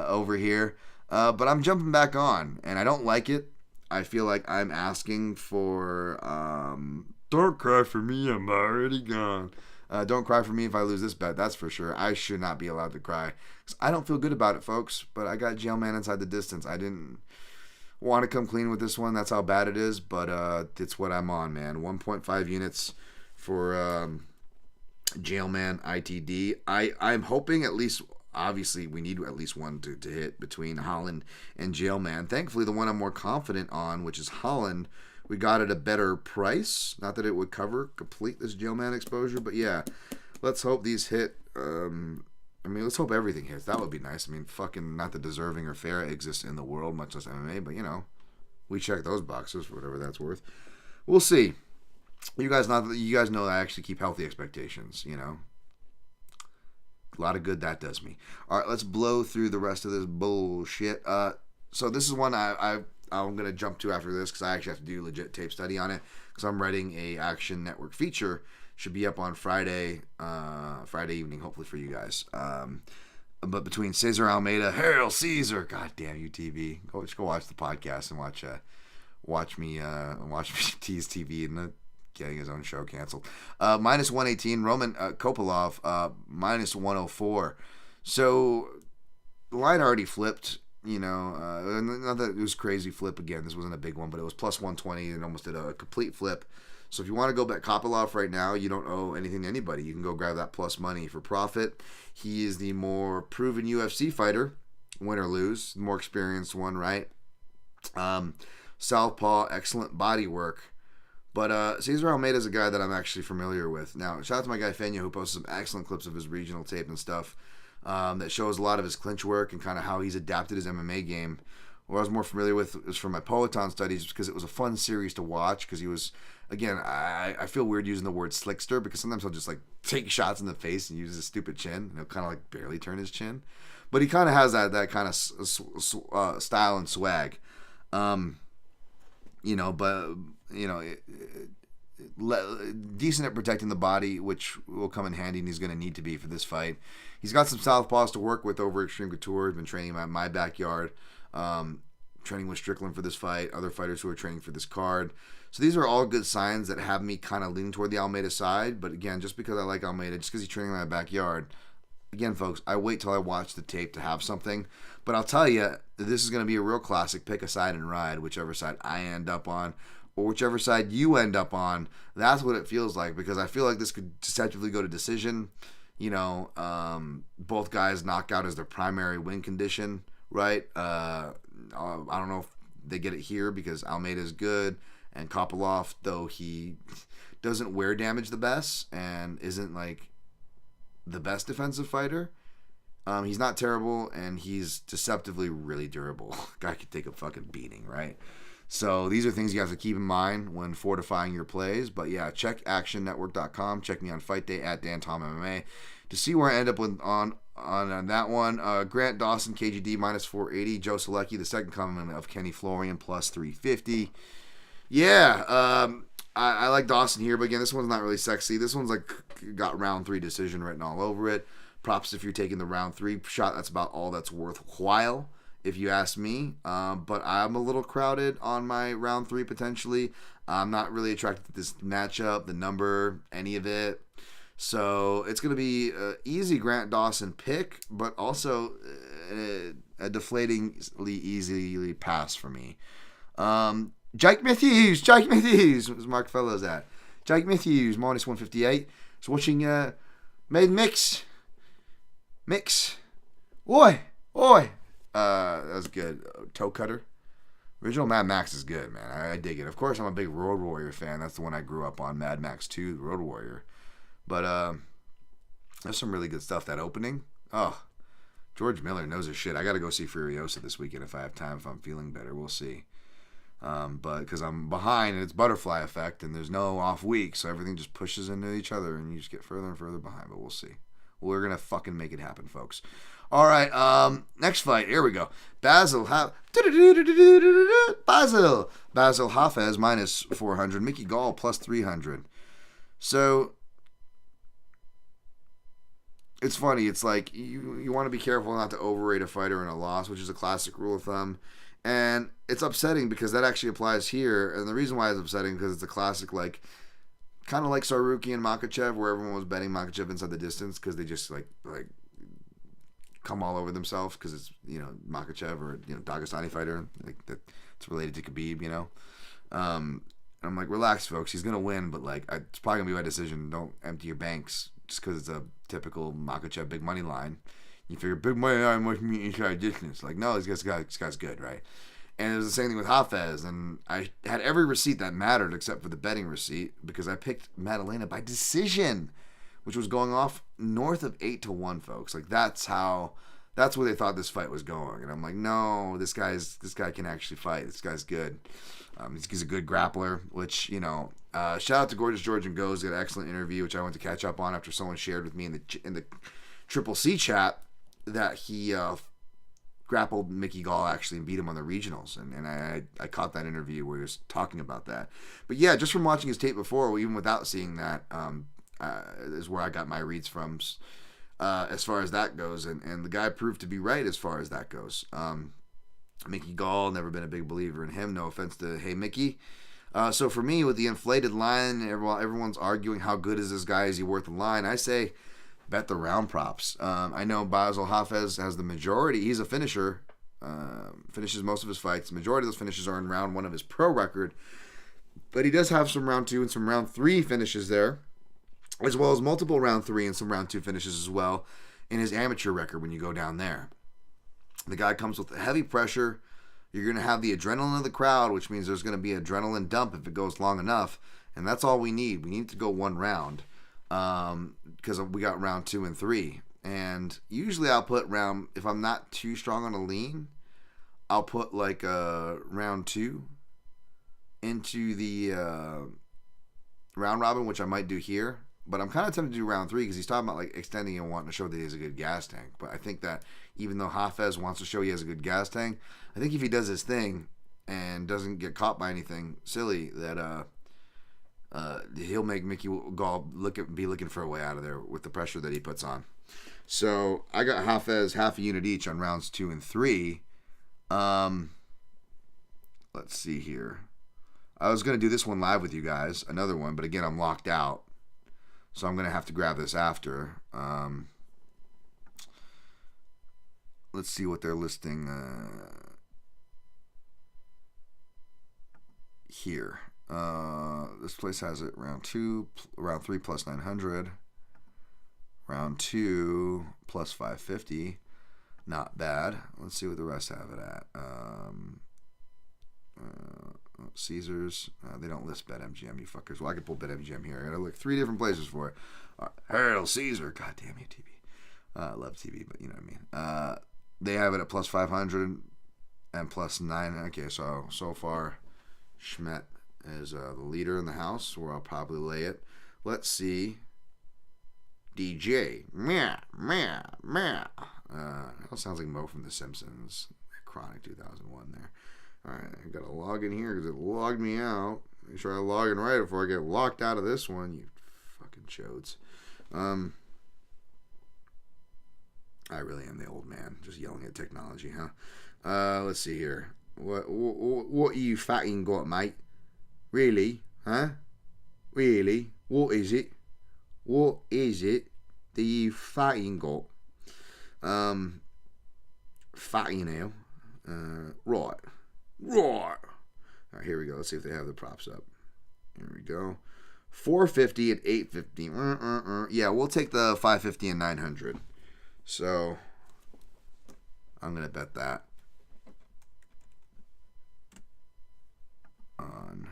over here. But I'm jumping back on, and I don't like it. I feel like I'm asking for, don't cry for me, I'm already gone. Don't cry for me if I lose this bet, that's for sure. I should not be allowed to cry, because I don't feel good about it, folks, but I got Jailman inside the distance. I didn't want to come clean with this one. That's how bad it is, but it's what I'm on, man. 1.5 units for Jailman ITD. I'm hoping at least... Obviously, we need at least one to hit between Holland and Jailman. Thankfully, the one I'm more confident on, which is Holland, we got at a better price. Not that it would complete this Jailman exposure, but yeah, let's hope these hit. Let's hope everything hits. That would be nice. I mean, fucking not that deserving or fair exists in the world, much less MMA, but, you know, we check those boxes for whatever that's worth. We'll see. You guys know that I actually keep healthy expectations, you know. A lot of good that does me. All right, let's blow through the rest of this bullshit. So this is one I'm going to jump to after this, because I actually have to do legit tape study on it, because I'm writing a Action Network feature. Should be up on Friday evening, hopefully for you guys. But between Cesar Almeida, Hail Caesar, goddamn you TV, go watch the podcast and watch me tease TV and getting his own show canceled. Minus 118, Roman Kopylov, minus 104. So the line already flipped, you know. Not that it was crazy flip again. This wasn't a big one, but it was plus 120 and almost did a complete flip. So if you want to go bet Kopylov right now, you don't owe anything to anybody. You can go grab that plus money for profit. He is the more proven UFC fighter, win or lose, the more experienced one, right? Southpaw, excellent body work. But Cesar Almeida is a guy that I'm actually familiar with. Now, shout out to my guy Fenya, who posted some excellent clips of his regional tape and stuff that shows a lot of his clinch work and kind of how he's adapted his MMA game. What I was more familiar with was from my Peloton studies, because it was a fun series to watch, because he was, again, I feel weird using the word slickster, because sometimes he'll just like take shots in the face and use his stupid chin, and he'll kind of like barely turn his chin. But he kind of has that kind of style and swag. You know, but, you know, decent at protecting the body, which will come in handy, and he's going to need to be for this fight. He's got some southpaws to work with over Extreme Couture. He's been training in my backyard, training with Strickland for this fight, other fighters who are training for this card. So these are all good signs that have me kind of leaning toward the Almeida side. But again, just because I like Almeida, just because he's training in my backyard, again, folks, I wait till I watch the tape to have something. But I'll tell you, this is going to be a real classic. Pick a side and ride, whichever side I end up on, or whichever side you end up on. That's what it feels like, because I feel like this could deceptively go to decision. You know, both guys knockout as their primary win condition, right? I don't know if they get it here because Almeida is good, and Kopylov, though he doesn't wear damage the best and isn't like the best defensive fighter, he's not terrible, and he's deceptively really durable. Guy could take a fucking beating, right? So these are things you have to keep in mind when fortifying your plays. But yeah, check actionnetwork.com. Check me on Fight Day at DanTomMMA to see where I end up with on that one. Grant Dawson, KGD, minus 480. Joe Solecki, the second coming of Kenny Florian, plus 350. Yeah, I like Dawson here, but again, this one's not really sexy. This one's like got round 3 decision written all over it. Props if you're taking the round 3 shot. That's about all that's worthwhile, if you ask me. But I'm a little crowded on my round 3 potentially. I'm not really attracted to this matchup, the number, any of it. So it's going to be an easy Grant Dawson pick, but also a deflatingly easily pass for me. Jake Matthews. Where's Mark Fellows at? Jake Matthews, minus 158. He's watching Made Mix. Oi. That was good. Toe Cutter. Original Mad Max is good, man. I dig it. Of course, I'm a big Road Warrior fan. That's the one I grew up on, Mad Max 2, Road Warrior. But there's some really good stuff. That opening. Oh, George Miller knows his shit. I got to go see Furiosa this weekend if I have time, if I'm feeling better. We'll see. But because I'm behind and it's butterfly effect and there's no off week, so everything just pushes into each other and you just get further and further behind. But we'll see. We're going to fucking make it happen, folks. All right, next fight. Here we go. Basil Hafez, minus 400. Mickey Gall, plus 300. So it's funny. It's like you want to be careful not to overrate a fighter in a loss, which is a classic rule of thumb. And it's upsetting because that actually applies here. And the reason why it's upsetting because it's a classic, like, kind of like Saruki and Makhachev, where everyone was betting Makhachev inside the distance because they just like come all over themselves because it's, you know, Makhachev or, you know, Dagestani fighter like that's related to Khabib, you know. I'm like, relax, folks. He's gonna win, but like, it's probably gonna be my decision. Don't empty your banks just because it's a typical Makhachev big money line. You figure big money line must mean inside distance. Like, no, this guy's good, right? And it was the same thing with Hafez, and I had every receipt that mattered except for the betting receipt because I picked Madalena by decision, which was going off north of 8-1, folks. Like, that's where they thought this fight was going. And I'm like, no, this guy can actually fight. This guy's good. He's a good grappler, which, you know, shout out to Gorgeous George and Goes. Got an excellent interview, which I went to catch up on after someone shared with me in the Triple C chat that he grappled Mickey Gall actually and beat him on the regionals, and I caught that interview where he was talking about that. But yeah, just from watching his tape before, even without seeing that, is where I got my reads from as far as that goes, and the guy proved to be right as far as that goes. Mickey Gall, never been a big believer in him, no offense to Hey Mickey. So for me, with the inflated line, everyone's arguing how good is this guy, is he worth the line, I say bet the round props. I know Basil Hafez has the majority. He's a finisher. Finishes most of his fights. The majority of those finishes are in round 1 of his pro record. But he does have some round 2 and some round 3 finishes there, as well as multiple round 3 and some round 2 finishes as well in his amateur record when you go down there. The guy comes with heavy pressure. You're going to have the adrenaline of the crowd, which means there's going to be an adrenaline dump if it goes long enough. And that's all we need. We need to go one round. Because we got round 2 and 3, and usually I'll put if I'm not too strong on a lean, I'll put like round 2 into the round robin, which I might do here, but I'm kind of tempted to do round 3 because he's talking about like extending and wanting to show that he has a good gas tank. But I think that even though Hafez wants to show he has a good gas tank, I think if he does his thing and doesn't get caught by anything silly, that he'll make Mickey Gall be looking for a way out of there with the pressure that he puts on. So I got Hafez half a unit each on rounds 2 and 3. Let's see here. I was going to do this one live with you guys, another one, but again, I'm locked out. So I'm going to have to grab this after. Let's see what they're listing here. This place has it round 2, round 3 plus 900. Round 2 plus 550. Not bad. Let's see what the rest have it at. Caesars. They don't list BetMGM, you fuckers. Well, I could pull BetMGM here. I gotta look 3 different places for it. Harold Caesar. God damn you, TV. I love TV, but you know what I mean. They have it at plus 500 and plus 9. Okay, so far, Schmidt is the leader in the house, where I'll probably lay it. Let's see. DJ. Meh, meh, meh. That sounds like Mo from The Simpsons. Chronic 2001 there. Alright, I gotta log in here because it logged me out. Make sure I log in right before I get locked out of this one, you fucking chodes. I really am the old man, just yelling at technology, huh? Let's see here. What you fucking got, mate? Really? Huh? Really? What is it? What is it that you fucking got? Fucking hell. Right. Alright, here we go. Let's see if they have the props up. Here we go. 450 and 850. Yeah, we'll take the 550 and 900. So, I'm going to bet that on.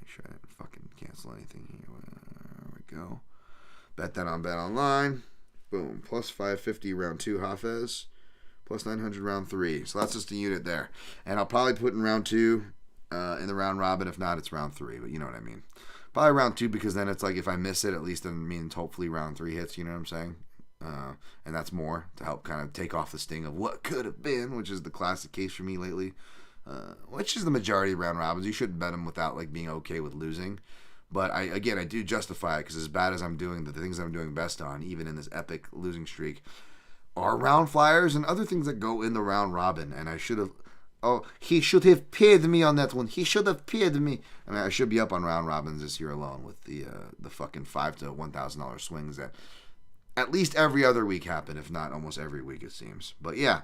Make sure I didn't fucking cancel anything here. There we go. Bet that on Bet Online. Boom. Plus 550 round 2 Hafez. Plus 900 round 3. So that's just a unit there. And I'll probably put in round 2 in the round robin. If not, it's round 3. But you know what I mean. Probably round 2 because then it's like if I miss it, at least it means hopefully round 3 hits. You know what I'm saying? And that's more to help kind of take off the sting of what could have been, which is the classic case for me lately. Which is the majority of round robins. You shouldn't bet them without like being okay with losing. But I do justify it because as bad as I'm doing the things I'm doing best on, even in this epic losing streak, are round flyers and other things that go in the round robin. And I should have... Oh, he should have paid me on that one. He should have paid me. I mean, I should be up on round robins this year alone with the fucking $5,000 to $1,000 swings that at least every other week happen, if not almost every week, it seems. But yeah,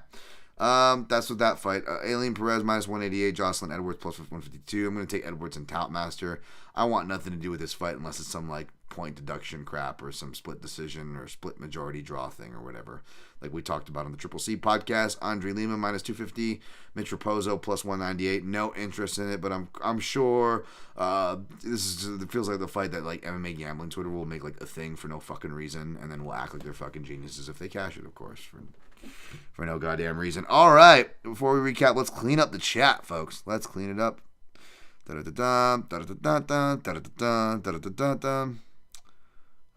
that's with that fight. Almeida-Perez minus 188, Jocelyn Edwards plus 152. I'm going to take Edwards and Toutmaster. I want nothing to do with this fight unless it's some like point deduction crap or some split decision or split majority draw thing or whatever. Like we talked about on the Triple C podcast. Andre Lima minus 250, Raposo plus 198. No interest in it, but I'm sure it feels like the fight that like MMA gambling Twitter will make like a thing for no fucking reason, and then we'll act like they're fucking geniuses if they cash it, of course, for no goddamn reason. All right, before we recap, let's clean up the chat, folks. Let's clean it up.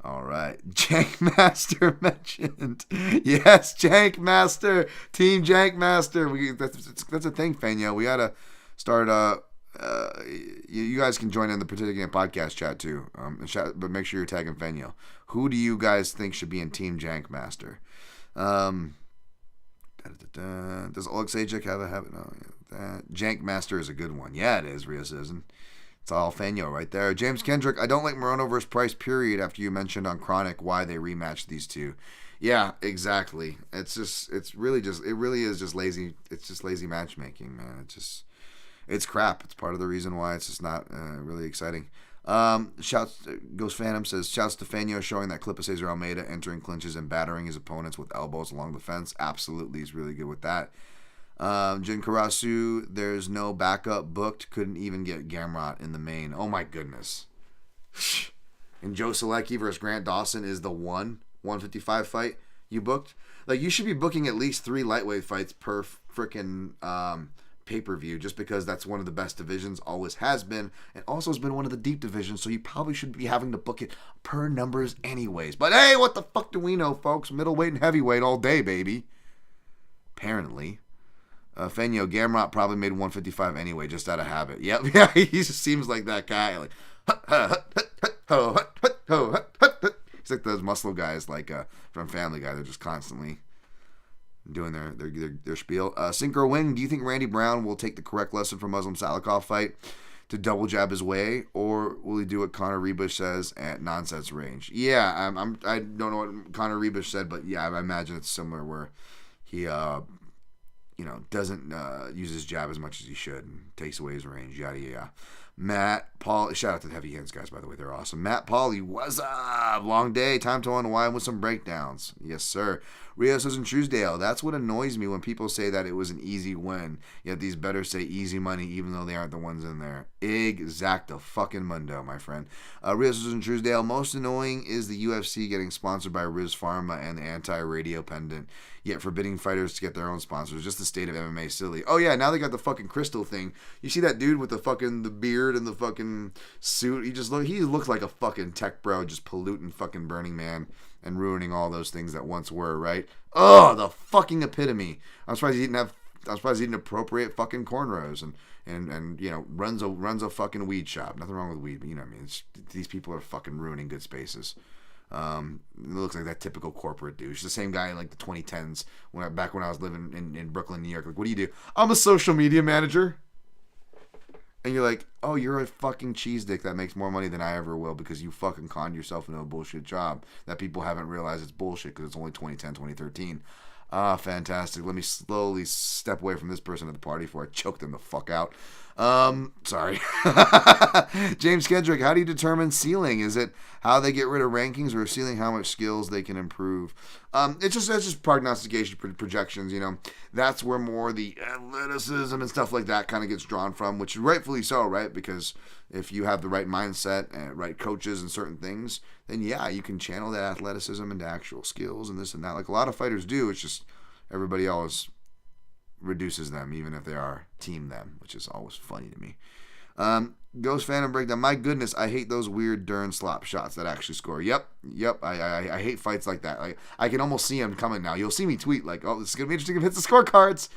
All right, Jankmaster mentioned. Yes, Jankmaster, Team Jankmaster. That's a thing, Fanyo. We gotta start. You guys can join in the particular game podcast chat too. But make sure you're tagging Fanyo. Who do you guys think should be in Team Jankmaster? Does Oleksiezjczuk have it? No, Jankmaster is a good one. Yeah, it is. Rio Citizen. It's all Fanyo right there. James Kendrick, I don't like Morono versus Price, period, after you mentioned on Chronic why they rematched these two. Yeah, exactly. It really is just lazy. It's just lazy matchmaking, man. It's crap. It's part of the reason why it's just not really exciting. Shouts, Ghost Phantom says, shouts to Fanyo showing that clip of Cesar Almeida entering clinches and battering his opponents with elbows along the fence. Absolutely, he's really good with that. Jin Karasu, there's no backup booked. Couldn't even get Gamrot in the main. Oh my goodness. And Solecki versus Grant Dawson is the 155 fight you booked. Like, you should be booking at least 3 lightweight fights per freaking pay-per-view, just because that's one of the best divisions, always has been, and also has been one of the deep divisions, so you probably should be having to book it per numbers anyways. But hey, what the fuck do we know, folks? Middleweight and heavyweight all day, baby. Apparently. Fenyo, Gamrot probably made 155 anyway, just out of habit. Yep, yeah, he just seems like that guy. Like, he's like those muscle guys, like from Family Guy. They're just constantly doing their spiel. Synchro Wing, do you think Randy Brown will take the correct lesson from Muslim Salikov fight to double jab his way, or will he do what Conor Rebush says at nonsense range? Yeah, I don't know what Conor Rebush said, but yeah, I imagine it's similar where he doesn't use his jab as much as he should and takes away his range. Yada yada. Matt Paul, shout out to the Heavy Hands guys, by the way, they're awesome. Matt Pauly, what's up? Long day, time to unwind with some breakdowns. Yes, sir. Rios and Truesdale, that's what annoys me when people say that it was an easy win, yet these bettors say easy money even though they aren't the ones in there. Exacto fucking mundo, my friend. Rios and Truesdale, most annoying is the UFC getting sponsored by Riz Pharma and the anti-radio pendant, yet forbidding fighters to get their own sponsors. Just the state of MMA silly. Oh yeah, now they got the fucking crystal thing. You see that dude with the beard and the fucking suit? He looks like a fucking tech bro, just polluting fucking Burning Man and ruining all those things that once were, right? Oh, the fucking epitome. I'm surprised he didn't appropriate fucking cornrows and runs a fucking weed shop. Nothing wrong with weed, but you know what I mean. These people are fucking ruining good spaces. It looks like that typical corporate douche. The same guy in like the 2010s back when I was living in Brooklyn, New York. Like, what do you do? I'm a social media manager. And you're like, oh, you're a fucking cheese dick that makes more money than I ever will because you fucking conned yourself into a bullshit job that people haven't realized it's bullshit because it's only 2010, 2013. Fantastic. Let me slowly step away from this person at the party before I choke them the fuck out. Sorry. James Kendrick, how do you determine ceiling? Is it how they get rid of rankings, or ceiling how much skills they can improve? It's just prognostication, projections, That's where more the athleticism and stuff like that kind of gets drawn from, which is rightfully so, right? Because if you have the right mindset and right coaches and certain things, then yeah, you can channel that athleticism into actual skills and this and that. Like a lot of fighters do. It's just everybody always reduces them, even if they are team them, which is always funny to me. Ghost Phantom Breakdown. My goodness, I hate those weird Dern slop shots that actually score. Yep. I hate fights like that. Like I can almost see them coming now. You'll see me tweet like, "Oh, this is gonna be interesting if it hits the scorecards."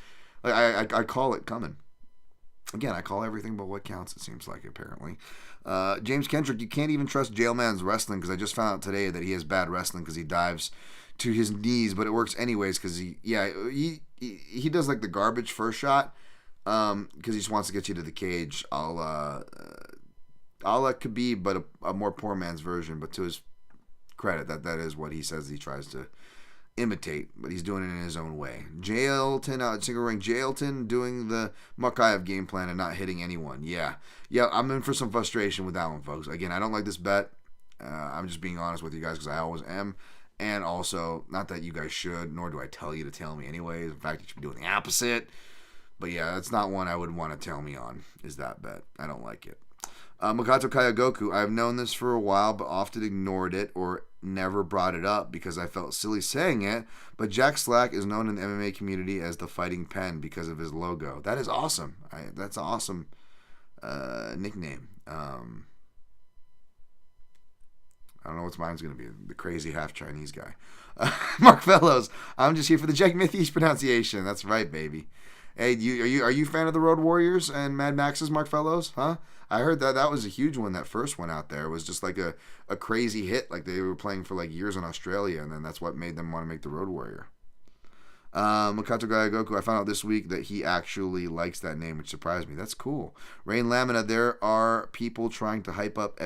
Like I call it coming. Again, I call everything but what counts. It seems like apparently. James Kendrick, you can't even trust Jailman's wrestling because I just found out today that he has bad wrestling because he dives to his knees, but it works anyways because he does like the garbage first shot because he just wants to get you to the cage. I'll let Khabib, but a more poor man's version. But to his credit, that is what he says he tries to imitate, but he's doing it in his own way. Jailton out at single ring. Jailton doing the Makhachev game plan and not hitting anyone. Yeah, I'm in for some frustration with that one, folks. Again, I don't like this bet. I'm just being honest with you guys because I always am. And also, not that you guys should, nor do I tell you to tell me anyways. In fact, you should be doing the opposite. But yeah, that's not one I would want to tell me on, is that bet. I don't like it. Makato Kayagoku, I've known this for a while, but often ignored it or never brought it up because I felt silly saying it. But Jack Slack is known in the MMA community as the Fighting Pen because of his logo. That is awesome. That's an awesome nickname. I don't know what mine's going to be. The crazy half-Chinese guy. Mark Fellows, I'm just here for the Jack Matthews pronunciation. That's right, baby. Hey, are you a fan of the Road Warriors and Mad Max's, Mark Fellows? Huh? I heard that was a huge one. That first one out there was just like a crazy hit. Like they were playing for like years in Australia, and then that's what made them want to make the Road Warrior. Makato Gayagoku, I found out this week that he actually likes that name, which surprised me. That's cool. Rain Lamina, there are people trying to hype up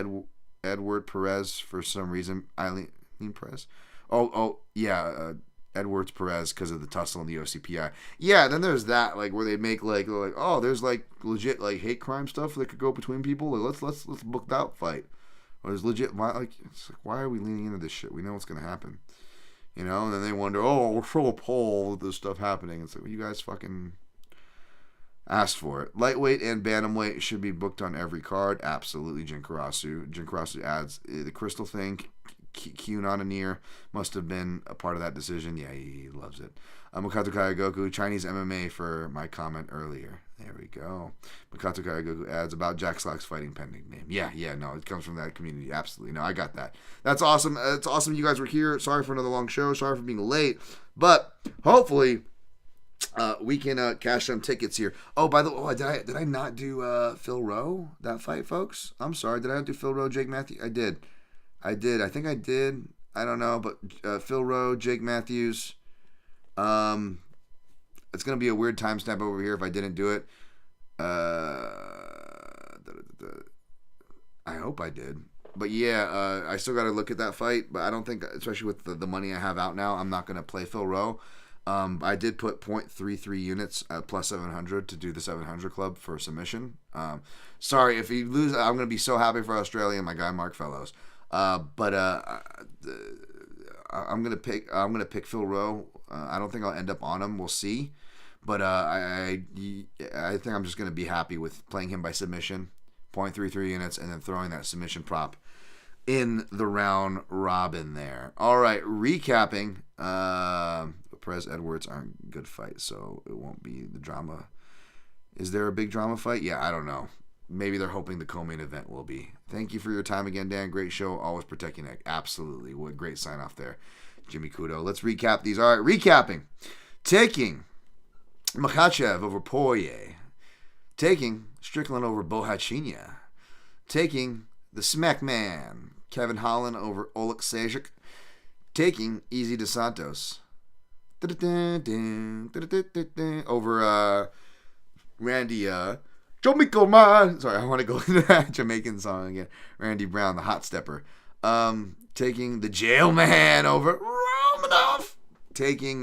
Edwards-Perez for some reason. Eileen Perez? Oh, yeah, Edwards-Perez because of the tussle in the OCPI. Yeah, then there's that, like, where they make, like, oh, there's, like, legit, like, hate crime stuff that could go between people. Like, let's book that fight. Or there's legit, like, it's like, why are we leaning into this shit? We know what's going to happen. And then they wonder, oh, we're so appalled with this stuff happening. It's like, well, you guys fucking asked for it. Lightweight and bantamweight should be booked on every card. Absolutely, Jin Karasu. Jin Karasu adds the crystal thing. Kyunanir must have been a part of that decision. Yeah, he loves it. Makato Kayagoku, Chinese MMA for my comment earlier. There we go. Makato Kayagoku adds about Jack Slack's fighting pen nickname. Yeah, no, it comes from that community. Absolutely. No, I got that. That's awesome. It's awesome you guys were here. Sorry for another long show. Sorry for being late. But hopefully we can cash some tickets here. Oh, by the way, did I not do Phil Rowe that fight, folks? I'm sorry. Did I not do Phil Rowe, Jake Matthews? I did. I think I did. I don't know, but Phil Rowe, Jake Matthews. It's gonna be a weird timestamp over here if I didn't do it. I hope I did. But yeah, I still got to look at that fight. But I don't think, especially with the money I have out now, I'm not going to play Phil Rowe. I did put 0.33 units at plus 700 to do the 700 club for submission. Sorry, if you lose, I'm going to be so happy for Australia and my guy Mark Fellows. But I'm going to pick Phil Rowe. I don't think I'll end up on him. We'll see. But I think I'm just going to be happy with playing him by submission, 0.33 units, and then throwing that submission prop in the round robin there. All right, recapping. Perez Edwards aren't good fights, so it won't be the drama. Is there a big drama fight? Yeah, I don't know. Maybe they're hoping the co-main event will be. Thank you for your time again, Dan. Great show. Always protect your neck. Absolutely. What a great sign off there, Jimmy Kudo. Let's recap these. All right, recapping. Taking Makhachev over Poirier. Taking Strickland over Bohachinha. Taking the Smack Man, Kevin Holland over Oleksiezjczuk. Taking Easy to Santos over Randy Jomiko Man. Sorry, I want to go into that Jamaican song again. Randy Brown, the hot stepper. Taking the Jailman over Romanov. Taking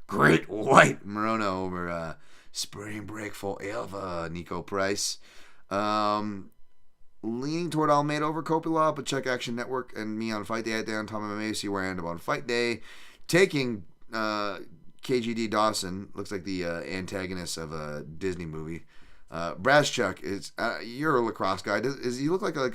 Great White Morono over Spring Break Forever Nico Price. Leaning toward Almeida over Kopylov, but check Action Network and me on Fight Day at Dan Tom MMA. See where I end up on Fight Day. Taking KGD Dawson, looks like the antagonist of a Disney movie. Braschuk is you're a lacrosse guy. Does he look like a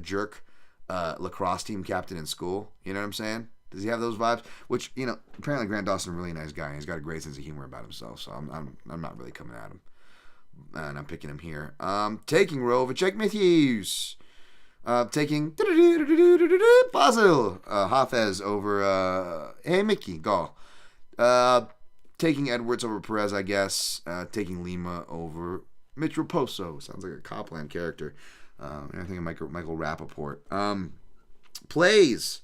jerk lacrosse team captain in school? You know what I'm saying? Does he have those vibes? Which, you know, apparently Grant Dawson is a really nice guy, and he's got a great sense of humor about himself. So I'm not really coming at him, and I'm picking him here. Taking ROWE-JAYKE Matthews. Taking Basil Hafez over Hafez-Gall. Taking Edwards over Perez, I guess. Taking Lima over Lima-Raposo. Sounds like a Copland character. I think of Michael Rappaport. Plays.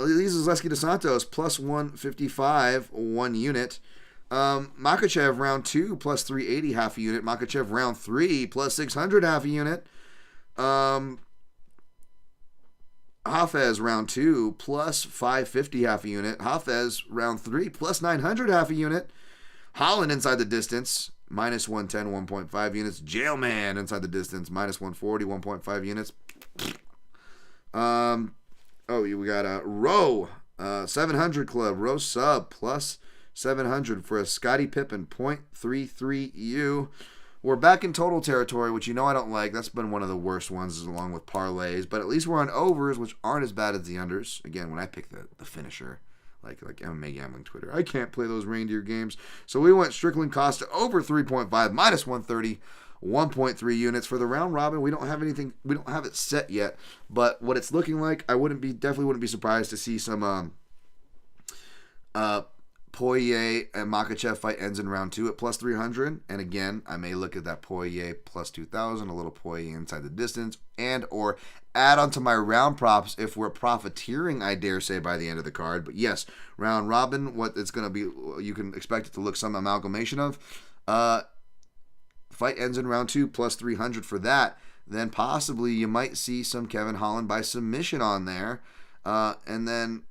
Strickland-Costa Santos plus 155, 1 unit. Makhachev round 2 plus 380, half a unit. Makhachev round 3 plus 600, half a unit. Hafez round 2 plus 550, half a unit. Hafez round 3 plus 900, half a unit. Holland inside the distance, minus 110, 1.5 units. Jailman inside the distance, minus 140, 1.5 units. We got a Rowe 700 club, Rowe sub plus 700 for a Scottie Pippen 0.33 U. We're back in total territory, which you know I don't like. That's been one of the worst ones along with parlays. But at least we're on overs, which aren't as bad as the unders. Again, when I pick the finisher, like MMA Gambling Twitter, I can't play those reindeer games. So we went Strickland-Costa over 3.5, minus 130, 1.3 units. For the round robin, we don't have anything. We don't have it set yet. But what it's looking like, definitely wouldn't be surprised to see some Poirier and Makhachev fight ends in round 2 at plus 300. And again, I may look at that Poirier plus 2,000, a little Poirier inside the distance, and or add onto my round props if we're profiteering, I dare say, by the end of the card. But yes, round robin, what it's going to be, you can expect it to look some amalgamation of. Fight ends in round 2 plus 300 for that. Then possibly you might see some Kevin Holland by submission on there. And then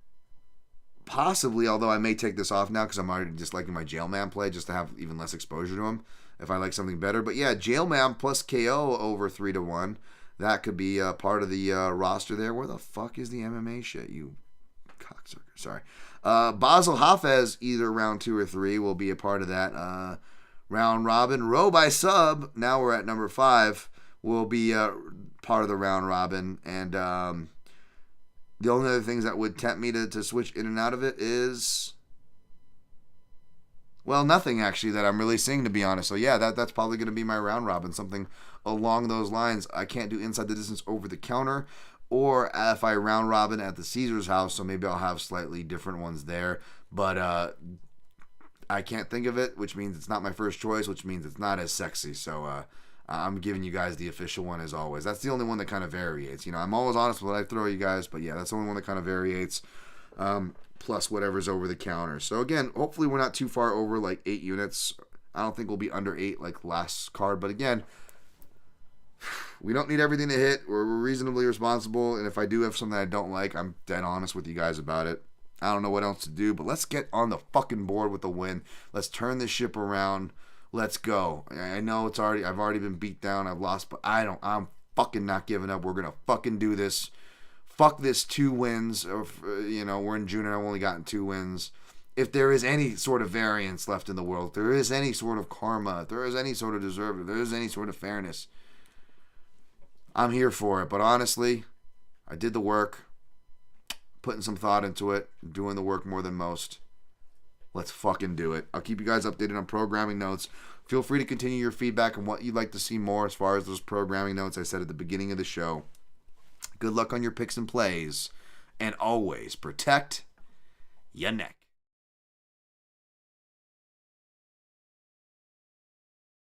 possibly, although I may take this off now because I'm already disliking my Jailman play just to have even less exposure to him if I like something better. But yeah, Jailman plus KO over 3-1. That could be part of the roster there. Where the fuck is the MMA shit, you cocksucker? Sorry. Basil Hafez, either round 2 or 3, will be a part of that. Round robin. Rowe by sub, now we're at number 5, will be part of the round robin. And the only other things that would tempt me to switch in and out of it is, well, nothing actually that I'm really seeing, to be honest. So yeah, that's probably going to be my round robin, something along those lines. I can't do inside the distance over the counter, or if I round robin at the Caesar's house, so maybe I'll have slightly different ones there. But I can't think of it, which means it's not my first choice, which means it's not as sexy. So I'm giving you guys the official one as always. That's the only one that kind of variates. You know, I'm always honest with what I throw you guys, but yeah, that's the only one that kind of variates. Plus whatever's over the counter. So again, hopefully we're not too far over like 8 units. I don't think we'll be under 8 like last card, but again, we don't need everything to hit. We're reasonably responsible, and if I do have something I don't like, I'm dead honest with you guys about it. I don't know what else to do, but let's get on the fucking board with a win. Let's turn this ship around. Let's go. I know I've already been beat down. I've lost, but I'm fucking not giving up. We're gonna fucking do this. Fuck this 2 wins. You know, we're in June and I've only gotten 2 wins. If there is any sort of variance left in the world, if there is any sort of karma, if there is any sort of deserve, if there is any sort of fairness, I'm here for it. But honestly, I did the work, putting some thought into it, doing the work more than most. Let's fucking do it. I'll keep you guys updated on programming notes. Feel free to continue your feedback on what you'd like to see more as far as those programming notes I said at the beginning of the show. Good luck on your picks and plays. And always protect your neck.